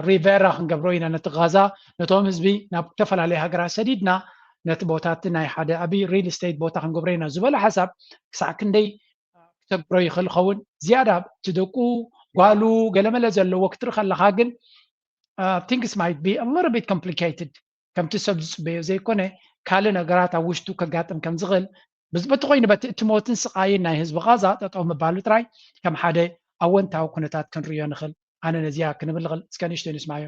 ሪቨራ ክንገብሮ ኢና ነቲ ጋዛ ነቶም ህዝቢ ናብ ዝተፈላለየ ሃገራት ሰዲድና ነቲ ቦታት ናይ ሓደ ዓብይ ሪል ስቴት ቦታ ክንገብሮ ኢና ዝበለ ሓሳብ ክሳዕ ክንደይ ክተግብሮ ይኽእል ኸውን ዝያዳ ትደቁ ጓሉ ገለመለ ዘለዎ ክትርኢ ከለካ ግን things might be a little bit complicated ከምቲ ሰብ ዝፅበዮ ዘይኮነ ካልእ ነገራት ኣብ ውሽጡ ከጋጥም ከም ዝኽእል በቲ ኮይኑ በቲ እቲ ሞትን ስቃይን ናይ ህዝቢ ጋዛ ጠጠው ምባሉ ጥራይ ከም ሓደ ኣወንታዊ ኩነታት ክንሪዮ ንኽእል ኣነ ነዚያ ክንብል ንኽእል እስከ ንእሽተይ ንስማዮ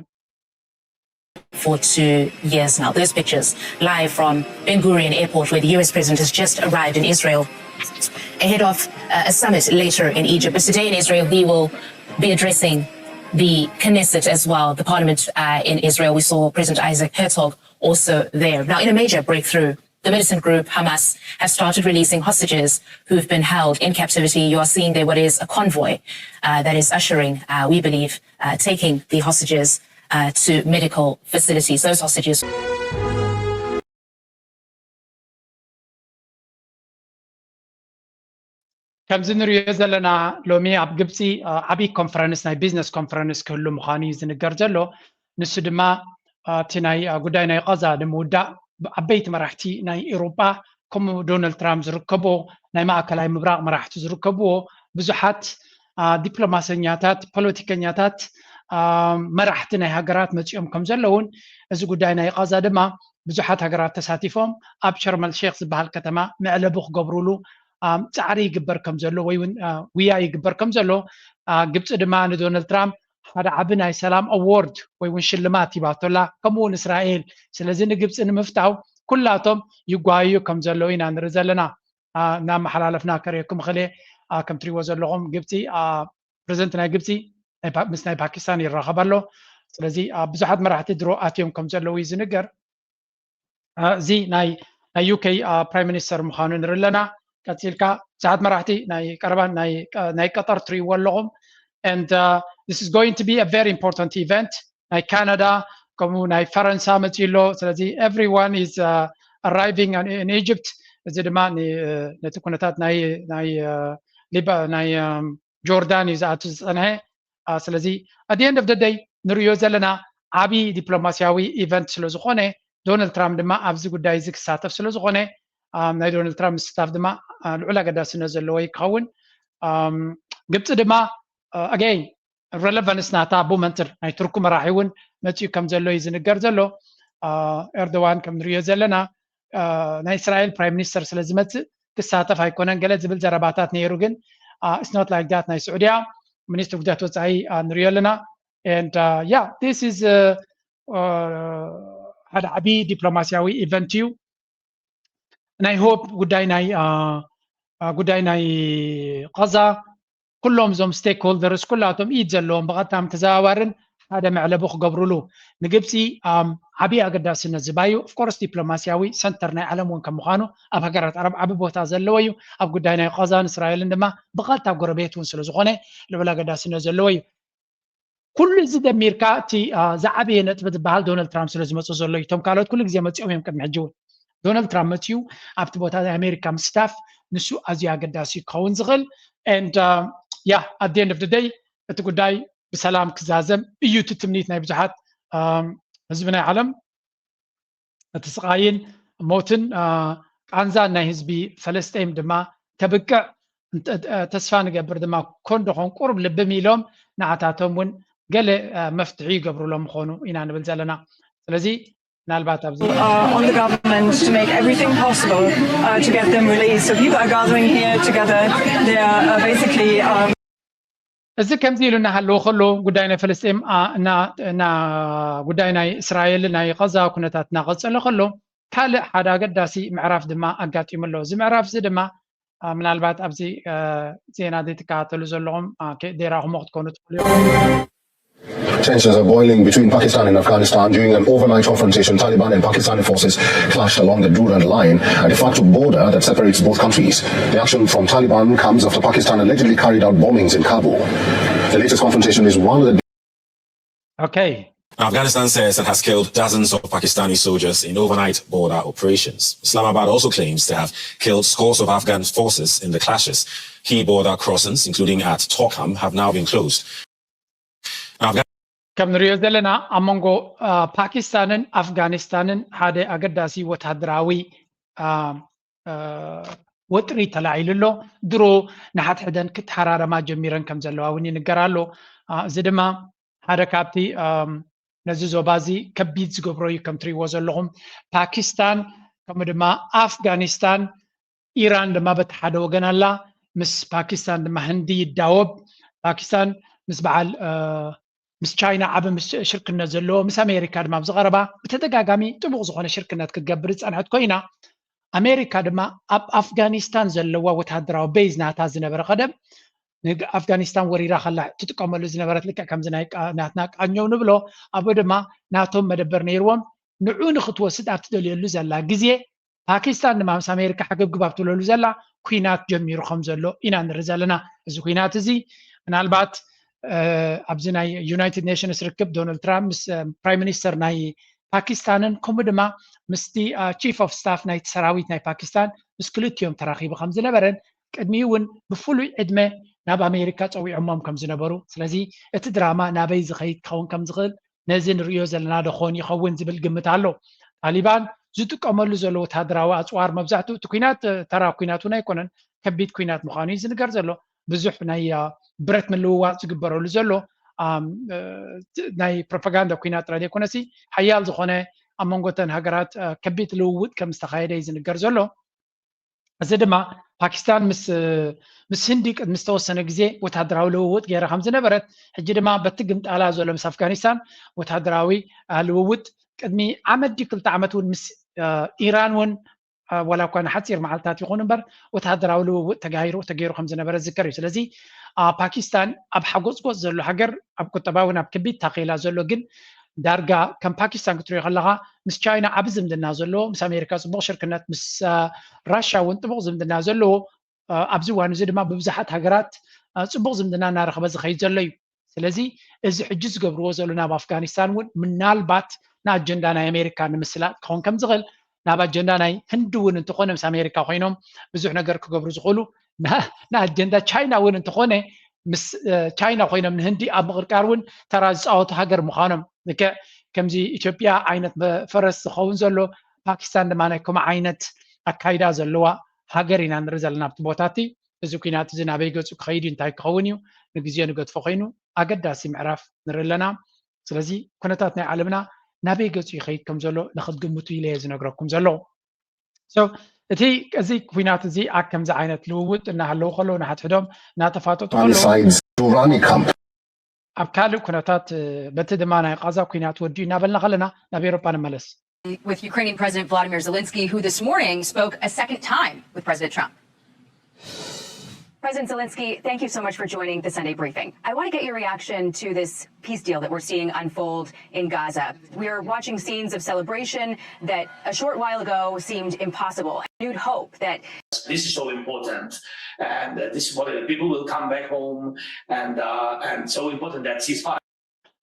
for 2 years now. Those pictures live from Ben Gurion Airport, where the US president has just arrived in Israel ahead of a summit later in Egypt. But today in Israel, he will be addressing the Knesset as well, the parliament in Israel. We saw President Isaac Herzog also there. Now, in a major breakthrough, the militant group Hamas has started releasing hostages who've been held in captivity. You are seeing there what is a convoy that is ushering, we believe, taking the hostages to medical facilities. Those hostages. ከምዚ ንሪኦ ዘለና ሎሚ ኣብ ግብፂ ዓብይ ኮንፈረንስ ናይ ቢዝነስ ኮንፈረንስ ክህሉ ምዃኑ እዩ ዝንገር ዘሎ ንሱ ድማ እቲ ናይ ጉዳይ ናይ ቀዛ ንምውዳእ ዓበይቲ መራሕቲ ናይ ኤውሮጳ ከምኡ ዶናልድ ትራምፕ ዝርከቦ ናይ ማእከላዊ ምብራቅ መራሕቲ ዝርከብዎ ብዙሓት ዲፕሎማሰኛታት ፖለቲከኛታት መራሕቲ ናይ ሃገራት መፂኦም ከም ዘለውን እዚ ጉዳይ ናይ ቀዛ ድማ ብዙሓት ሃገራት ተሳቲፎም ኣብ ሸርመል ሼክ ዝበሃል ከተማ መዕለቡ ክገብርሉ ፃዕሪ ይግበር ከም ዘሎ ወይ እውን ውያ ይግበር ከም ዘሎ ግብፂ ድማ ንዶናልድ ትራምፕ ሓደ ዓቢ ናይ ሰላም ኣዎርድ ወይ እውን ሽልማት ሂባቶላ ከምኡውን እስራኤል ስለዚ ንግብፂ ንምፍታው ኩላቶም ይጓዩ ከም ዘለዉ ኢና ንርኢ ዘለና እናመሓላለፍና ከሪአኩም ክእለ ከም ትሪእዎ ዘለኹም ግብፂ ፕረዚደንት ናይ ግብፂ ምስ ናይ ፓኪስታን ይራኸብ ኣሎ ስለዚ ብዙሓት መራሕቲ ድሮ ኣትዮም ከም ዘለዉ እዩ ዝንገር እዚ ናይ ዩኬ ፕራይም ሚኒስተር ምዃኑ ንርኢ ኣለና ቀፂልካ ብዙሓት መራሕቲ ናይ ቀረባን ናይ ቀጠር ትሪእዎ ኣለኹም and this is going to be a very important event ናይ ካናዳ ከምኡ ናይ ፈረንሳ መፂሎ ስለዚ everyone is arriving in Egypt እዚ ድማ ነቲ ኩነታት ናይ ጆርዳን እዩ ዝኣቱ ዝፀንሐ ስለዚ at the end of the day ንሪኦ ዘለና ዓብይ ዲፕሎማስያዊ ኢቨንት ስለ ዝኾነ ዶናልድ ትራምፕ ድማ ኣብዚ ጉዳይ እዚ ክሳተፍ ስለ ዝኾነ ናይ ዶናልድ ትራምፕ ምስታፍ ድማ ልዑል ኣገዳስነት ዘለዎ ይኸውን ግብፂ ድማ again relevance ናታ ቦመንትር ናይ ቱርኩ መራሒ እውን መፂኡ ከም ዘሎ እዩ ዝንገር ዘሎ ኤርዶዋን ከም ንሪኦ ዘለና ናይ እስራኤል ፕራይም ሚኒስተር ስለ ዝመፅእ ክሳተፍ ኣይኮነን ገለ ዝብል ዘረባታት ነይሩ ግን it's not like that ናይ ስዑድያ ሚኒስትር ጉዳያት ወፃኢ ንሪኦ ኣለና and yeah this is ሓደ ዓብይ ዲፕሎማስያዊ ኢቨንት እዩ ናይ ሆፕ ጉዳይ ናይ ቀዛ ኩሎም ዞም ስቴክ ሆልደርስ ኩላቶም ኢድ ዘለዎም ብቐጥታም ተዘዋዋርን ሓደ መዕለቡ ክገብርሉ ንግብፂ ዓብይ ኣገዳስነት ዝባዩ ኦፍኮርስ ዲፕሎማስያዊ ሰንተር ናይ ዓለም እውን ከም ምዃኑ ኣብ ሃገራት ዓረብ ዓብይ ቦታ ዘለዎ እዩ ኣብ ጉዳይ ናይ ቀዛን እስራኤልን ድማ ብቐጥታ ጎረቤት እውን ስለ ዝኾነ ልዑል ኣገዳስነት ዘለዎ እዩ ኩሉ እዚ ደሚርካ እቲ ዝዓበየ ነጥቢ ዝበሃል ዶናልድ ትራምፕ ስለ ዝመፁ ዘሎ እዩ እቶም ካልኦት ኩሉ ግዜ መፂኦም እዮም ቅድሚ ሕጂ እውን ዶናልድ ትራምፕ መፅኡ ኣብቲ ቦታ ናይ ኣሜሪካ ምስታፍ ንሱ ኣዝዩ ኣገዳሲ ክኸውን ዝኽእል and at the end of the day እቲ ጉዳይ ብሰላም ክዛዘም እዩ እቲ ትምኒት ናይ ብዙሓት ህዝቢ ናይ ዓለም እቲ ስቃይን ሞትን ቃንዛን ናይ ህዝቢ ፈለስጤም ድማ ተብቅዕ ተስፋ ንገብር ድማ ኮንዶኾን ቁርብ ልብም ኢሎም ንዓታቶም እውን ገለ መፍትሒ ይገብሩሎም ምኾኑ ኢና ንብል ዘለና ስለዚ ምናልባት ኣብዚ on the government to make everything possible to get them released. So people are gathering here together. They are basically እዚ ከምዚ ኢሉ እናሃለዎ ከሎ ጉዳይ ናይ ፈለስጤም እና ጉዳይ ናይ እስራኤል ናይ ቀዛ ኩነታት እናቐፀለ ከሎ ካልእ ሓደ ኣገዳሲ ምዕራፍ ድማ ኣጋጢሙ ኣሎ እዚ ምዕራፍ እዚ ድማ ምናልባት ኣብዚ ዜና ዘይትከታተሉ ዘለኹም ዴራኹሞ ክትኮኑ ትኽእሉ Tensions are boiling between Pakistan and Afghanistan. During an overnight confrontation, Taliban and Pakistani forces clashed along the Durand line, a de facto border that separates both countries. The action from Taliban comes after Pakistan allegedly carried out bombings in Kabul. The latest confrontation is one of the... Okay. Afghanistan says it has killed dozens of Pakistani soldiers in overnight border operations. Islamabad also claims to have killed scores of Afghan forces in the clashes. Key border crossings, including at Torkham, have now been closed. كم نريد لنا أمونغو باكستان أفغانستان هذا أقداسي وتهدراوي وطري تلاعيل له درو نحت حدن كت حرارة ما جميرا كم زلوا وني نقرالو زدما هذا كابتي نزيزو بازي كبيت زغبروي كم تري وزلهم باكستان كم دما أفغانستان إيران دما بتحدى وجنا الله مس باكستان دما هندي الداوب باكستان مس بعل مس تشاينا عب مس شركنا زلوا مس أمريكا دما بزغربا بتدقاقامي تبغ زخنا شركنا تكجبرت أنا هتكوينا أمريكا دما أفغانستان زلوا وتهدراو بيزنا تازنا برقدم أفغانستان وريرا خلا تتقامل زنبرت لك كم زنايك ناتناك عنيو نبلو أبو دما ناتهم مدبر نيروم نعون خطوة سد أبتدل يلوزلا جزية باكستان دما مس أمريكا حقب قبابتو لوزلا كوينات جميرو خمزلو إنا نرزلنا إذا كوينات زي من البات أبزنا يونايتد نيشنز ركب دونالد ترامب مس برايم مينستر ناي باكستان كم دما مستي تشيف اوف ستاف ناي سراويت ناي باكستان مس كلتيوم تراخي بخمز نبرن قدميون بفلو عدمه ناب أمريكا تصوي عمام كم زنبرو سلازي اتدراما نابي زخيت خون كم زغل نزين ريو زلنا دخون يخون زبل قمت علو طالبان زدوك أملو زلو تهدراوا أصوار مبزعتو تكوينات ترى كويناتونا يكونن كبيت كوينات مخاني زنقر زلو بزح ناي برت من لوات زقبرو لزلو ناي بروباغندا كوينات رادي كونسي حيال زخونه أمونغوتن هجرات كبيت لوود كم استخايدة زنقر زلو زدما باكستان مس هنديك مستوسنه غزي وتهدراوي لوود غير خمس نبرت حجي دما بتقمت على زول مس افغانستان وتهدراوي لوود قدمي عمد ديكلت عمتون مس ايران ون ولا كان حصير معلتات يكون نبر وتهدراوي لوود تغيرو خمس نبرت ذكر سلازي باكستان اب حقوق زلو حجر اب كتباونا بكبيت تقيلا زلو جن دارجا كم باكستان كتري خلها مس تشاينا عبزم دنا زلو مس امريكا صبغ شركنات مس راشا وانطبغ زمدنا زلو ابزوان زدما ببزحات هاجرات صبغ زمدنا نارخ زخيد زلو سلازي از حجز قبرو زلونا بافغانستان ون منالبات نا اجندانا امريكا نمسلا كون كم زغل نا باجندانا هندون انتخونه مس امريكا خوينهم بزح نجر كقبرو زخلو نا اجندا تشاينا ون انتخونه مس تشاينا خوينا من هندي اب مغرقارون تراز اوت هاجر مخانم كمزي اثيوبيا عينت فرس خون زلو باكستان دمانكم عينت أكايدا زلوا هاجرين نرزلنا بتبوتاتي إذا كنا تزنا بيجوز خيرين تاي كونيو نجزيه نقد فخينو أجد داسي معرف نرلنا سلزي كنا تاتنا علمنا نبيجوز يخيد كم زلو ناخد قمتي لازم نقرأكم زلو تي زي كنا تزي أكم زعينة لوود إنها لو خلو نحت حدهم ناتفاتو تخلو أبكالو كنا تات بتدمانا قازا كنا تودي نابلنا خلنا نبي ربنا ملس. With Ukrainian President Vladimir Zelensky, who this morning spoke a second time with President Trump. President Zelensky, thank you so much for joining the Sunday briefing. I want to get your reaction to this peace deal that we're seeing unfold in Gaza. We are watching scenes of celebration that a short while ago seemed impossible. Renewed hope that this is so important, and this is what people will come back home, and so important that ceasefire.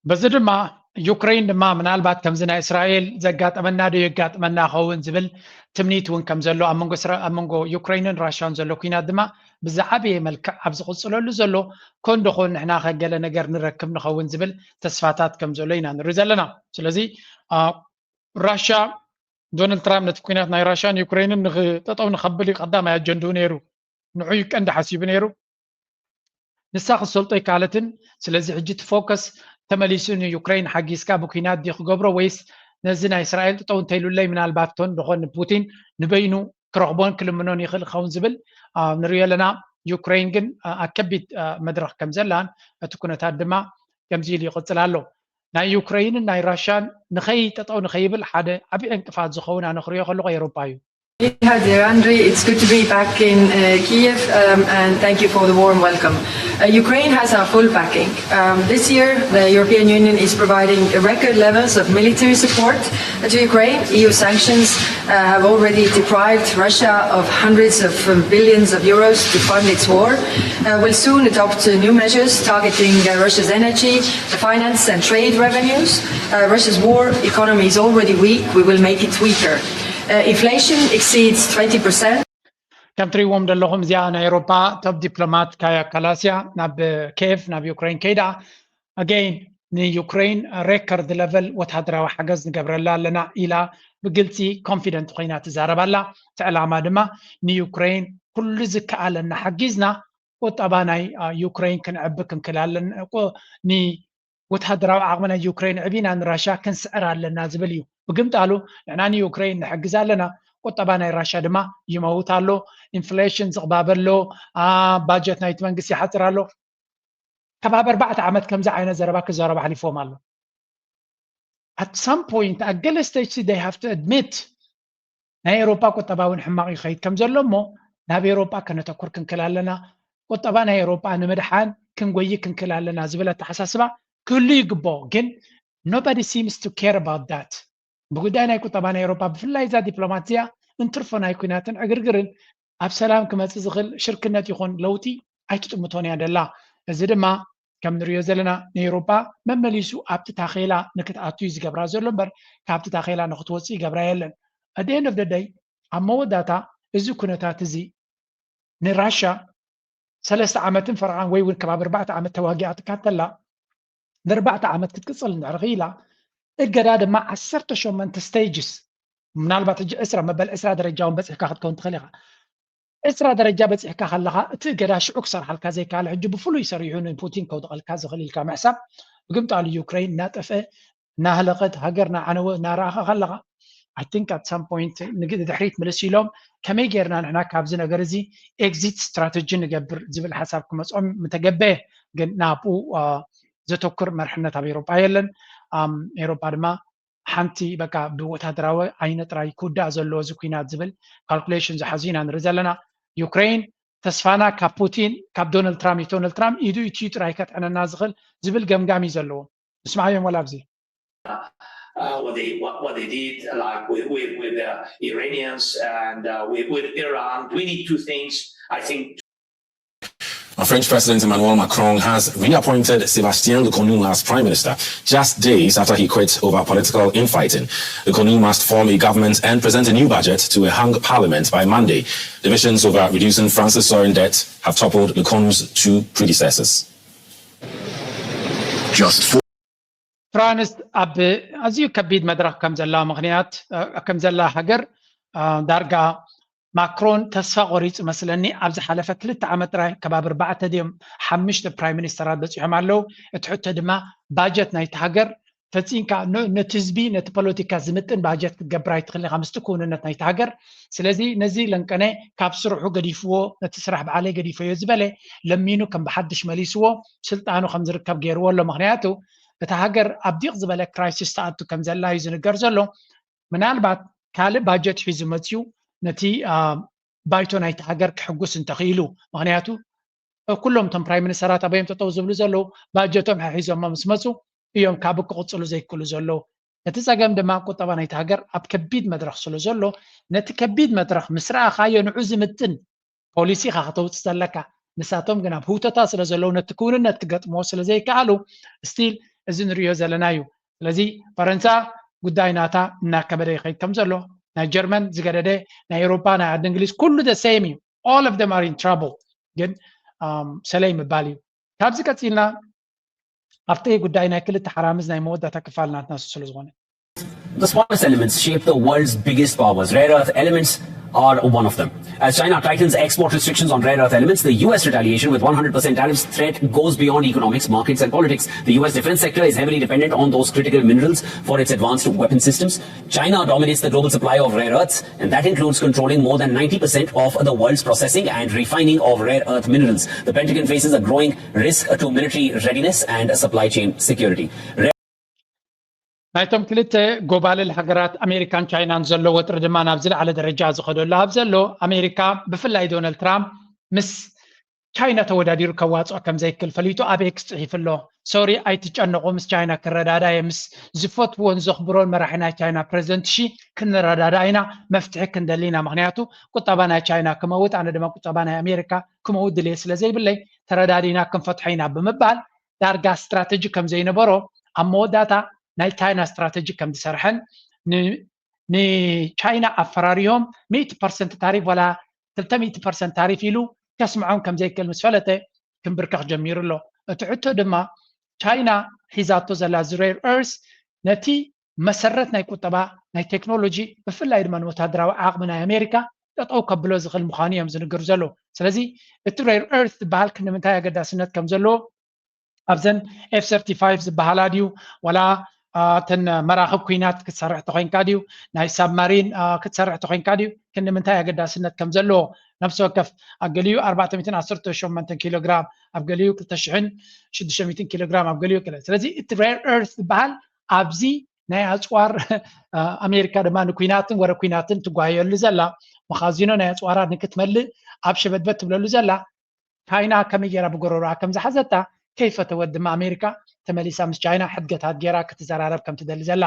بزدما يوكرين دما منالبات كم زنا إسرائيل زقات أمنا دو يقات أمنا خون زبل تمنيت وين كم زلو أمونغو يوكرين راشان زلو كينا دما بزعبي ملك عبز قصلو لزلو كون دخول نحنا خجل نجر نركب نخون زبل تصفاتات كم زلينا نرزلنا سلزي راشا دونالد ترامب نتكوينات ناي راشان يوكرين تطو نخبلي قدام يجندو نيرو نعيك عند حسيب نيرو نساق السلطة كالتن سلزي حجت فوكس تمليسون يوكرين حقيسكا بوكينات دي خجبرو ويس نزنا إسرائيل تطون تيلو لي من الباتون دخون بوتين نبينو كرغبون كل منون يخل خون زبل نريا لنا يوكرين جن أكبت مدرخ كم زلان تكون تادما كم زيلي قتلالو نا يوكرين نا راشان نخي تطون نخيبل حدا أبي انكفاء زخون أنا خريا خلو غير أوروبايو. Andrei, it's good to be back in Kiev, and thank you for the warm welcome. Ukraine has our full backing. This year, the European Union is providing record levels of military support to Ukraine. EU sanctions have already deprived Russia of hundreds of billions of euros to fund its war. We'll soon adopt new measures targeting Russia's energy, finance and trade revenues. Russia's war economy is already weak. We will make it weaker. Inflation exceeds 20%. كم تريوم دلهم زيان أوروبا توب دبلومات كايا كالاسيا ناب كيف ناب يوكرين كيدا again ንዩክሬን ሬከርድ ሌቨል ወታደራዊ ሓገዝ ንገብረላ ኣለና ኢላ ብግልፂ ኮንፊደንት ኮይና ትዛረባላ ዕላማ ድማ ንዩክሬን ኩሉ ዝከኣለና ሓጊዝና ቁጠባ ናይ ዩክሬን ክንዕቢ ክንክላለን ወታደራዊ ዓቕሚ ናይ ዩክሬን ዕቢና ንራሻ ክንስዕር ኣለና ዝብል እዩ ብግምጣሉ ንሕና ንዩክሬን ንሕግዝ ኣለና ቁጠባ ናይ ራሻ ድማ ይመውት ኣሎ ኢንፍሌሽን ዝቕባበሎ ባጀት ናይቲ መንግስቲ ይሓፅር ኣሎ ከባቢ 4 ዓመት ከምዚ ዓይነት ዘረባ ክዘረባ ሓሊፎም ኣሎ at some point at ገለ stage they have to admit ናይ ኤውሮፓ ቁጠባ እውን ሕማቕ ይኸይድ ከም ዘሎ እሞ ናብ ኤውሮፓ ከነተኩር ክንክል ኣለና ቁጠባ ናይ ኤውሮፓ ንምድሓን ክንጎይ ክንክል ኣለና ዝብል ኣተሓሳስባ ክህሉ ይግባኦ ግን nobody seems to care about that ብጉዳይ ናይ ቁጠባ ናይ ኤውሮፓ ብፍላይ እዛ ዲፕሎማትያ እንትርፎ ናይ ኩናትን ዕግርግርን ኣብ ሰላም ክመፅእ ዝኽእል ሽርክነት ይኹን ለውጢ ኣይትጥምቶን እያ ደላ እዚ ድማ ከም ንሪኦ ዘለና ንኤውሮፓ መመሊሱ ኣብቲ ታኼላ ንክትኣቱ እዩ ዝገብራ ዘሎ እምበር ካብቲ ታኼላ ንክትወፅእ ይገብራ የለን at the end of the day ኣብ መወዳእታ እዚ ኩነታት እዚ ንራሻ 3 ዓመትን ፈርቓን ወይ እውን ከባቢ 4 ዓመት ተዋጊኣ ትካተላ ን4 ዓመት ክትቅፅል ንዕርኺ ኢላ እገዳ ድማ 18 ስቴጅስ ምናልባት ሕጂ 10 መበል 10 ደረጃ እውን በፂሕካ ክትከውን ትኽእል ኢኻ 10 ደረጃ በፂሕካ ከለኻ እቲ እገዳ ሽዑ ክሰርሓልካ ዘይከኣለ ሕጂ ብፍሉይ ሰሪሑ ንፑቲን ከውድቐልካ ዝኽእል ኢልካ ምሕሳብ ብግምጣሉ ዩክሬን እናጠፍአ እናህለቐት ሃገር እናዓነወ እናረኣኻ ከለኻ I think at some point ድሕሪት ምልስ ኢሎም ከመይ ጌርና ንሕና ካብዚ ነገር እዚ ኤግዚት ስትራቴጂ ንገብር ዝብል ሓሳብ ክመፅኦም ምተገበየ ግን ናብኡ ዘተኩር መርሕነት ኣብ ኤውሮፓ የለን ኤውሮፓ ድማ ሓንቲ በቃ ብወታደራዊ ዓይነት ጥራይ ክውዳእ ዘለዎ እዚ ኩናት ዝብል ካልኩሌሽን ዝሓዙ ኢና ንርኢ ዘለና ዩክሬን ተስፋና ካብ ፑቲን ካብ ዶናልድ ትራምፕ ኢዱ ኢትዩ ጥራይ ከጥዕነና ዝኽእል ዝብል ገምጋሚ ዘለዎ ንስማዕዮም ወላ ኣብዚ what they did, like with the Iranians and with Iran. We need two things, I think. French President Emmanuel Macron has reappointed Sébastien Lecornu as Prime Minister just days after he quit over political infighting. Lecornu must form a government and present a new budget to a hung parliament by Monday. Divisions over reducing France's sovereign debt have toppled Lecornu's two predecessors. ፍራንስ ኣብ ኣዝዩ ከቢድ መድረክ ከም ዘላ ምክንያት ከም ዘላ ሃገር ዳርጋ ማክሮን ተስፋ ቆሪፅ መስለኒ ኣብ ዝሓለፈ 2 ዓመት ጥራይ ከባቢ 4 ድዮም 5 ፕራይም ሚኒስተራት በፂሖም ኣለው እቲ ሕቶ ድማ ባጀት ናይቲ ሃገር ፈፂንካ ነቲ ህዝቢ ነቲ ፖለቲካ ዝምጥን ባጀት ክትገብር ኣይትኽእል ኢኻ ምስቲ ክውንነት ናይቲ ሃገር ስለዚ ነዚ ለንቀነ ካብ ስርሑ ገዲፍዎ ነቲ ስራሕ በዓለይ ገዲፈዮ ዝበለ ለሚኑ ከም ብሓድሽ መሊስዎ ስልጣኑ ከም ዝርከብ ገይርዎ ኣሎ ምክንያቱ እቲ ሃገር ኣብ ዲቕ ዝበለ ክራይሲስ ተኣቱ ከም ዘላ እዩ ዝንገር ዘሎ ምናልባት ካልእ ባጀት ሒዙ መፅዩ ነቲ ባይቶ ናይቲ ሃገር ክሕጉስ እንተኽኢሉ ምክንያቱ ኩሎም እቶም ፕራይም ሚኒስተራት ኣበዮም ጠጠው ዝብሉ ዘለው ባጀቶም ሒዞሞ ምስ መፁ እዮም ካብ ክቕፅሉ ዘይክእሉ ዘለው እቲ ፀገም ድማ ቁጠባ ናይቲ ሃገር ኣብ ከቢድ መድረክ ስለ ዘሎ ነቲ ከቢድ መድረክ ምስ ረኣኻዮ ንዑ ዝምጥን ፖሊሲ ኢኻ ከተውፅእ ዘለካ ንሳቶም ግን ኣብ ህውተታ ስለ ዘለው ነቲ ክውንነት ክገጥሞ ስለ ዘይከኣሉ ስቲል እዚ ንሪኦ ዘለና እዩ ስለዚ ፈረንሳ ጉዳይ ናታ እናከበደ ይኸይድ ከም ዘሎ ናይ ጀርመን ዝገደደ ናይ ኤውሮፓ ናይ ዓዲ እንግሊዝ ኩሉ ደ ሴም እዩ all of them are in trouble ግን ሰለይ ምባል እዩ ካብዚ ቀፂልና ኣብቲ ጉዳይ ናይ ክልተ ሓራምዝ ናይ መወዳእታ ክፋል ናትና ስለ ዝኾነ The smallest elements shape the world's biggest powers. Rare earth elements are one of them. As China tightens export restrictions on rare earth elements, the US retaliation with 100% tariffs threat goes beyond economics, markets and politics. The US defense sector is heavily dependent on those critical minerals for its advanced weapon systems. China dominates the global supply of rare earths, and that includes controlling more than 90% of the world's processing and refining of rare earth minerals. The Pentagon faces a growing risk to military readiness and supply chain security. ናይቶም ክልተ ጎባልል ሃገራት ኣሜሪካን ቻይናን ዘሎ ወጥሪ ድማ ናብ ዝለዓለ ደረጃ ዝኸደሉ ኣብ ዘሎ ኣሜሪካ ብፍላይ ዶናልድ ትራምፕ ምስ ቻይና ተወዳዲሩ ከዋፅኦ ከም ዘይክእል ፈሊጡ ኣብ ኤክስ ፅሒፍ ኣሎ ሶሪ ኣይትጨነቁ ምስ ቻይና ክረዳዳየ ምስ ዝፈትዎን ዘኽብሮን መራሒ ናይ ቻይና ፕሬዚደንት ሺ ክንረዳዳ ኢና መፍትሒ ክንደሊና ምክንያቱ ቁጠባ ናይ ቻይና ክመውት ኣነ ድማ ቁጠባ ናይ ኣሜሪካ ክመውት ድልየ ስለ ዘይብለይ ተረዳዲና ክንፈትሖ ኢና ብምባል ዳርጋ ስትራቴጂ ከም ዘይነበሮ ኣብ መወዳእታ ናይ ቻይና ስትራቴጂ ከም ዝሰርሐን ንቻይና ኣፈራሪዮም 100% ታሪፍ ወላ 300% ታሪፍ ኢሉ ከስምዖም ከም ዘይክእል ምስ ፈለጠ ክንብርከኽ ጀሚሩ ኣሎ እቲ ሕቶ ድማ ቻይና ሒዛቶ ዘላ ሬር እርስ ነቲ መሰረት ናይ ቁጠባ ናይ ቴክኖሎጂ ብፍላይ ድማ ወታደራዊ ዓቕሚ ናይ ኣሜሪካ ጠጠው ከብሎ ዝኽእል ምዃኑ እዮም ዝንገሩ ዘሎ ስለዚ እቲ ሬር እርስ ዝበሃል ንምንታይ ኣገዳስነት ከም ዘለዎ ኣብዘን F-35 ዝበሃላ ድዩ ወላ ተን መራኽብ ኩናት ክትሰርሕ ተኮይንካ ድዩ ናይ ሳብማሪን ክትሰርሕ ተኮይንካ ድዩ ንምንታይ ኣገዳስነት ከም ዘለዎ ነፍሲ ወከፍ ኣብ ገሊኡ 418 ኪሎግራም ኣብ ገሊኡ 2600 ኪሎግራም ኣብ ገሊኡ ስለዚ እቲ ሬር እርስ ዝበሃል ኣብዚ ናይ ኣጽዋር ኣሜሪካ ድማ ንኩናትን ወረ ኩናትን ትጓየሉ ዘላ መኻዚኖ ናይ ኣጽዋራ ንክትመልእ ኣብ ሸበትበት ትብለሉ ዘላ ቻይና ከመይ ጌራ ብጎረሮኣ ከም ዝሓዘታ ከይፈተወት ድማ ኣሜሪካ ተመሊሳ ምስ ቻይና ሕድገታት ጌራ ክትዘራረብ ከም ትደሊ ዘላ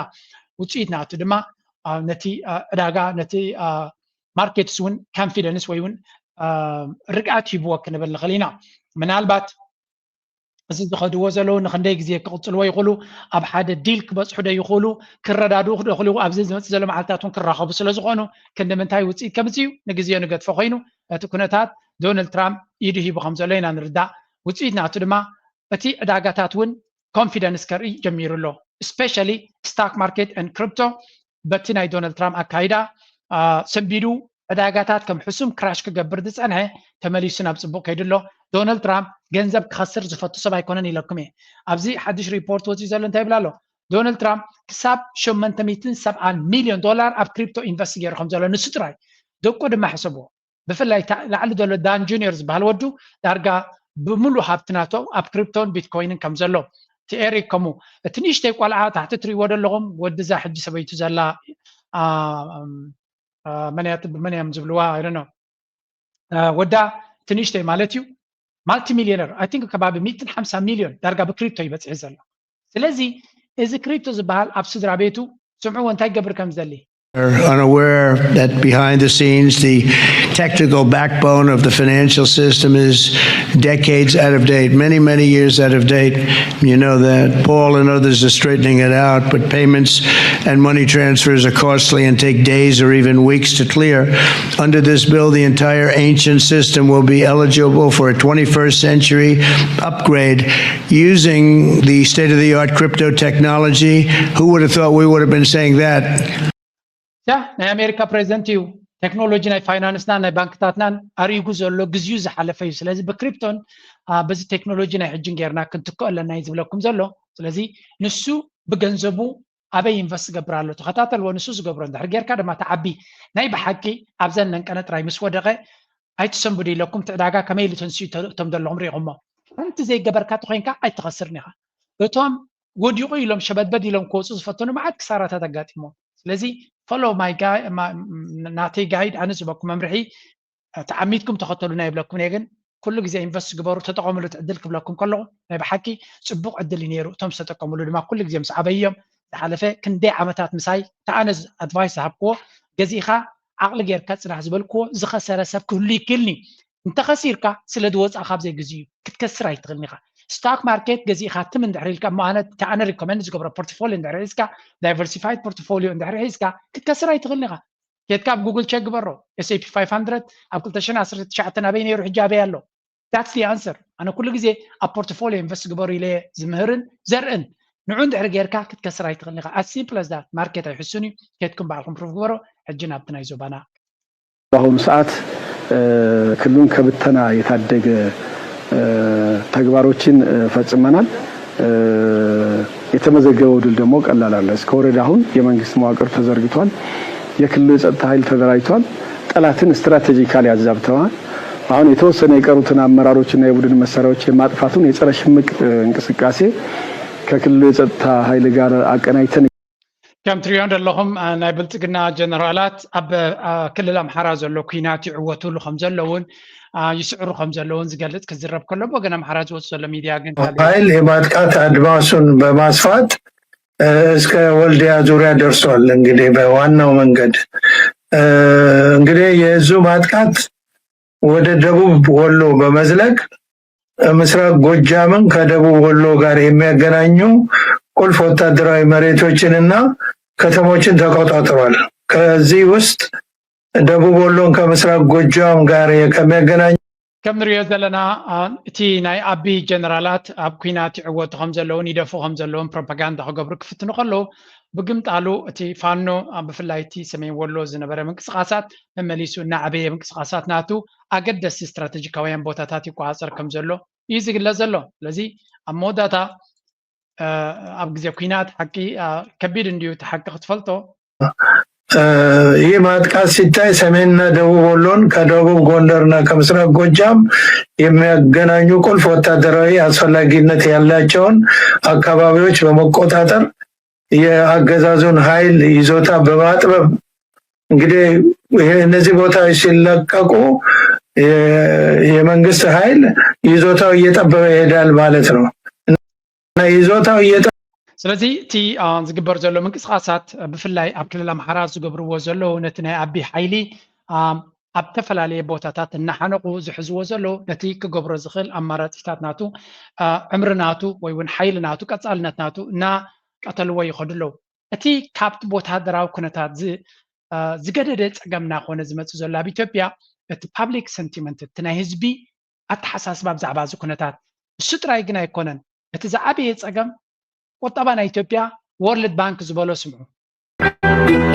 ውፅኢት ናቱ ድማ ነቲ ዕዳጋ ነቲ ማርኬትስ እውን ኮንፊደንስ ወይ እውን ርግኣት ሂብዎ ክንብል ንኽእል ኢና ምናልባት እዚ ዝኸድዎ ዘለዉ ንክንደይ ግዜ ክቕፅልዎ ይኽእሉ ኣብ ሓደ ዲል ክበፅሑ ዶ ይኽእሉ ክረዳድኡ ዶ ይኽእሉ ኣብዚ ዝመፅእ ዘሎ መዓልትታት እውን ክራኸቡ ስለ ዝኾኑ ክንምንታይ ውፅኢት ከምዚ እዩ ንግዜኡ ንገድፎ ኮይኑ እቲ ኩነታት ዶናልድ ትራምፕ ኢዱ ሂቡ ከም ዘሎ ኢና ንርዳእ ውፅኢት ናቱ ድማ እቲ ዕዳጋታት እውን ኮንፊደንስ ከርኢ ጀሚሩ ኣሎ ስፔሻሊ ስታክ ማርኬት ኤንድ ክሪፕቶ በቲ ናይ ዶናልድ ትራምፕ ኣካይዳ ሰንቢዱ ዕዳጋታት ከም ሕሱም ክራሽ ክገብር ዝፀንሐ ተመሊሱ ናብ ፅቡቅ ከይድሎ ዶናልድ ትራምፕ ገንዘብ ክኸስር ዝፈቱ ሰብ ኣይኮነን ኢለኩም እየ ኣብዚ ሓድሽ ሪፖርት ወፂኡ ዘሎ እንታይ ይብላ ኣሎ ዶናልድ ትራምፕ ክሳብ $870 ሚልዮን ኣብ ክሪፕቶ ኢንቨስት ገይሩ ከም ዘሎ ንሱ ጥራይ ደቁ ድማ ሕሰብዎ ብፍላይ ላዕሊ ዘሎ ዳን ጁኒየር ዝበሃል ወዱ ዳርጋ ብምሉእ ሃብትናቶ ኣብ ክሪፕቶን ቢትኮይንን ከም ዘሎ እቲ ኤሪክ ከምኡ እቲ ንእሽተይ ቆልዓ ታሕቲ ትሪእዎ ዘለኹም ወዲዛ ሕጂ ሰበይቱ ዘላ መንያም ዝብልዋ ኣይደኖ ወዳ ትንሽተይ ማለት እዩ ማልቲ ሚሊዮነር አይ ቲንክ ከባቢ 150 ሚሊዮን ዳርጋ ብክሪፕቶ ይበፅሕ ዘሎ ስለዚ እዚ ክሪፕቶ ዝበሃል ኣብ ስድራ ቤቱ ስምዑ እንታይ ገብር ከም ዘሊ are unaware that behind the scenes the technical backbone of the financial system is decades out of date, many years out of date. You know that. Paul and others are straightening it out, but payments and money transfers are costly and take days or even weeks to clear. Under this bill, the entire ancient system will be eligible for a 21st century upgrade using the state-of-the-art crypto technology. Who would have thought we would have been saying that? ያ ናይ ኣሜሪካ ፕሬዚደንት እዩ ቴክኖሎጂ ናይ ፋይናንስና ናይ ባንክታትናን ኣርኢጉ ዘሎ ግዝዩ ዝሓለፈ እዩ ስለዚ ብክሪፕቶን በዚ ቴክኖሎጂ ናይ ሕጅን ጌርና ክንትክኦ ኣለና እዩ ዝብለኩም ዘሎ ስለዚ ንሱ ብገንዘቡ ኣበይ ኢንቨስት ገብር ኣሎ ተኸታተልዎ ንሱ ዝገብሮ እንድሕር ጌርካ ድማ ተዓቢ ናይ ብሓቂ ኣብዘን ነንቀነ ጥራይ ምስ ወደቐ ኣይትሰንብዱ ኢለኩም ትዕዳጋ ከመይ ኢሉ ተንስኡ እቶም ዘለኹም ሪኢኹሞ ሓንቲ ዘይገበርካ ተኮይንካ ኣይትኸስርን ኢኻ እቶም ወዲቑ ኢሎም ሸበድበድ ኢሎም ክወፁ ዝፈተኑ መዓት ክሳራታት ኣጋጢሞም ስለዚ follow my guy ናተይ ጋይድ ኣነ ዝበኩም መምርሒ ተዓሚትኩም ተኸተሉና ይብለኩም እየ ግን ኩሉ ግዜ ኢንቨስት ግበሩ ተጠቐምሉ ትዕድል ክብለኩም ከለኹ ናይ ብሓቂ ፅቡቅ ዕድል እዩ ነይሩ እቶም ዝተጠቀምሉ ድማ ኩሉ ግዜ ምስ ዓበዮም ዝሓለፈ ክንደይ ዓመታት ምሳይ ተኣነ ኣድቫይስ ዝሃብክዎ ገዚእኻ ዓቕሊ ጌርካ ፅናሕ ዝበልክዎ ዝኸሰረ ሰብ ክህሉ ይክእልኒ እንተኸሲርካ ስለ ዝወፃእካ ካብዘይ ግዝኡ ክትከስር ኣይትኽእልኒ ኢኻ ስቶክ ማርኬት ገዚእኻ ትም እንድሕር ኢልካ ተኣነ ሪኮመንድ ዝገብሮ ፖርትፎሊዮ እንድሕር ሒዝካ ዳይቨርሲፋይድ ፖርትፎሊዮ እንድሕር ሒዝካ ክትከስር ኣይትኽእልኒ ኢኻ ኬድካ ኣብ ጉግል ቼክ ግበሮ S&P 500 ኣብ 2019 ኣበይ ነይሩ ሕጂ ኣበይ ኣሎ that's the answer ኣነ ኩሉ ግዜ ኣብ ፖርትፎሊዮ ኢንቨስት ግበሩ ኢለ ዝምህርን ዘርእን ንዑ እንድሕር ጌርካ ክትከስር ኣይትኽእልኒ ኢኻ as simple as that ማርኬት ኣይሕሱን እዩ ኬድኩም በዓልኩም ፕሩፍ ግበሮ ሕጂ ናብቲ ናይ ዞባና በአሁኑ ሰዓት ክልሉን ከብተና የታደገ ተግባሮችን ፈጽመናል የተመዘገበው ድል ደግሞ ቀላል አለ እስከ ወረዳ አሁን የመንግስት መዋቅር ተዘርግቷል የክልሉ የጸጥታ ኃይል ተደራጅቷል ጠላትን ስትራቴጂካሊ ያዛብተዋል አሁን የተወሰነ የቀሩትን አመራሮችና የቡድን መሳሪያዎች የማጥፋቱን የጸረ ሽምቅ እንቅስቃሴ ከክልሉ የጸጥታ ኃይል ጋር አቀናጅተን ከም ትሪኦ ዘለኹም ናይ ብልጽግና ጀነራላት ኣብ ክልል ኣምሓራ ዘሎ ኩናት ይዕወትሉ ከም ዘለውን ይስዕሩ ከም ዘለውን ዝገልጽ ክዝረብ ከሎ ወገን ኣምሓራ ዝወጽ ዘሎ ሚዲያ ግን ኃይል የማጥቃት አድማሱን በማስፋት እስከ ወልዲያ ዙሪያ ደርሷል እንግዲህ በዋናው መንገድ እንግዲህ የዙ ማጥቃት ወደ ደቡብ ወሎ በመዝለቅ ምስራቅ ጎጃምን ከደቡብ ወሎ ጋር የሚያገናኙ ቁልፍ ወታደራዊ መሬቶችንና ከተሞችን ተቆጣጥሯል ከዚህ ውስጥ ደቡብ ወሎን ከምስራቅ ጎጃም ጋር ከሚያገናኙ كم نريد لنا تي ناي أبي جنرالات أب كينات عوض خمسة لون يدفع خمسة لون بروباغندا خبرك فتنو قالوا بقمت قالوا تي فانو بفلايتي سمين ولو زنبرة من قصاصات ممليسو نعبية من قصاصات ناتو أقدس استراتيجيكويا بوتاتاتي كواسر كم زلو يزيق لزلو لذي أموداتا أب زي كينات حكي كبير انديو تحقق تفلتو ይህ ማጥቃት ሲታይ ሰሜንና ደቡብ ወሎን ከደቡብ ጎንደርና ከምስራቅ ጎጃም የሚያገናኙ ቁልፍ ወታደራዊ አስፈላጊነት ያላቸውን አካባቢዎች በመቆጣጠር የአገዛዙን ኃይል ይዞታ በማጥበብ እንግዲህ እነዚህ ቦታዎች ሲለቀቁ የመንግስት ኃይል ይዞታው እየጠበበ ይሄዳል ማለት ነው እና ይዞታው ስለዚህ እቲ ዝግበር ዘሎ ምንቅስቃሳት ብፍላይ ኣብ ክልል ኣምሓራ ዝገብርዎ ዘለዉ ነቲ ናይ ኣቢ ሓይሊ ኣብ ተፈላለየ ቦታታት እናሓነቑ ዝሕዝዎ ዘለዉ ነቲ ክገብሮ ዝኽእል ኣማራፂታት ናቱ ዕምሪ ናቱ ወይ እውን ሓይሊ ናቱ ቀፃልነት ናቱ እናቀተልዎ ይኸዱ ኣለዉ እቲ ካብቲ ወታደራዊ ኩነታት ዝገደደ ፀገም እናኾነ ዝመፅእ ዘሎ ኣብ ኢትዮጵያ እቲ ፓብሊክ ሰንቲመንት እቲ ናይ ህዝቢ ኣተሓሳስባ ብዛዕባ እዚ ኩነታት እሱ ጥራይ ግን ኣይኮነን እቲ ዝዓበየ ፀገም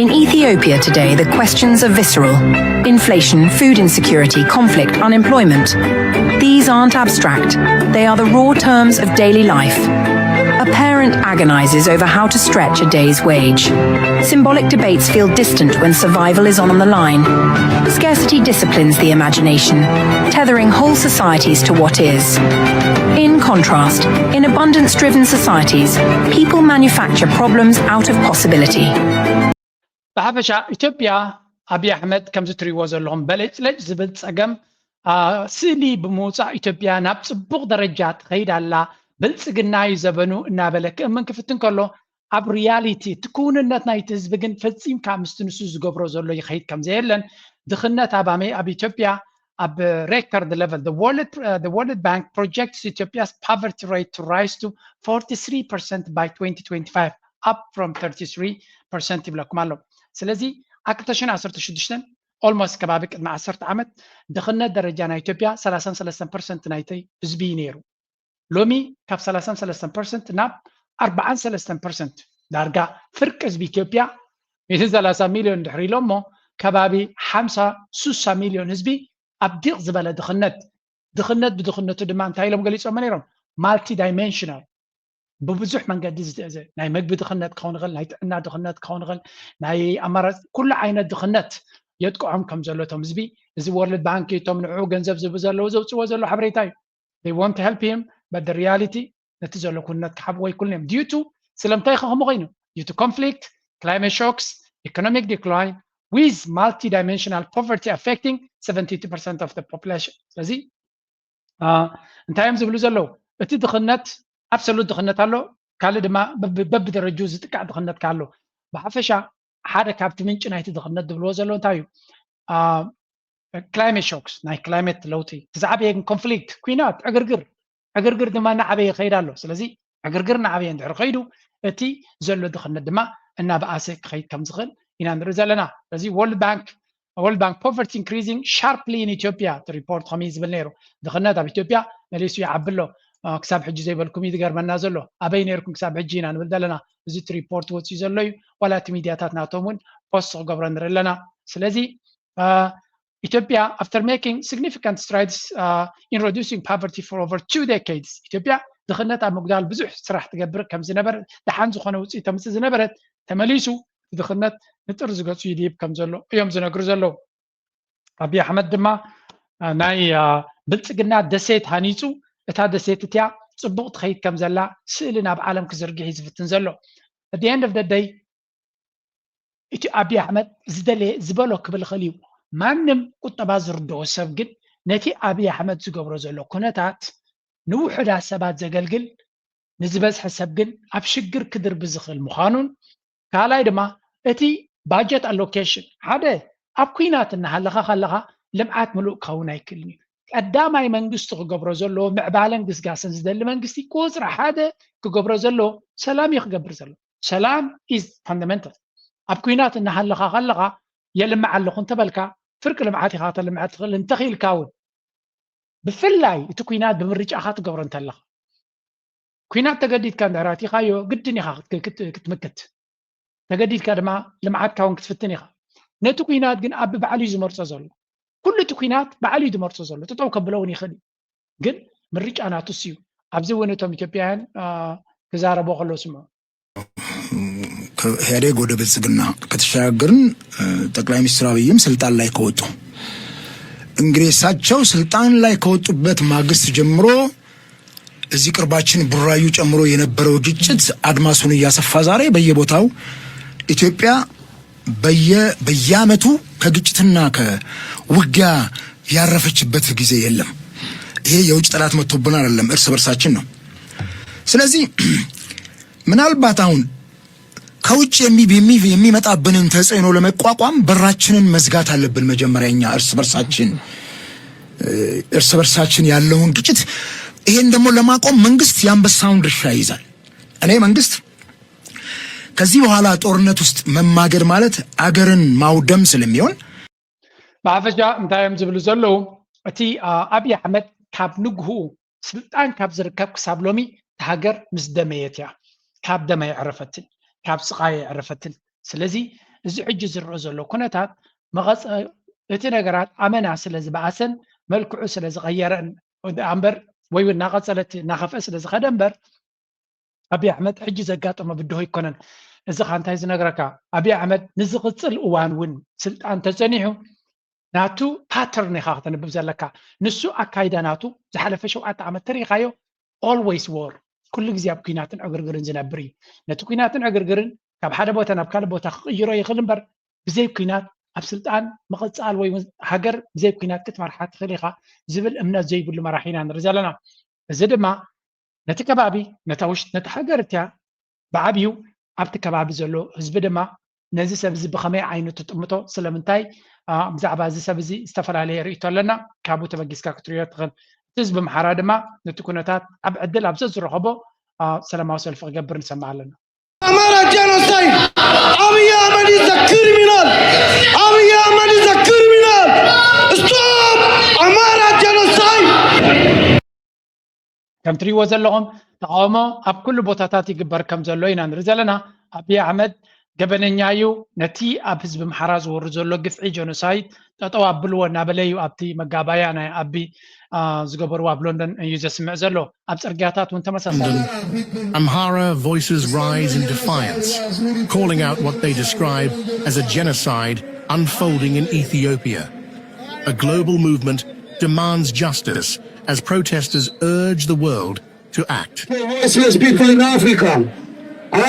In Ethiopia today, the questions are visceral. Inflation, food insecurity, conflict, unemployment. These aren't abstract. They are the raw terms of daily life. A parent agonizes over how to stretch a day's wage. Symbolic debates feel distant when survival is on the line. Scarcity disciplines the imagination, tethering whole societies to what is. In contrast, in abundance-driven societies, people manufacture problems out of possibility. بحبشة إثيوبيا أبي أحمد كم زتري وزلهم بلج زبد سجم سيلي بموسى إثيوبيا نفس بق درجات غير الله بلسجنا يزبنو نابلك من كفتن كله أب رياليتي تكون النتنا يتزبجن فتسيم كامستنسوز جبر زلوا يخيد كم زيلن دخلنا تابعمي أبي إثيوبيا أب record level. The World Bank projects Ethiopia's poverty rate to rise to 43% by 2025, up from 33% يبلغ مالو. سلزي أكتشنا 16 almost كبابك مع 10 عامت دخلنا درجة إثيوبيا 33% نايتي زبينيرو. لومي كف 33% ناب 43% درجة فرق بإثيوبيا 3 مليون دحري لومو كبابي 5 مليون هزبي أبديق زبالة دخلنت بدخلنته دمان تايلهم قال يسوى منيرهم مالتي دايمنشنال ببزح من قد زي ناي مقبي دخلنت كون غل ناي تعنا دخلنت كون غل ناي أمارات كل عينة دخلنت يدقوا عم كم زلوتهم زبي زي وورلد بانك يتمنعوا جنزب زبزلو زوزلو حبريتاي they want to help him but the reality نتزلو كنت كحبوي كلهم due to سلامتاي خهم غينو due to conflict climate shocks economic decline with multi-dimensional poverty affecting 72% of the population. ስለዚህ እንታይም ዝብሉ ዘለው እቲ ድኽነት ኣብሶሉት ድኽነት ኣሎ ካልእ ድማ በብደረጁ ዝጥቃዕ ድኽነት ካሎ ብሓፈሻ ሓደ ካብቲ ምንጭ ናይቲ ድኽነት ዝብልዎ ዘሎ እንታይ እዩ ክላይሜት ሾክስ ናይ ክላይሜት ለውጢ ትዛዕበየ ኮንፍሊክት ኩናት ዕግርግር ድማ እናዓበየ ይኸይድ ኣሎ ስለዚ ዕግርግር እናዓበየ እንድሕር ኸይዱ እቲ ዘሎ ድኽነት ድማ እናበኣሰ ክኸይድ ከም ዝኽእል ኢና ንርኢ ዘለና ስለዚ World Bank poverty increasing sharply in Ethiopia to report خميس بالنيرو دخلنا تاب إثيوبيا ماليسيا عبلو كساب حجي زي بالكم يدقر من نازلو أبين يركم كساب حجينا نبدلنا زيت ريبورت وتيزلو ولا تميدياتات ناتومون بوست قبرن لنا سلازي Ethiopia after making significant strides in reducing poverty for over 2 decades Ethiopia دخلنا تاب مقدال بزح سرح تقبر كم زنبر دحان زخنا وصي تمس زنبرت تمليسو دخلنا نتر زغص يديب كم زلو يوم زنغر زلو ابي احمد دما ناي بلصقنا دسيت هانيصو اتا دسيت تيا صبقت خيت كم زلا سئلنا بعالم كزرغي حزفتن زلو at the end of the day ابي احمد زبلو كبل خليو مانم قطبا زردو سب ግን ነቲ ابي احمد ዝገብሮ ዘሎ ኩነታት ንውሕዳ ሰባት ዘገልግል ንዝበዝሕ ሰብ ግን ኣብ ሽግር ክድር ብዝኽል ምዃኑን ካልኣይ ድማ እቲ ባጀት አሎኬሽን ሓደ ኣብ ኩናት እናሃለኻ ካለኻ ልምዓት ምሉእ ክኸውን ኣይክእልን እዩ ቀዳማይ መንግስቲ ክገብሮ ዘለዎ ምዕባለን ግስጋስን ዝደሊ መንግስቲ ቁፅሪ ሓደ ክገብሮ ዘለዎ ሰላም እዩ ክገብር ዘሎ ሰላም ኢዝ ፋንዳሜንታል ኣብ ኩናት እናሃለኻ ካለኻ የልምዕ ኣለኹ እንተበልካ ፍርቂ ልምዓት ኢኻ ተልምዕ ትኽእል እንተኺኢልካ እውን ብፍላይ እቲ ኩናት ብምርጫኻ ትገብሮ እንተለኻ ኩናት ተገዲድካ እንድሕር ኣቲኻዮ ግድን ኢኻ ክትምክት ተገዲድካ ድማ ልምዓትካ እውን ክትፍትን ኢኻ ነቲ ኩናት ግን ኣብ ባዕሉ ዝመርፆ ዘሎ ኩሉ እቲ ኩናት ባዕሉ ዝመርፆ ዘሎ ጠጠው ከብሎ እውን ይኽእል ግን ምርጫ ናቱስ እዩ ኣብዚ እውን እቶም ኢትዮጵያውያን ክዛረቦ ከለዉ ስምዑ ኢህአዴግ ወደ ብልጽግና ከተሸጋገርን ጠቅላይ ሚኒስትር አብይም ስልጣን ላይ ከወጡ እንግዲህ እሳቸው ስልጣን ላይ ከወጡበት ማግስት ጀምሮ እዚህ ቅርባችን ቡራዩ ጨምሮ የነበረው ግጭት አድማሱን እያሰፋ ዛሬ በየቦታው ኢትዮጵያ በየዓመቱ ከግጭትና ከውጊያ ያረፈችበት ጊዜ የለም። ይሄ የውጭ ጠላት መጥቶብን አይደለም፣ እርስ በርሳችን ነው። ስለዚህ ምናልባት አሁን ከውጭ የሚመጣብንን ተጽዕኖ ለመቋቋም በራችንን መዝጋት አለብን። መጀመሪያኛ እርስ በርሳችን ያለውን ግጭት ይሄን ደግሞ ለማቆም መንግስት የአንበሳውን ድርሻ ይይዛል። እኔ መንግስት ከዚህ በኋላ ጦርነት ውስጥ መማገድ ማለት አገርን ማውደም ስለሚሆን ብሓፈሻ እንታዮም ዝብሉ ዘለዉ እቲ ኣብይ ኣሕመድ ካብ ንግሁ ስልጣን ካብ ዝርከብ ክሳብ ሎሚ ሃገር ምስ ደመየት እያ ካብ ደመ ይዕረፈትን ካብ ስቃይ ይዕረፈትን ስለዚ እዚ ሕጂ ዝርአ ዘሎ ኩነታት እቲ ነገራት ኣመና ስለ ዝበኣሰን መልክዑ ስለ ዝቐየረን እምበር ወይ እውን እናቐፀለት እናኸፍአ ስለ ዝኸደ እምበር ኣብይ ኣሕመድ ሕጂ ዘጋጠመ ብድሆ ይኮነን እዚ ኻ እንታይ ዝነገረካ ኣብይ ኣሕመድ ንዝቕፅል እዋን እውን ስልጣን ተፀኒሑ ናቱ ፓተርን ኢኻ ክትንብብ ዘለካ ንሱ ኣካይዳ ናቱ ዝሓለፈ 7 ዓመት ተሪኻዮ always war ኩሉ ግዜ ኣብ ኩናትን ዕግርግርን ዝነብር እዩ ነቲ ኩናትን ዕግርግርን ካብ ሓደ ቦታ ናብ ካልእ ቦታ ክቕይሮ ይኽእል እምበር ብዘይ ኩናት ኣብ ስልጣን ምቕፃል ወይ ሃገር ብዘይ ኩናት ክትመርሓ ትኽእል ኢኻ ዝብል እምነት ዘይብሉ መራሒ ኢና ንርኢ ዘለና እዚ ድማ ነቲ ከባቢ ነቲ ሃገር እትያ ብዓብዩ ኣብቲ ከባቢ ዘሎ ህዝቢ ድማ ነዚ ሰብ እዚ ብኸመይ ዓይነት ትጥምቶ ስለምንታይ ብዛዕባ እዚ ሰብ እዚ ዝተፈላለየ ርእይቶ ኣለና ካብኡ ተበጊስካ ክትሪኦ ትኽእል እቲ ህዝቢ ምሓራ ድማ ነቲ ኩነታት ኣብ ዕድል ኣብ ዝረኸቦ ሰላማዊ ሰልፊ ክገብር ንሰምዕ ኣለና አማራ ጄኖሳይድ አብይ አህመድ is a criminal አብይ አህመድ is a criminal stop አማራ ጄኖሳይድ ከም ትሪእዎ ዘለኹም ተቃውሞ ኣብ ኩሉ ቦታታት ይግበር ከም ዘሎ ኢና ንርኢ ዘለና ኣብይ ኣሕመድ ገበነኛ እዩ ነቲ ኣብ ህዝቢ ምሓራ ዝወሩ ዘሎ ግፍዒ ጀኖሳይድ ጠጠው ኣብልዎ እናበለዩ ኣብቲ መጋባያ ናይ ኣቢ ዝገበርዎ ኣብ ሎንደን እዩ ዘስምዕ ዘሎ ኣብ ፅርግያታት እውን ተመሳሳሊ Amhara voices rise in defiance, calling out what they describe as a genocide unfolding in Ethiopia. A global movement demands justice as protesters urge the world to act. Voiceless people in Africa,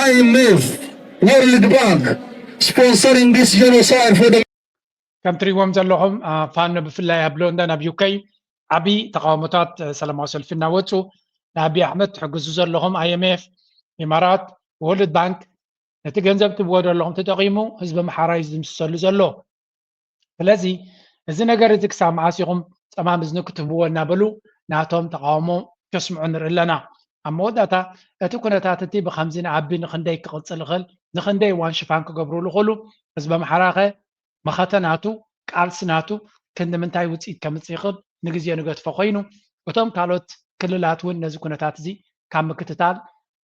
IMF, World Bank, sponsoring this genocide for the ከም ትሪእዎም ዘለኹም ፋኖ ብፍላይ ኣብ ሎንደን ኣብ ዩኬይ ዓብይ ተቃውሞታት ሰላማዊ ሰልፊ እናወፁ ንኣብይ ኣሕመድ ትሕግዙ ዘለኹም IMF ኢማራት ወርልድ ባንክ ነቲ ገንዘብ ትብዎ ዘለኹም ተጠቂሙ ህዝቢ ምሓራ እዩ ዝምስሰሉ ዘሎ ስለዚ እዚ ነገር እዚ ክሳብ መዓስ ኢኹም ፀማም እዝኒ ክትህብዎ እናበሉ ናቶም ተቃውሞ ከስምዑ ንርኢ ኣለና ኣብ መወዳእታ እቲ ኩነታት እቲ ብከምዚ ንዓቢ ንክንደይ ክቕፅል ይኽእል ንክንደይ እዋን ሽፋን ክገብርሉ ይኽእሉ ህዝቢ ምሓራ ኸ መኸተናቱ ቃልስናቱ ክንምንታይ ውፅኢት ከምፅእ ይኽእል ንግዜ ንገድፎ ኮይኑ እቶም ካልኦት ክልላት እውን ነዚ ኩነታት እዚ ካብ ምክትታል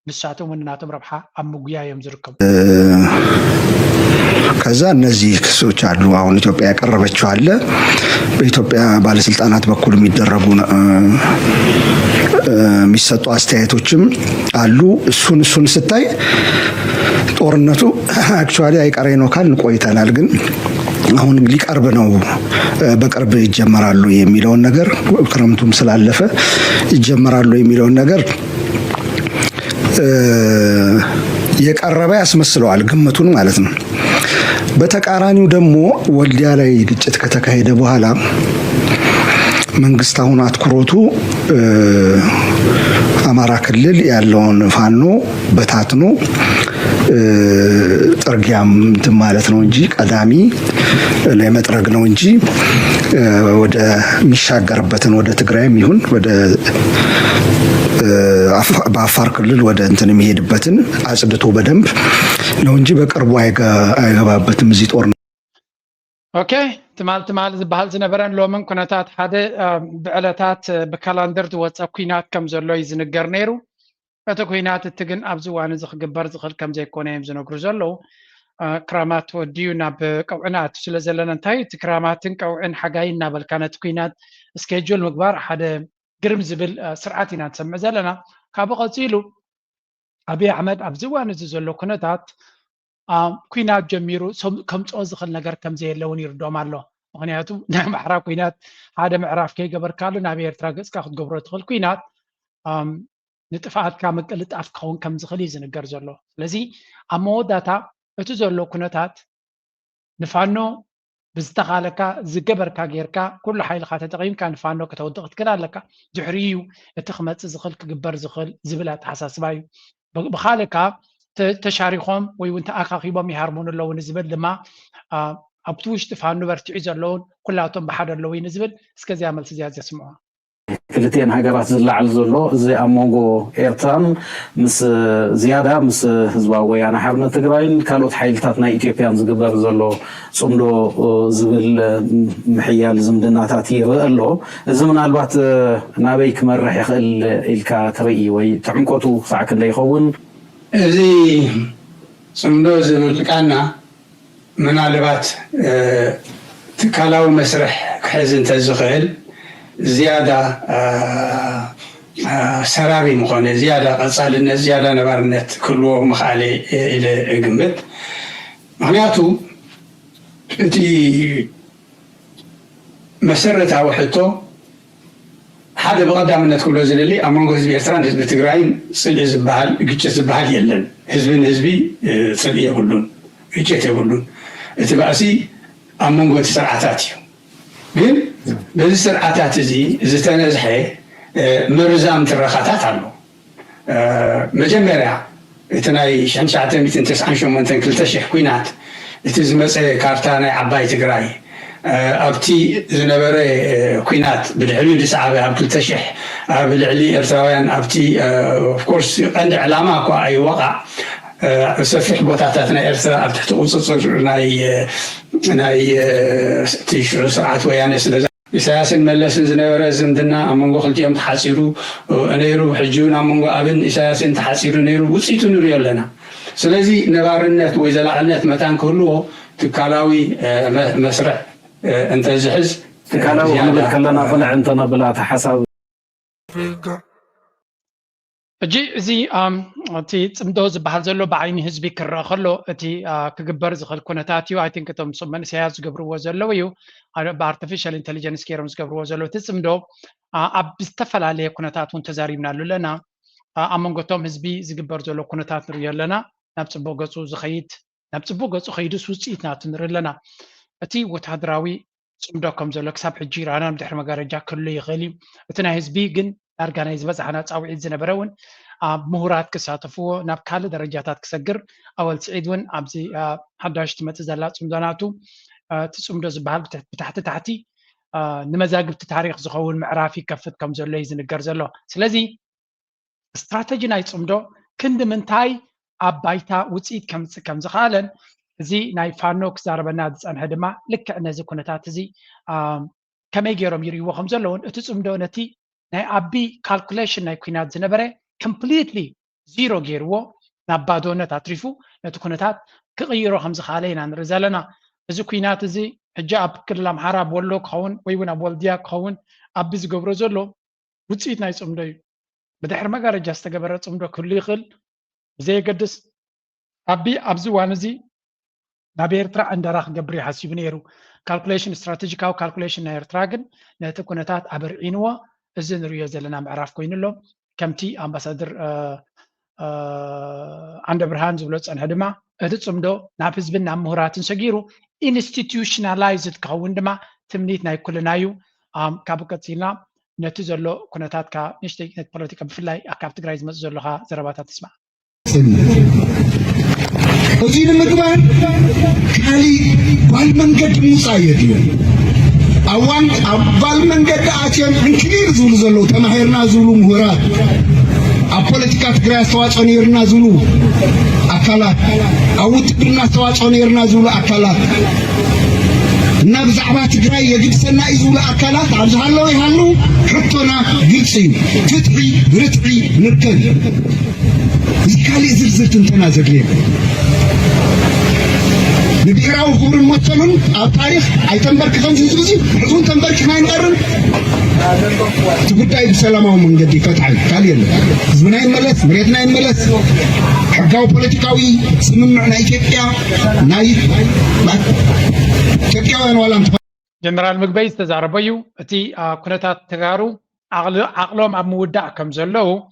ንሳቶም እውን ናቶም ረብሓ ኣብ ምጉያ እዮም ዝርከቡ ከዛ እነዚህ ክሶች አሉ አሁን ኢትዮጵያ ያቀረበችው አለ በኢትዮጵያ ባለስልጣናት በኩል የሚደረጉ የሚሰጡ አስተያየቶችም አሉ እሱን ስታይ ጦርነቱ አክቹአሊ አይቀሬ ነው ካልን ቆይተናል ግን አሁን ሊቀርብ ነው በቅርብ ይጀመራሉ የሚለውን ነገር ክረምቱም ስላለፈ ይጀመራሉ የሚለውን ነገር የቀረበ ያስመስለዋል ግምቱን ማለት ነው በተቃራኒው ደግሞ ወልዲያ ላይ ግጭት ከተካሄደ በኋላ መንግስት አሁን አትኩሮቱ አማራ ክልል ያለውን ፋኖ በታትኖ ጥርጊያም ማለት ነው እንጂ ቀዳሚ ለመጥረግ ነው እንጂ ወደ ሚሻገርበትን ወደ ትግራይም ይሁን ወደ በአፋር ክልል ወደ እንትን የሚሄድበትን አጽድቶ በደንብ ነው እንጂ በቅርቡ አይገባበትም እዚህ ጦር ኦኬ ትማል ዝበሃል ዝነበረን ሎምን ኩነታት ሓደ ብዕለታት ብካላንደር ዝወፀ ኩናት ከም ዘሎ ይዝንገር ነይሩ እቲ ኩናት እቲ ግን ኣብዚ እዋን እዚ ክግበር ዝኽእል ከም ዘይኮነ እዮም ዝነግሩ ዘለዉ ክራማት ወዲዩ ናብ ቀውዕናት ስለ ዘለና እንታይ እቲ ክራማትን ቀውዕን ሓጋይን እናበልካ ነቲ ኩናት ስኬጁል ምግባር ሓደ ግርም ዝብል ስርዓት ኢና ንሰምዕ ዘለና ካብኡ ቀፂሉ ኣብይ ኣሕመድ ኣብዚ እዋን እዚ ዘሎ ኩነታት ኩናት ጀሚሩ ከምፅኦ ዝኽእል ነገር ከም ዘየለውን ይርድኦም ኣሎ ምክንያቱ ናይ ኣምሓራ ኩናት ሓደ ምዕራፍ ከይገበርካሉ ናብ ኤርትራ ገፅካ ክትገብሮ ትኽእል ኩናት ንጥፍኣትካ ምቅልጣፍ ክኸውን ከም ዝኽእል እዩ ዝንገር ዘሎ ስለዚ ኣብ መወዳእታ እቲ ዘሎ ኩነታት ንፋኖ ብዝተኻለካ ዝገበርካ ጌርካ ኩሉ ሓይልካ ተጠቒምካ ንፋኖ ከተውድቕ ትክእል ኣለካ ድሕሪኡ እቲ ክመፅእ ዝኽእል ክግበር ዝኽእል ዝብል ኣተሓሳስባ እዩ ብኻልካ ተሻሪኾም ወይ እውን ተኣኻኺቦም ይሃርሙን ኣለዉ ንዝብል ድማ ኣብቲ ውሽጢ ፋኖ በርቲዑ ዘለውን ኩላቶም ብሓደ ኣለዉ እዩ ንዝብል እስከዚያ መልሲ እዚያ ዘስምዖ ክልቲአን ሃገራት ዝለዓል ዘሎ እዚ ኣብ መንጎ ኤርትራን ምስ ዝያዳ ምስ ህዝባዊ ወያነ ሓርነት ትግራይን ካልኦት ሓይልታት ናይ ኢትዮጵያን ዝግበር ዘሎ ፅምዶ ዝብል ምሕያል ዝምድናታት ይርአ ኣሎ እዚ ምናልባት ናበይ ክመርሕ ይኽእል ኢልካ ትርኢ ወይ ትዕንቆቱ ክሳዕ ክንደይ ይኸውን እዚ ፅምዶ ዝብል ቃና ምናልባት ትካላዊ መስርሕ ክሕዝ እንተዝኽእል ዝያዳ ሰራሪ ምኾነ ዝያዳ ቀፃልነት ዝያዳ ነባርነት ክህልዎ ምኽኣለ ኢለ እግምት ምክንያቱ እቲ መሰረታዊ ሕቶ ሓደ ብቐዳምነት ክብሎ ዝደሊ ኣብ መንጎ ህዝቢ ኤርትራን ህዝቢ ትግራይን ፅልኢ ዝበሃል ግጭት ዝበሃል የለን ህዝብን ህዝቢ ፅልኢ የብሉን ግጭት የብሉን እቲ ባእሲ ኣብ መንጎ እቲ ስርዓታት እዩ ግን በዚ ስርዓታት እዚ ዝተነዝሐ ምርዛም ትረኻታት ኣሎ መጀመርያ እቲ ናይ 1998 2000 ኩናት እቲ ዝመፀ ካርታ ናይ ዓባይ ትግራይ ኣብቲ ዝነበረ ኩናት ብልዕሊ ዝሰዓበ ኣብ 2000 ኣብ ልዕሊ ኤርትራውያን ኣብቲ ኦፍኮርስ ቀንዲ ዕላማ እኳ ኣይወቃዕ ሰፊሕ ቦታታት ናይ ኤርትራ ኣብ ትሕቲ ቁፅፅር ናይ ሽዑ ስርዓት ወያነ ስለዛ ኢሳያስን መለስን ዝነበረ ዝምድና ኣብ መንጎ ክልቲኦም ተሓፂሩ ነይሩ ሕጂ እውን ኣብ መንጎ ኣብን ኢሳያስን ተሓፂሩ ነይሩ ውፅኢቱ ንሪኦ ኣለና ስለዚ ነባርነት ወይ ዘላዕልነት መታን ክህልዎ ትካላዊ መስርዕ እንተዝሕዝ ትካላዊ ክንብል ከለና ቅልዕ እንተነብላ ሓሳብ እጂ እዚ እቲ ፅምዶ ዝበሃል ዘሎ ብዓይኒ ህዝቢ ክረአ ከሎ እቲ ክግበር ዝኽእል ኩነታት እዩ ኣይ ቲንክ እቶም መንእሰያት ዝገብርዎ ዘለው እዩ ብኣርቲፊሻል ኢንቴሊጀንስ ገይሮም ዝገብርዎ ዘለው እቲ ፅምዶ ኣብ ዝተፈላለየ ኩነታት እውን ተዛሪብናሉ ኣለና ኣብ መንጎቶም ህዝቢ ዝግበር ዘሎ ኩነታት ንሪኦ ኣለና ናብ ፅቡቅ ገፁ ዝኸይድ ናብ ፅቡቅ ገፁ ከይድስ ውፅኢት ናቱ ንርኢ ኣለና እቲ ወታደራዊ ፅምዶ ከም ዘሎ ክሳብ ሕጂ ራና ምድሕሪ መጋረጃ ክህሉ ይኽእል እዩ እቲ ናይ ህዝቢ ግን ዳርጋ ናይ ዝበፅሓና ፃውዒት ዝነበረ እውን ኣብ ምሁራት ክሳተፍዎ ናብ ካልእ ደረጃታት ክሰግር ኣወል ስዒድ እውን ኣብዚ ሓዳሽ ትመፅእ ዘላ ፅምዶናቱ እቲ ፅምዶ ዝበሃል ብታሕቲ ታሕቲ ንመዛግብቲ ታሪክ ዝኸውን ምዕራፍ ይከፍት ከም ዘሎ እዩ ዝንገር ዘሎ ስለዚ ስትራቴጂ ናይ ፅምዶ ክንዲ ምንታይ ኣብ ባይታ ውፅኢት ከምፅእ ከም ዝኽኣለን እዚ ናይ ፋኖ ክዛረበና ዝፀንሐ ድማ ልክዕ ነዚ ኩነታት እዚ ከመይ ገይሮም ይርእይዎ ከም ዘለውን እቲ ፅምዶ ነቲ ናይ ዓቢ ካልኩሌሽን ናይ ኩናት ዝነበረ ኮምፕሊትሊ ዚሮ ገይርዎ ናብ ባዶነት ኣትሪፉ ነቲ ኩነታት ክቕይሮ ከም ዝኽኣለ ኢና ንርኢ ዘለና እዚ ኩናት እዚ ሕጂ ኣብ ክልል ኣምሓራ ኣብ ወሎ ክኸውን ወይ እውን ኣብ ወልድያ ክኸውን ኣቢ ዝገብሮ ዘሎ ውፅኢት ናይ ፅምዶ እዩ ብድሕሪ መጋረጃ ዝተገበረ ፅምዶ ክህሉ ይኽእል ብዘየገድስ ኣቢ ኣብዚ እዋን እዚ ናብ ኤርትራ እንደራ ክገብር ይሓሲቡ ነይሩ ካልኩሌሽን ስትራቴጂካዊ ካልኩሌሽን ናይ ኤርትራ ግን ነቲ ኩነታት ኣበርዒንዎ እዚ ንሪኦ ዘለና ምዕራፍ ኮይኑ ኣሎ ከምቲ ኣምባሳደር ዓንደ ብርሃን ዝብሎ ፀንሐ ድማ እቲ ፅምዶ ናብ ህዝብን ናብ ምሁራትን ሰጊሩ ኢንስቲትዩሽናላይዝድ ክኸውን ድማ ትምኒት ናይ ኩልና እዩ ካብኡ ቀፂልና ነቲ ዘሎ ኩነታት ንእሽተይ ነቲ ፖለቲካ ብፍላይ ካብ ትግራይ ዝመፅእ ዘሎካ ዘረባታት ትስማዕ እዚ ንምግባር ካሊእ ጓል መንገዲ ምውፃእ የድልዮም ኣብ ጓል መንገዲ ኣትዮም እንክሊር ዝብሉ ዘለዉ ተማሂርና ዝብሉ ምሁራት ኣብ ፖለቲካ ትግራይ ኣስተዋፅኦ ነይርና ዝብሉ ኣካላት ኣብ ውትድርና ኣስተዋፅኦ ነይርና ዝብሉ ኣካላት እና بزعبة تجري يجب سنة إذو لأكلات عرضها الله يهلو حطنا قلسي تتعي برتعي نركن ذكالي زرزر تنتنازل ليه ببيراو خبر المتلون التاريخ أي تنبرك خمس زوزي حزون تنبرك ما ينقرن تقول بسلامه من جدي فتحي تالي زمنا يملس مريتنا يملس حقاو بوليتيكاوي سممعنا إثيوبيا ناي إثيوبيا ولا جنرال مقبي استزاربيو أتي كنتات تغارو عقلهم عم مودع كم زلو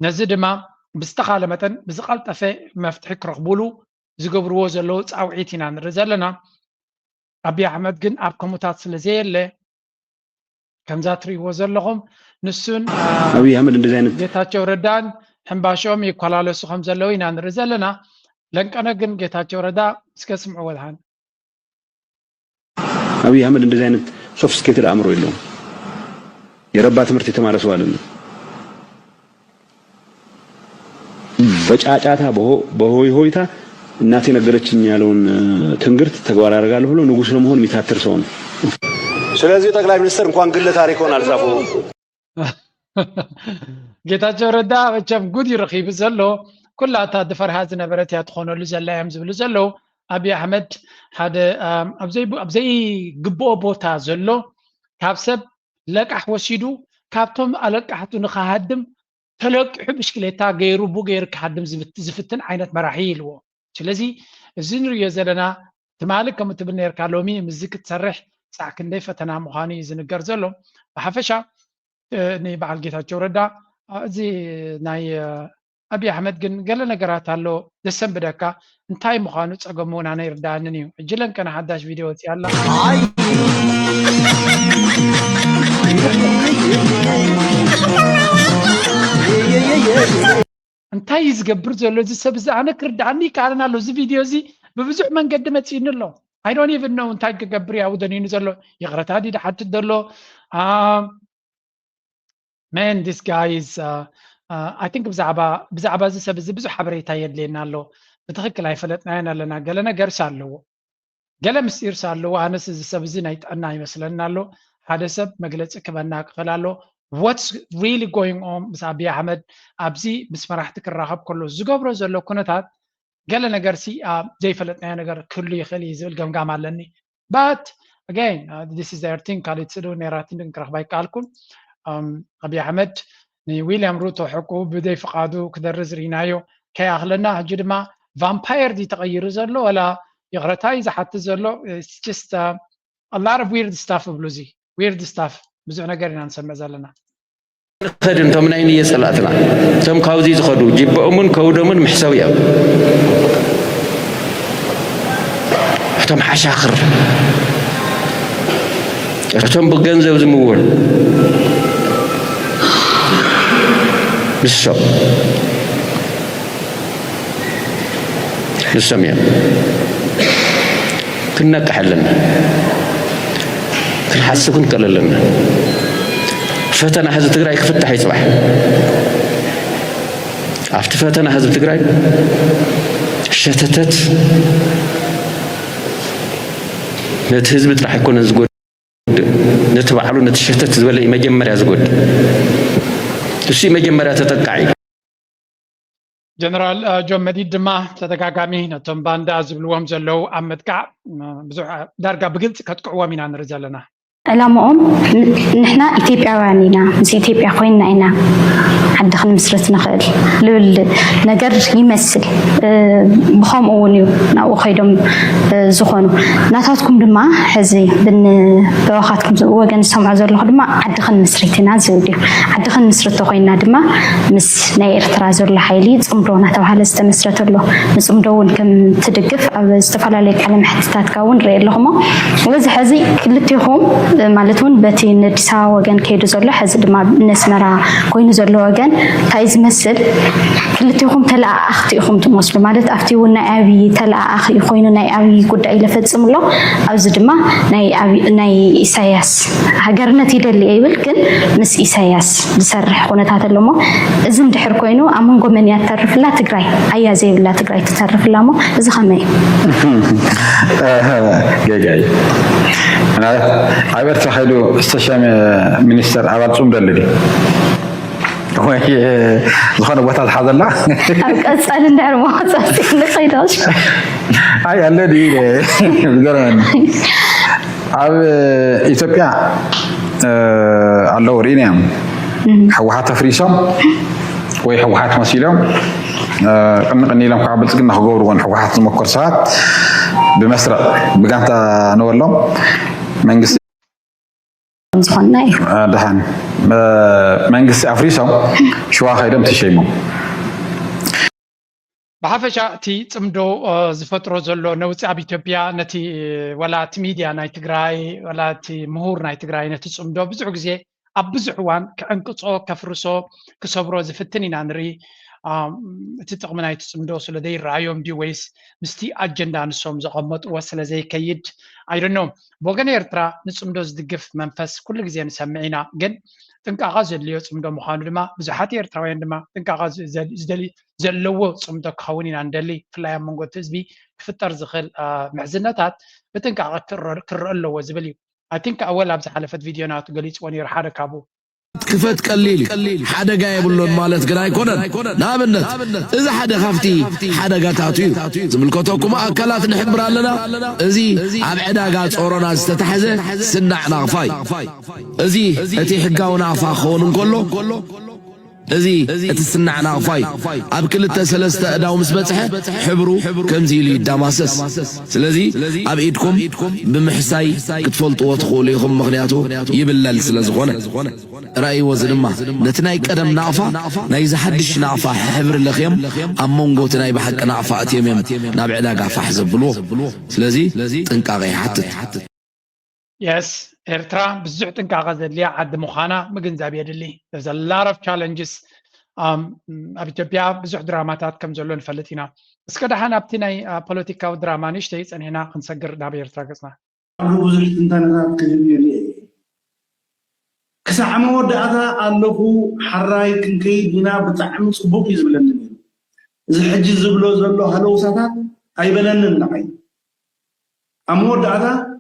نزد ما بستقالة متن بزقال تفي مفتحك رقبولو زقبرو زلو تعوعيتنا نرزلنا أبي أحمد جن أبكم متاتصل اللي كم زاتري وزلهم نسون أبي أحمد እንደዚህ ጌታቸው ረዳን ሕምባሾም ይኳላለሱ ከም ዘለው ኢና ንርኢ ዘለና ለንቀነ ግን ጌታቸው ረዳ እስከ ስምዑ ወልሃን أبي أحمد እንደዚህ አይነት ሶፊስቲኬትድ አእምሮ የለውም የረባ ትምህርት የተማረ ሰው አይደለም በጫጫታ በሆይ ሆይታ እናቴ ነገረችኝ ያለውን ትንግርት ተግባር ያደርጋል ብሎ ንጉስ ለመሆን የሚታትር ሰው ነው ስለዚህ ጠቅላይ ሚኒስትር እንኳን ግለ ታሪኮን አልጻፉ ጌታቸው ረዳ በቸም ጉድ ይረኺብ ዘሎ ኩላታ ድፈርሃ ዝነበረት ያ ትኾነሉ ዘላ ያም ዝብሉ ዘሎ አብይ አሕመድ ሓደ ኣብዘይ ግቦ ቦታ ዘሎ ካብ ሰብ ለቃሕ ወሲዱ ካብቶም አለቃሕቱ ንኻሃድም ተለቅሑ ብሽክሌታ ገይሩ ቡገይር ክሓድም ዝፍትን ዓይነት መራሒ ኢልዎ ስለዚ እዚ ንሪኦ ዘለና ትማሊ ከም ትብል ነርካ ሎሚ ምዝ ክትሰርሕ ሳዕ ክንደይ ፈተና ምዃኑ እዩ ዝንገር ዘሎ ብሓፈሻ ንበዓል ጌታቸው ረዳ እዚ ናይ አብይ አሕመድ ግን ገለ ነገራት ኣሎ ዘሰንብደካ እንታይ ምዃኑ ፀገሙ ናነ ይርዳእንን እዩ ሕጂ ለንቀና ሓዳሽ ቪድዮ ወፂ ኣላ እንታይ ዝገብር ዘሎ እዚ ሰብ እዚ ኣነ ክርዳእኒ ይከኣለና ኣሎ እዚ ቪድዮ እዚ ብብዙሕ መንገዲ መፂእኒ ኣሎ I don't even know እንታይ ክገብር ያው ደኒኑ ዘሎ ይቕረታ ዲ ሓትት ዘሎ man this guy is I think ብዛዕባ እዚ ሰብ እዚ ብዙሕ ሓበሬታ የድልየና ኣሎ ብትክክል ኣይፈለጥናየን ኣለና ገለ ነገር ሳለዎ ገለ ምስጢር ሳለዎ ኣነስ እዚ ሰብ እዚ ናይ ጥዕና ይመስለና ኣሎ ሓደ ሰብ መግለፂ ክበና ክኽእል ኣሎ what's really going on ምስ አብይ አሕመድ ኣብዚ ምስ መራሕቲ ክራኸብ ከሎ ዝገብሮ ዘሎ ኩነታት ገለ ነገር ሲ ዘይፈለጥናዮ ነገር ክህሉ ይኽእል እዩ ዝብል ገምጋም ኣለኒ but again this is their thing ካልእ ፅዱ ነራትን ክንረኽባ ይከኣልኩም አብይ አሕመድ ንዊልያም ሩቶ ሕቁ ብዘይ ፍቃዱ ክደርዝ ርኢናዮ ከይኣኽለና ሕጂ ድማ ቫምፓየር ዲ ተቐይሩ ዘሎ ወላ ይቕረታይ ዝሓትት ዘሎ it's just a lot of weird stuff ብሉ እዚ weird stuff ብዙሕ ነገር ኢና ንሰምዕ ዘለና خدم تمنين يسألاتنا تم كاوزي زخدو جيبؤمن كودمن محسوية تم حشاخر تم بجنزة وزمور بالشوق بالسمية كنا كحلنا كنحسب كنقللنا فتنا حزب تግራይ ክፍታሕ ይጽባሕ ኣብቲ ፈተና ህዝብ ትግራይ ሸተተት ነቲ ህዝብ ጥራሕ ኣይኮነን ዝጎድ ነቲ ባዕሉ ነቲ ሸተት ዝበለ መጀመርያ ዝጎድ እሱ መጀመርያ ተጠቃዒ ጀነራል ጆን መዲድ ድማ ተደጋጋሚ ነቶም ባንዳ ዝብልዎም ዘለው ኣብ ምጥቃዕ ብዙሕ ዳርጋ ብግልፂ ከጥቅዕዎም ኢና ንርኢ ዘለና ዕላምኦም ንሕና ኢትዮጵያውያን ኢና ምስ ኢትዮጵያ ኮይንና ኢና ዓዲ ክንምስረት ንኽእል ልብል ነገር ይመስል ብከምኡ እውን እዩ ናብኡ ከይዶም ዝኾኑ ናታትኩም ድማ ሕዚ ብዋኻትኩም ወገን ዝሰምዖ ዘለኹ ድማ ዓዲ ክንምስረት ኢና ዝብል እዩ ዓዲ ክንምስረት ኮይንና ድማ ምስ ናይ ኤርትራ ዘሎ ሓይሊ ፅምዶ እናተባሃለ ዝተመስረተሎ ንፅምዶ እውን ከም ትድግፍ ኣብ ዝተፈላለዩ ቃለ መሕትታትካ እውን ንርኢ ኣለኹሞ በዚ ሕዚ ክልቲኹም ማለት እውን በቲ ንአዲስ አበባ ወገን ከይዱ ዘሎ ሕዚ ድማ ነስመራ ኮይኑ ዘሎ ወገን تايز مثل كلتيهم تلا أختيهم تمسلو مالت أفتيو نايبي تلا أخي خوينو نايبي قد أي لفتسم له أو زدما ناي إساياس هجرنا تيدلي أيول كن مس إساياس بسرح قناة هذا اللومو إذن دحر كوينو أمون قمن يتعرف لا تقرأي أي زي لا تقرأي تتعرف لامو إذا خمي جاي أنا عبرت حلو استشام مينستر عبرت دللي وهي زخنا بوتات حاضر لا أسأل النعر ما أسأل نخيداش هاي الذي بقرن أب إثيوبيا الله ورينيام حوحات فريسام وحوحات مسيلام قني لهم كعبل سكنا خجور وان حوحات مكرسات بمسرع بقانتا نولهم منجس زخنا دهان منجس أفريسام شو خيرم تشيمو بحفشة تي تمدو زفترو زلو نوتي أبي إثيوبيا نتي ولا تميديا ناي تجراي ولا تي مهور ناي تجراي نتي تمدو بزعو زي أبزعوان كأنقصو كفرسو كصبرو زفتني نانري تتقمنا يتسمدو سلدي رايوم دي ويس مستي أجندا نسوم زغمت وصل زي كيد I don't know بوغن إرترا نسمدو زدقف منفس كل جزيان سمعينا جن تنك أغاز اللي يسمدو مخانو لما بزحاتي إرتراوين لما تنك أغاز زلو سمدو كخونين عندلي فلايا منغو تزبي كفتر زخل معزناتات بتنك أغاز كرر وزبلي I think أول أبز حلفت فيديونات قليت واني رحادك أبو كفت قليلي حدا جاي يقولون مالت قراي كونن نابنت إذا حدا خفتي حدا قاتاتيو زملكوتوكم أكلات نحبر لنا إزي أبعدا قات أورونا استتحزه سنع نغفاي إزي أتي حقاو نعفا خون كله إزي أتسنع نغفاي أبكل التسلسة أداو مسبتحه حبرو كمزي لي داماسس سلازي أبعيدكم بمحساي كتفلطوا وتخوليكم مغنياتو يبلل سلازغونا رأي وزنما نتناي قدم نعفا نايز حدش نعفا حبر اللخيم أمونغو تناي بحق نعفا أتيميم نابع لاقا فحزب بلوه سلازي تنقاغي حتت Yes, إرترا بزح تنقاغ زدليا عد مخانا مجنزابي يدلي. There's a lot of challenges. أبي إثيوبيا بزح دراماتات كم زلون فلتينا. بس كده حنا بتناي بوليتيكا ودراما نشتيس أن هنا خنسجر نابي إرترا قصنا. بزح تنتنا كذي كساعة مودة هذا أنه حراي كنكي دينا بتعمل صبوك يزبلن إذا حج زبلو زبلو هلو ساتات أي بلن النعي أمودة هذا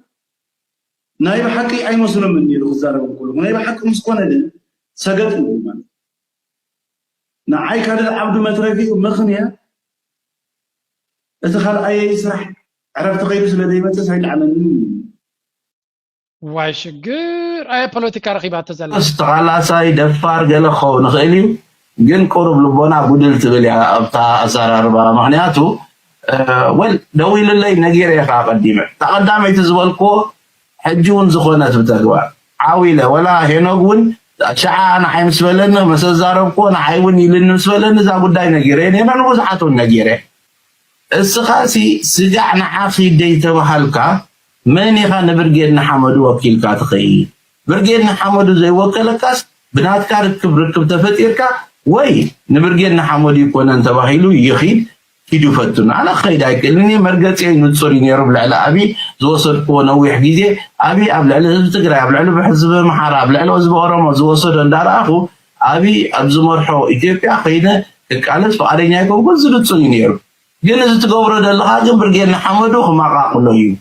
نايب حقي أي مسلم مني لو خزارة بقوله نايب حقي مسكونة لي سجدت لي نعي كذا العبد متركي ومخنيا إذا خل أي يسرح عرفت غير سلدي ما تسعد عملني وايشجر أي بوليتيكا رقيبات تزال. استغلا ساي دفار جل خون خيلي جن قرب لبنا بدل تبلي أبتا أسار أربعة معناته وال دويل اللي نجير يخاف قديمة تقدم يتزولكو حجون زخونات بتقوى عاويلة ولا هنقول شعا أنا حيمس ولنا مسزاربكو أنا حيون يلنا مسولنا زا قداي نجيرين هنا نقول ساعتون نجيره السخاسي سجعنا حافي ديتا وحلقة من يخان برجينا حمدو وكيل كاتخي برجينا حمدو زي وكلكاس بنات كاركب ركب تفتيركا وي نبرجينا حمدو يكون أنت بحيلو يخيد كيدو فتنا على خيداك لأني مرقتي نتصوريني رب العلا أبي زوصل كونا ويحجيزي أبي أبلع له تقرأ أبلع له بحزب محارة أبلع له زبا ورما زوصل اندار أخو أبي أبزمر حو إثيوبيا خينا كالس فأريني أكو كل زلت صوني رب جينا زتقبر دل حاجة برجينا حمدو خما قاقلو يو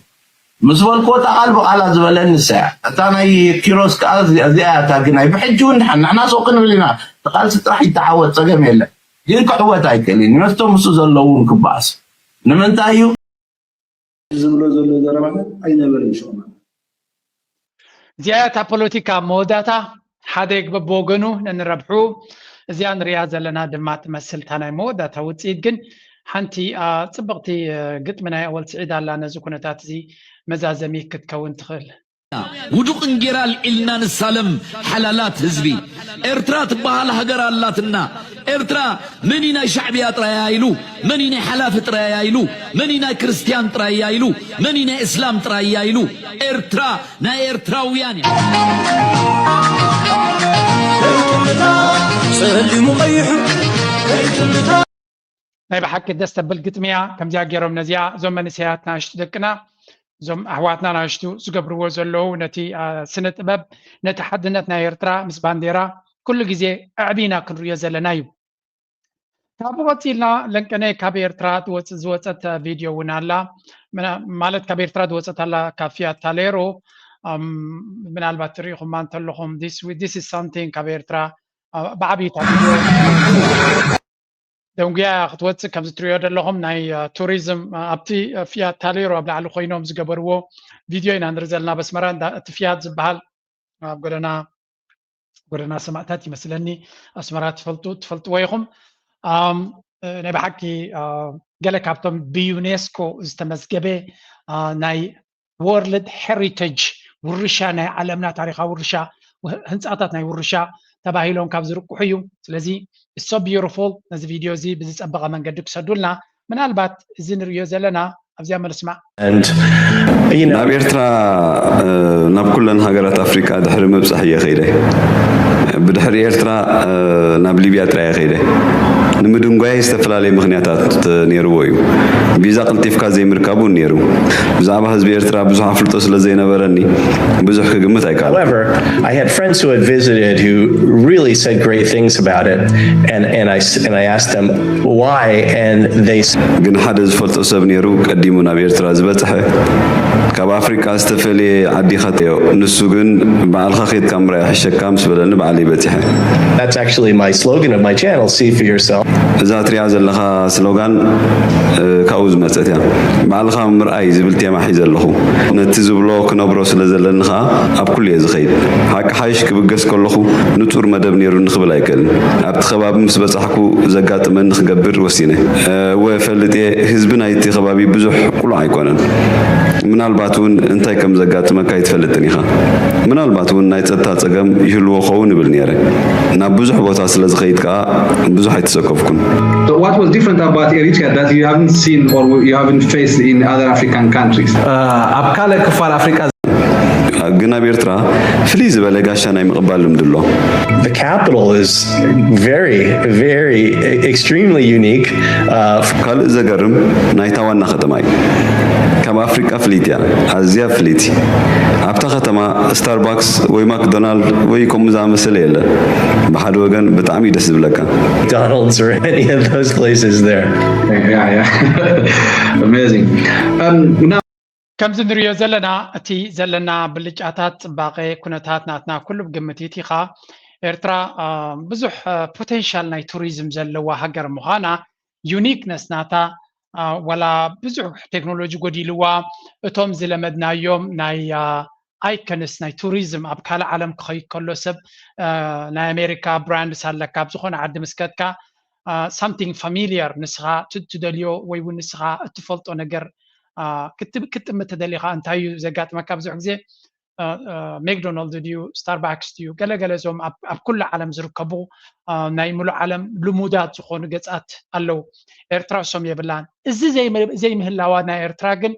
مسوال كوتا قلب على زبل النساء أتانا كيروس كأز أزياء تاكنا بحجون نحن سوقنا لنا تقال ستراح يتعود سجم يلا جينك عوات هايكلين نفتو مسوز اللون كباس نمنتايو زملو زلو زرمات أي نبر مشونا زيادة بوليتيكا موداتا حديق ببوغنو ننربحو زيان رياضة لنا دمات مسل تاناي موداتا وتسيد جن حنتي تبغتي قد مناي أول سعيد على نزوكونا تاتزي مزازمي كتكون تخل ودوق انجرال إلنا نسالم حلالات هزبي إرترات بحال هجر اللاتنا إرترا منينا شعبيات رايايلو منينا حلافة رايايلو منينا كريستيان ترايايلو منينا إسلام ترايايلو إرترا نا إرتراويان ናይ ብሓቂ ደስ ተብል ግጥሚያ ከምዚኣ ገይሮም ነዚኣ እዞም መንእሰያት ናሽቱ ደቅና እዞም ኣሕዋትና ናሽቱ ዝገብርዎ ዘለዉ ነቲ ስነ ጥበብ ነቲ ሓድነት ናይ ኤርትራ ምስ ባንዴራ ኩሉ ግዜ ኣዕቢና ክንሪኦ ዘለና እዩ ካብ ወፂልና ለንቀነ ካብ ኤርትራ ዝወፀት ቪድዮ እውን ኣላ ማለት ካብ ኤርትራ ዝወፀት ኣላ ካብ ፊያት ታሌሮ ምናልባት ትሪኢኹማ እንተለኹም this is something ካብ ኤርትራ ብዓብይታ ቪድዮ ደንጉያ ክትወፅእ ከም ዝትሪኦ ዘለኹም ናይ ቱሪዝም ኣብቲ ፊያት ታሌሮ ኣብ ላዕሊ ኮይኖም ዝገበርዎ ቪድዮ ኢና ንርኢ ዘለና በስመራ እቲ ፊያት ዝበሃል ኣብ ጎደና ሰማዕታት ይመስለኒ ኣስመራ ትፈልጥዎ ኢኹም ናይ ብሓቂ ገለ ካብቶም ብዩኔስኮ ዝተመዝገበ ናይ ወርልድ ሄሪቴጅ ውርሻ ናይ ዓለምና ታሪኻዊ ውርሻ ህንፃታት ናይ ውርሻ ተባሂሎም ካብ ዝርቅሑ እዩ ስለዚ it's so beautiful ነዚ ቪድዮ እዚ ብዝፀበቐ መንገዲ ክሰዱልና ምናልባት እዚ ንሪኦ ዘለና ኣብዚያ መልስማዕ ናብ ኤርትራ ናብ ኩለን ሃገራት ኣፍሪካ ድሕሪ ምብፃሕ እየ ከይደ ብድሕሪ ኤርትራ ናብ ሊብያ ጥራይ ከይደ ንምድንጓይ ዝተፈላለየ ምክንያታት ነይርዎ እዩ ቪዛ ቅልጢፍካ ዘይምርካቡ ነይሩ ብዛዕባ ህዝቢ ኤርትራ ብዙሕ ኣፍልጦ ስለ ዘይነበረኒ ብዙሕ ክግምት ኣይከኣል However, I had friends who had visited who really said great things about it and I asked them why and they ግን ሓደ ዝፈልጦ ሰብ ነይሩ ቀዲሙ ናብ ኤርትራ ዝበፅሐ ካብ ኣፍሪካ ዝተፈልየ ዓዲኻ ተዮ ንሱ ግን በዓልኻ ኸይድካ ምርኣይ ሕሸካ ምስ በለኒ በዓለይ በፂሐ That's actually my slogan of my channel, see for yourself. እዛ ትሪኣ ዘለኻ ስሎጋን ካብኡ ዝመፀት እያ በዓልኻ ምርኣይ ዝብል ቴማ ሒዘ ኣለኹ ነቲ ዝብሎ ክነብሮ ስለ ዘለኒ ከዓ ኣብ ኩሉ እየ ዝኸይድ ሓቂ ሓይሽ ክብገስ ከለኹ ንፁር መደብ ነይሩ ንኽብል ኣይክእልን ኣብቲ ከባቢ ምስ በፃሕኩ ዘጋጥመኒ ክገብር ወሲነ ወፈልጥ እየ ህዝቢ ናይቲ ከባቢ ብዙሕ ቁሉዕ ኣይኮነን ምናልባት እውን እንታይ ከም ዘጋጥመካ ኣይትፈልጥን ኢኻ ምናልባት እውን ናይ ፀጥታ ፀገም ይህልዎ ኸውን ይብል ነይረ ናብ ብዙሕ ቦታ ስለ ዝኸይድ ከዓ ብዙሕ ኣይተሰከፍኩን What was different about Eritrea that you haven't seen or you haven't faced in other African countries? ኣብ ካልእ ክፋል ኣፍሪካ ግን ኣብ ኤርትራ ፍልይ ዝበለ ጋሻ ናይ ምቕባል ልምዲ ኣሎ The capital is very extremely unique. ካልእ ዘገርም ናይታ ዋና ከተማ እዩ ካብ ኣፍሪካ ፍሊት እያ ኣዝያ ፍሊት ኣብታ ከተማ ስታርባክስ ወይ ማክዶናልድ ወይ ከምኡ ዝኣመሰለ የለን ብሓደ ወገን ብጣዕሚ ደስ ዝብለካ McDonald's or any of those places there. Amazing. Now ከምዚ ንሪኦ ዘለና እቲ ዘለና ብልጫታት ፅባቐ ኩነታት ናትና ኩሉ ብግምት ኢኻ ኤርትራ ብዙሕ ፖቴንሻል ናይ ቱሪዝም ዘለዋ ሃገር ምዃና ዩኒክነስ ናታ ወላ ብዙሕ ቴክኖሎጂ ጎዲልዋ እቶም ዝለመድናዮም ናይ ኣይከንስ ናይ ቱሪዝም ኣብ ካልእ ዓለም ክኸይድ ከሎ ሰብ ናይ ኣሜሪካ ብራንድ ሳለካ ኣብ ዝኾነ ዓዲ ምስከድካ ሳምቲንግ ፋሚሊየር ንስኻ ትደልዮ ወይ እውን ንስኻ እትፈልጦ ነገር ክትጥምት ተደሊኻ እንታይ እዩ ዘጋጥመካ ብዙሕ ግዜ ሜክዶናልድ ድዩ ስታርባክስ ድዩ ገለገለ እዞም ኣብ ኩሉ ዓለም ዝርከቡ ናይ ሙሉእ ዓለም ልሙዳት ዝኾኑ ገፃት ኣለዉ ኤርትራ እሶም የብላን እዚ ዘይምህላዋ ናይ ኤርትራ ግን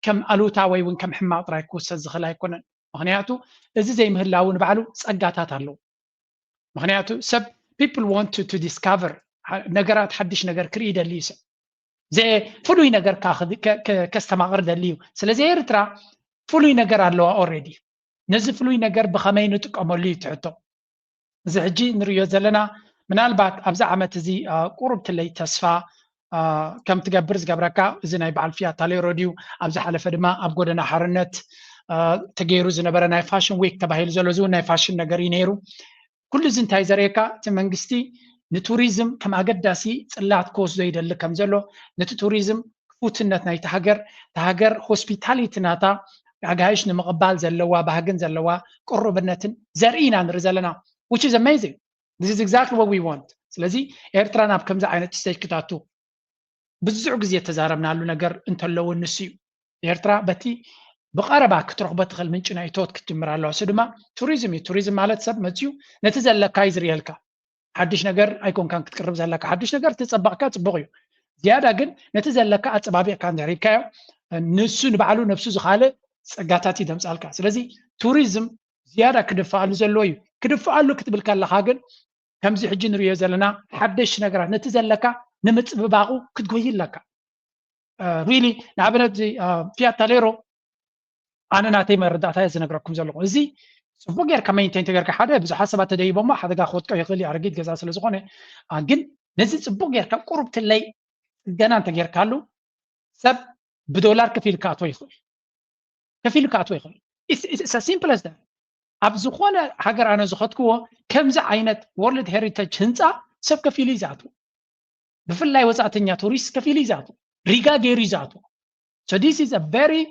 ከም ኣሉታ ወይ እውን ከም ሕማቅ ጥራይ ክውሰድ ዝኽእል ኣይኮነን ምክንያቱ እዚ ዘይምህላው ንባዕሉ ፀጋታት ኣለዉ ምክንያቱ ሰብ people want to discover ነገራት ሓድሽ ነገር ክርኢ ይደሊ ሰብ ፍሉይ ነገር ከስተማቕር ደሊ እዩ ስለዚ ኤርትራ ፍሉይ ነገር ኣለዋ ኦልሬዲ ነዚ ፍሉይ ነገር ብኸመይ ንጥቀመሉ እዩ ትሕቶ እዚ ሕጂ ንሪኦ ዘለና ምናልባት ኣብዚ ዓመት እዚ ቁሩብ ትለይ ተስፋ ከም ትገብር ዝገብረካ እዚ ናይ በዓል ፊያት ታሌሮ ድዩ ኣብ ዝሓለፈ ድማ ኣብ ጎደና ሓርነት ተገይሩ ዝነበረ ናይ ፋሽን ዊክ ተባሂሉ ዘሎ እዚ ናይ ፋሽን ነገር እዩ ነይሩ ኩሉ እዚ እንታይ ዘርእየካ እቲ መንግስቲ ንቱሪዝም ከም ኣገዳሲ ፅላት ክወስዶ ይደሊ ከም ዘሎ ነቲ ቱሪዝም ክፉትነት ናይቲ ሃገር ሆስፒታሊቲ ናታ ኣጋይሽ ንምቕባል ዘለዋ ባህግን ዘለዋ ቁርብነትን ዘርኢና ንርኢ ዘለና which is amazing this is exactly what we want ስለዚ ኤርትራ ናብ ከምዚ ዓይነት ስቴጅ ክታቱ ብዙሕ ግዜ ተዛረብናሉ ነገር እንተለዎ ንሱ እዩ ኤርትራ በቲ ብቐረባ ክትረኽቦ ትኽእል ምንጭ ናይ እቶት ክትጅምር ኣለዋ እሱ ድማ ቱሪዝም እዩ ቱሪዝም ማለት ሰብ መፅዩ ነቲ ዘለካ ይዝርየልካ ሓድሽ ነገር ኣይኮንካን ክትቅርብ ዘለካ ሓድሽ ነገር ትፀበቕካ ፅቡቕ እዩ ዝያዳ ግን ነቲ ዘለካ ኣፀባቢቕካ እንተሪብካዮ ንሱ ንባዕሉ ነብሱ ዝኻልእ ፀጋታት ይደምፃልካ ስለዚ ቱሪዝም ዝያዳ ክድፋኣሉ ዘለዎ እዩ كدفعلو كتبل كلها ግን ከምዚ ሕጂ ንሪኦ ዘለና ሓደሽ ነገራት ነቲ ዘለካ ንምፅብባቑ ክትጎይለካ ሪሊ ንኣብነት ፊያት ታሌሮ ኣነ ናተይ መረዳእታ ዝነግረኩም ዘለኹ እዚ ጽቡቅ ጌርካ ሜንቴን ተገርካ ሓደ ብዙሓት ሰባት ተደይቦሞ ሓደጋ ክወጥቀ ይኽእል እዩ ኣረጊት ገዛ ስለ ዝኾነ ግን ነዚ ጽቡቅ ጌርካ ቁሩብ ትለይ ገና እንተጌርካሉ ሰብ ብዶላር ከፊልካ ኣትዎ ይኽእል it's as simple as that ኣብ ዝኾነ ሃገር ኣነ ዝኸትክዎ ከምዚ ዓይነት ወርልድ ሄሪቴጅ ህንፃ ሰብ ከፊሉ ይዛቱ ብፍላይ ወፃእተኛ ቱሪስት ከፊሉ ይዛቱ ሪጋ ገይሩ ይዛቱ so this is a very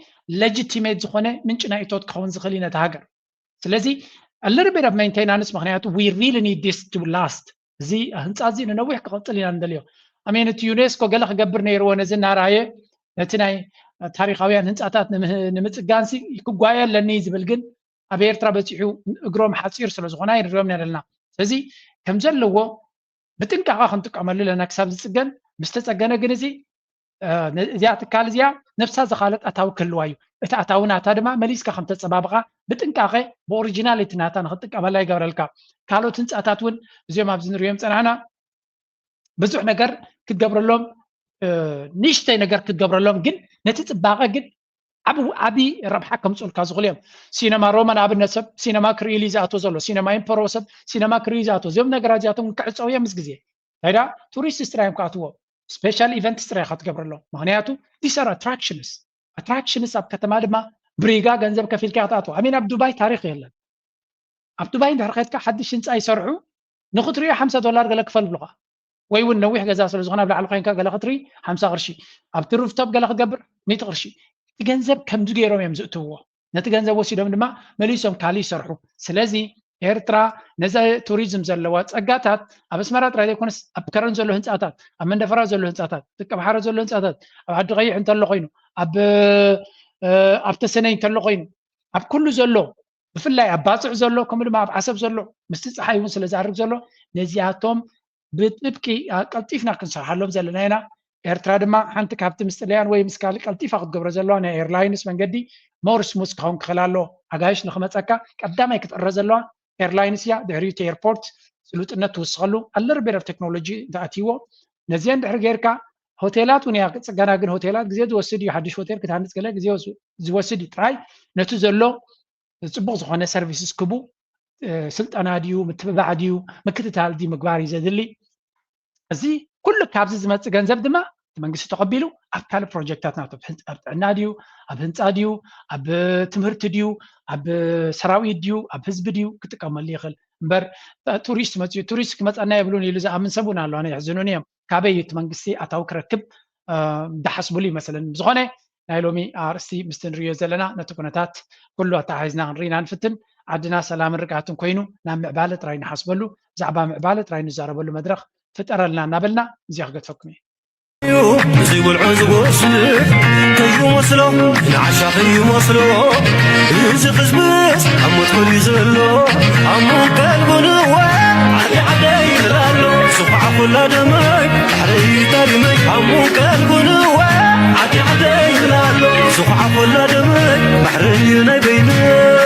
legitimate ዝኾነ ምንጭ ናይ እቶት ክኸውን ዝኽእል ነቲ ሃገር ስለዚ a little bit of maintenance ምክንያቱ we really need this to last እዚ ህንፃ እዚ ንነዊሕ ክቕፅል ኢና ንደልዮ ኣሜን እቲ ዩኔስኮ ገለ ክገብር ነይርዎ ነዚ እናርኣየ ነቲ ናይ ታሪኻውያን ህንፃታት ንምፅጋንሲ ክጓየለኒ ዝብል ግን ኣብ ኤርትራ በፂሑ እግሮም ሓፂር ስለ ዝኾነ ይርዮም ነለና ስለዚ ከም ዘለዎ ብጥንቃቐ ክንጥቀመሉ ለና ክሳብ ዝፅገን ምስተፀገነ ግን እዚ እዚኣ ትካል እዚኣ ነፍሳ ዝኻለት ኣታዊ ክህልዋ እዩ እቲ ኣታዊ ናታ ድማ መሊስካ ከም ተፀባብቓ ብጥንቃቐ ብኦሪጂናሊቲ ናታ ንክትጥቀመላ ይገብረልካ ካልኦት ህንፃታት እውን እዚኦም ኣብዚ ንሪኦም ፀናሕና ብዙሕ ነገር ክትገብረሎም ንእሽተይ ነገር ክትገብረሎም ግን ነቲ ፅባቐ ግን ዓብይ ረብሓ ከምፅኡልካ ዝኽእሉ እዮም ሲነማ ሮማ ንኣብነት ሰብ ሲነማ ክርኢ ዝኣቶ ዘሎ ሲነማ ኢምፐሮ ሰብ ሲነማ ክርኢ ዝኣቶ እዚኦም ነገራት እዚኣቶም ክዕፀው እዮም ምስ ግዜ ታይዳ ቱሪስት ጥራዮም ክኣትዎ ስፔሻል ኢቨንትስ ጥራይ ክትገብረሎም ምክንያቱ ዲስ ኣር ኣትራክሽንስ ኣብ ከተማ ድማ ብሪጋ ገንዘብ ከፊልካ ክትኣትዎ ኣሜን ኣብ ዱባይ ታሪክ የለን ኣብ ዱባይ እንድሕር ከድካ ሓድሽ ህንፃ ይሰርሑ ንኽትሪኦ $50 ገለ ክፈል ብልኻ ወይ እውን ነዊሕ ገዛ ስለ ዝኾነ ኣብ ላዕሊ ኮይንካ ገለ ክትርኢ 50 ቅርሺ ኣብቲ ሩፍቶፕ ገለ ክትገብር 100 ቅርሺ እቲ ገንዘብ ከምዚ ገይሮም እዮም ዝእትውዎ ነቲ ገንዘብ ወሲዶም ድማ መሊሶም ካሊእ ይሰርሑ ስለዚ ኤርትራ ነዚ ቱሪዝም ዘለዋ ፀጋታት ኣብ ኣስመራ ጥራይ ዘይኮነስ ኣብ ከረን ዘሎ ህንፃታት ኣብ መንደፈራ ዘሎ ህንፃታት ጥቀ ባሕረ ዘሎ ህንፃታት ኣብ ዓዲ ቀይሕ እንተሎ ኮይኑ ኣብ ተሰነይ እንተሎ ኮይኑ ኣብ ኩሉ ዘሎ ብፍላይ ኣብ ባፅዕ ዘሎ ከምኡ ድማ ኣብ ዓሰብ ዘሎ ምስቲ ፀሓይ እውን ስለ ዝዓርግ ዘሎ ነዚኣቶም ብጥብቂ ቀልጢፍና ክንሰርሓሎም ዘለና ኢና ኤርትራ ድማ ሓንቲ ካብቲ ምስጥልያን ወይ ምስ ካሊእ ቀልጢፋ ክትገብሮ ዘለዋ ናይ ኤርላይንስ መንገዲ ሞር ስሙዝ ክኸውን ክኽእል ኣሎ ኣጋይሽ ንክመፀካ ቀዳማይ ክትዕረ ዘለዋ ኤርላይንስ እያ ድሕሪኡ ኤርፖርት ስሉጥነት ትውስኸሉ ኣለርቤር ቴክኖሎጂ ተኣትይዎ ነዚአን ድሕሪ ጌርካ ሆቴላት እውን እያ ፅገና ግን ሆቴላት ግዜ ዝወስድ እዩ ሓድሽ ሆቴል ክትሃንፅ ገለ ግዜ ዝወስድ እዩ ጥራይ ነቲ ዘሎ ፅቡቅ ዝኾነ ሰርቪስስ ክቡ ስልጠና ድዩ ምትብባዕ ድዩ ምክትታል ድዩ ምግባር እዩ ዘድሊ እዚ ኩሉ ካብዚ ዝመፅእ ገንዘብ ድማ መንግስቲ ተቐቢሉ ኣብ ካልእ ፕሮጀክታት ናቶ ኣብ ጥዕና ድዩ ኣብ ህንፃ ድዩ ኣብ ትምህርቲ ድዩ ኣብ ሰራዊት ድዩ ኣብ ህዝቢ ድዩ ክጥቀመሉ ይኽእል እምበር ቱሪስት መፅኡ ቱሪስት ክመፀና የብሉን ኢሉ ዝኣምን ሰብ እውን ኣሎ ኣነ የሕዝኑን እዮም ካበይ እቲ መንግስቲ ኣታዊ ክረክብ እንዳሓስብሉ ይመስለኒ ዝኾነ ናይ ሎሚ ኣርእስቲ ምስቲ ንሪኦ ዘለና ነቲ ኩነታት ኩሉ ኣተሓሒዝና ክንርኢና ንፍትን ዓድና ሰላምን ርግኣትን ኮይኑ ናብ ምዕባለ ጥራይ ንሓስበሉ ብዛዕባ ምዕባለ ጥራይ ንዛረበሉ መድረክ ፍጠረልና እናበልና እዚኣ ክገድፈኩም እየ زي والعزوز كيو مسلو نعشاق يمسلو يزق زبس عمو تقول يزلو عمو قلبو نوى عدي عدي يلالو صفع كل دمي حري ترمي عمو قلبو نوى عدي عدي يلالو صفع كل دمي بحري نبيني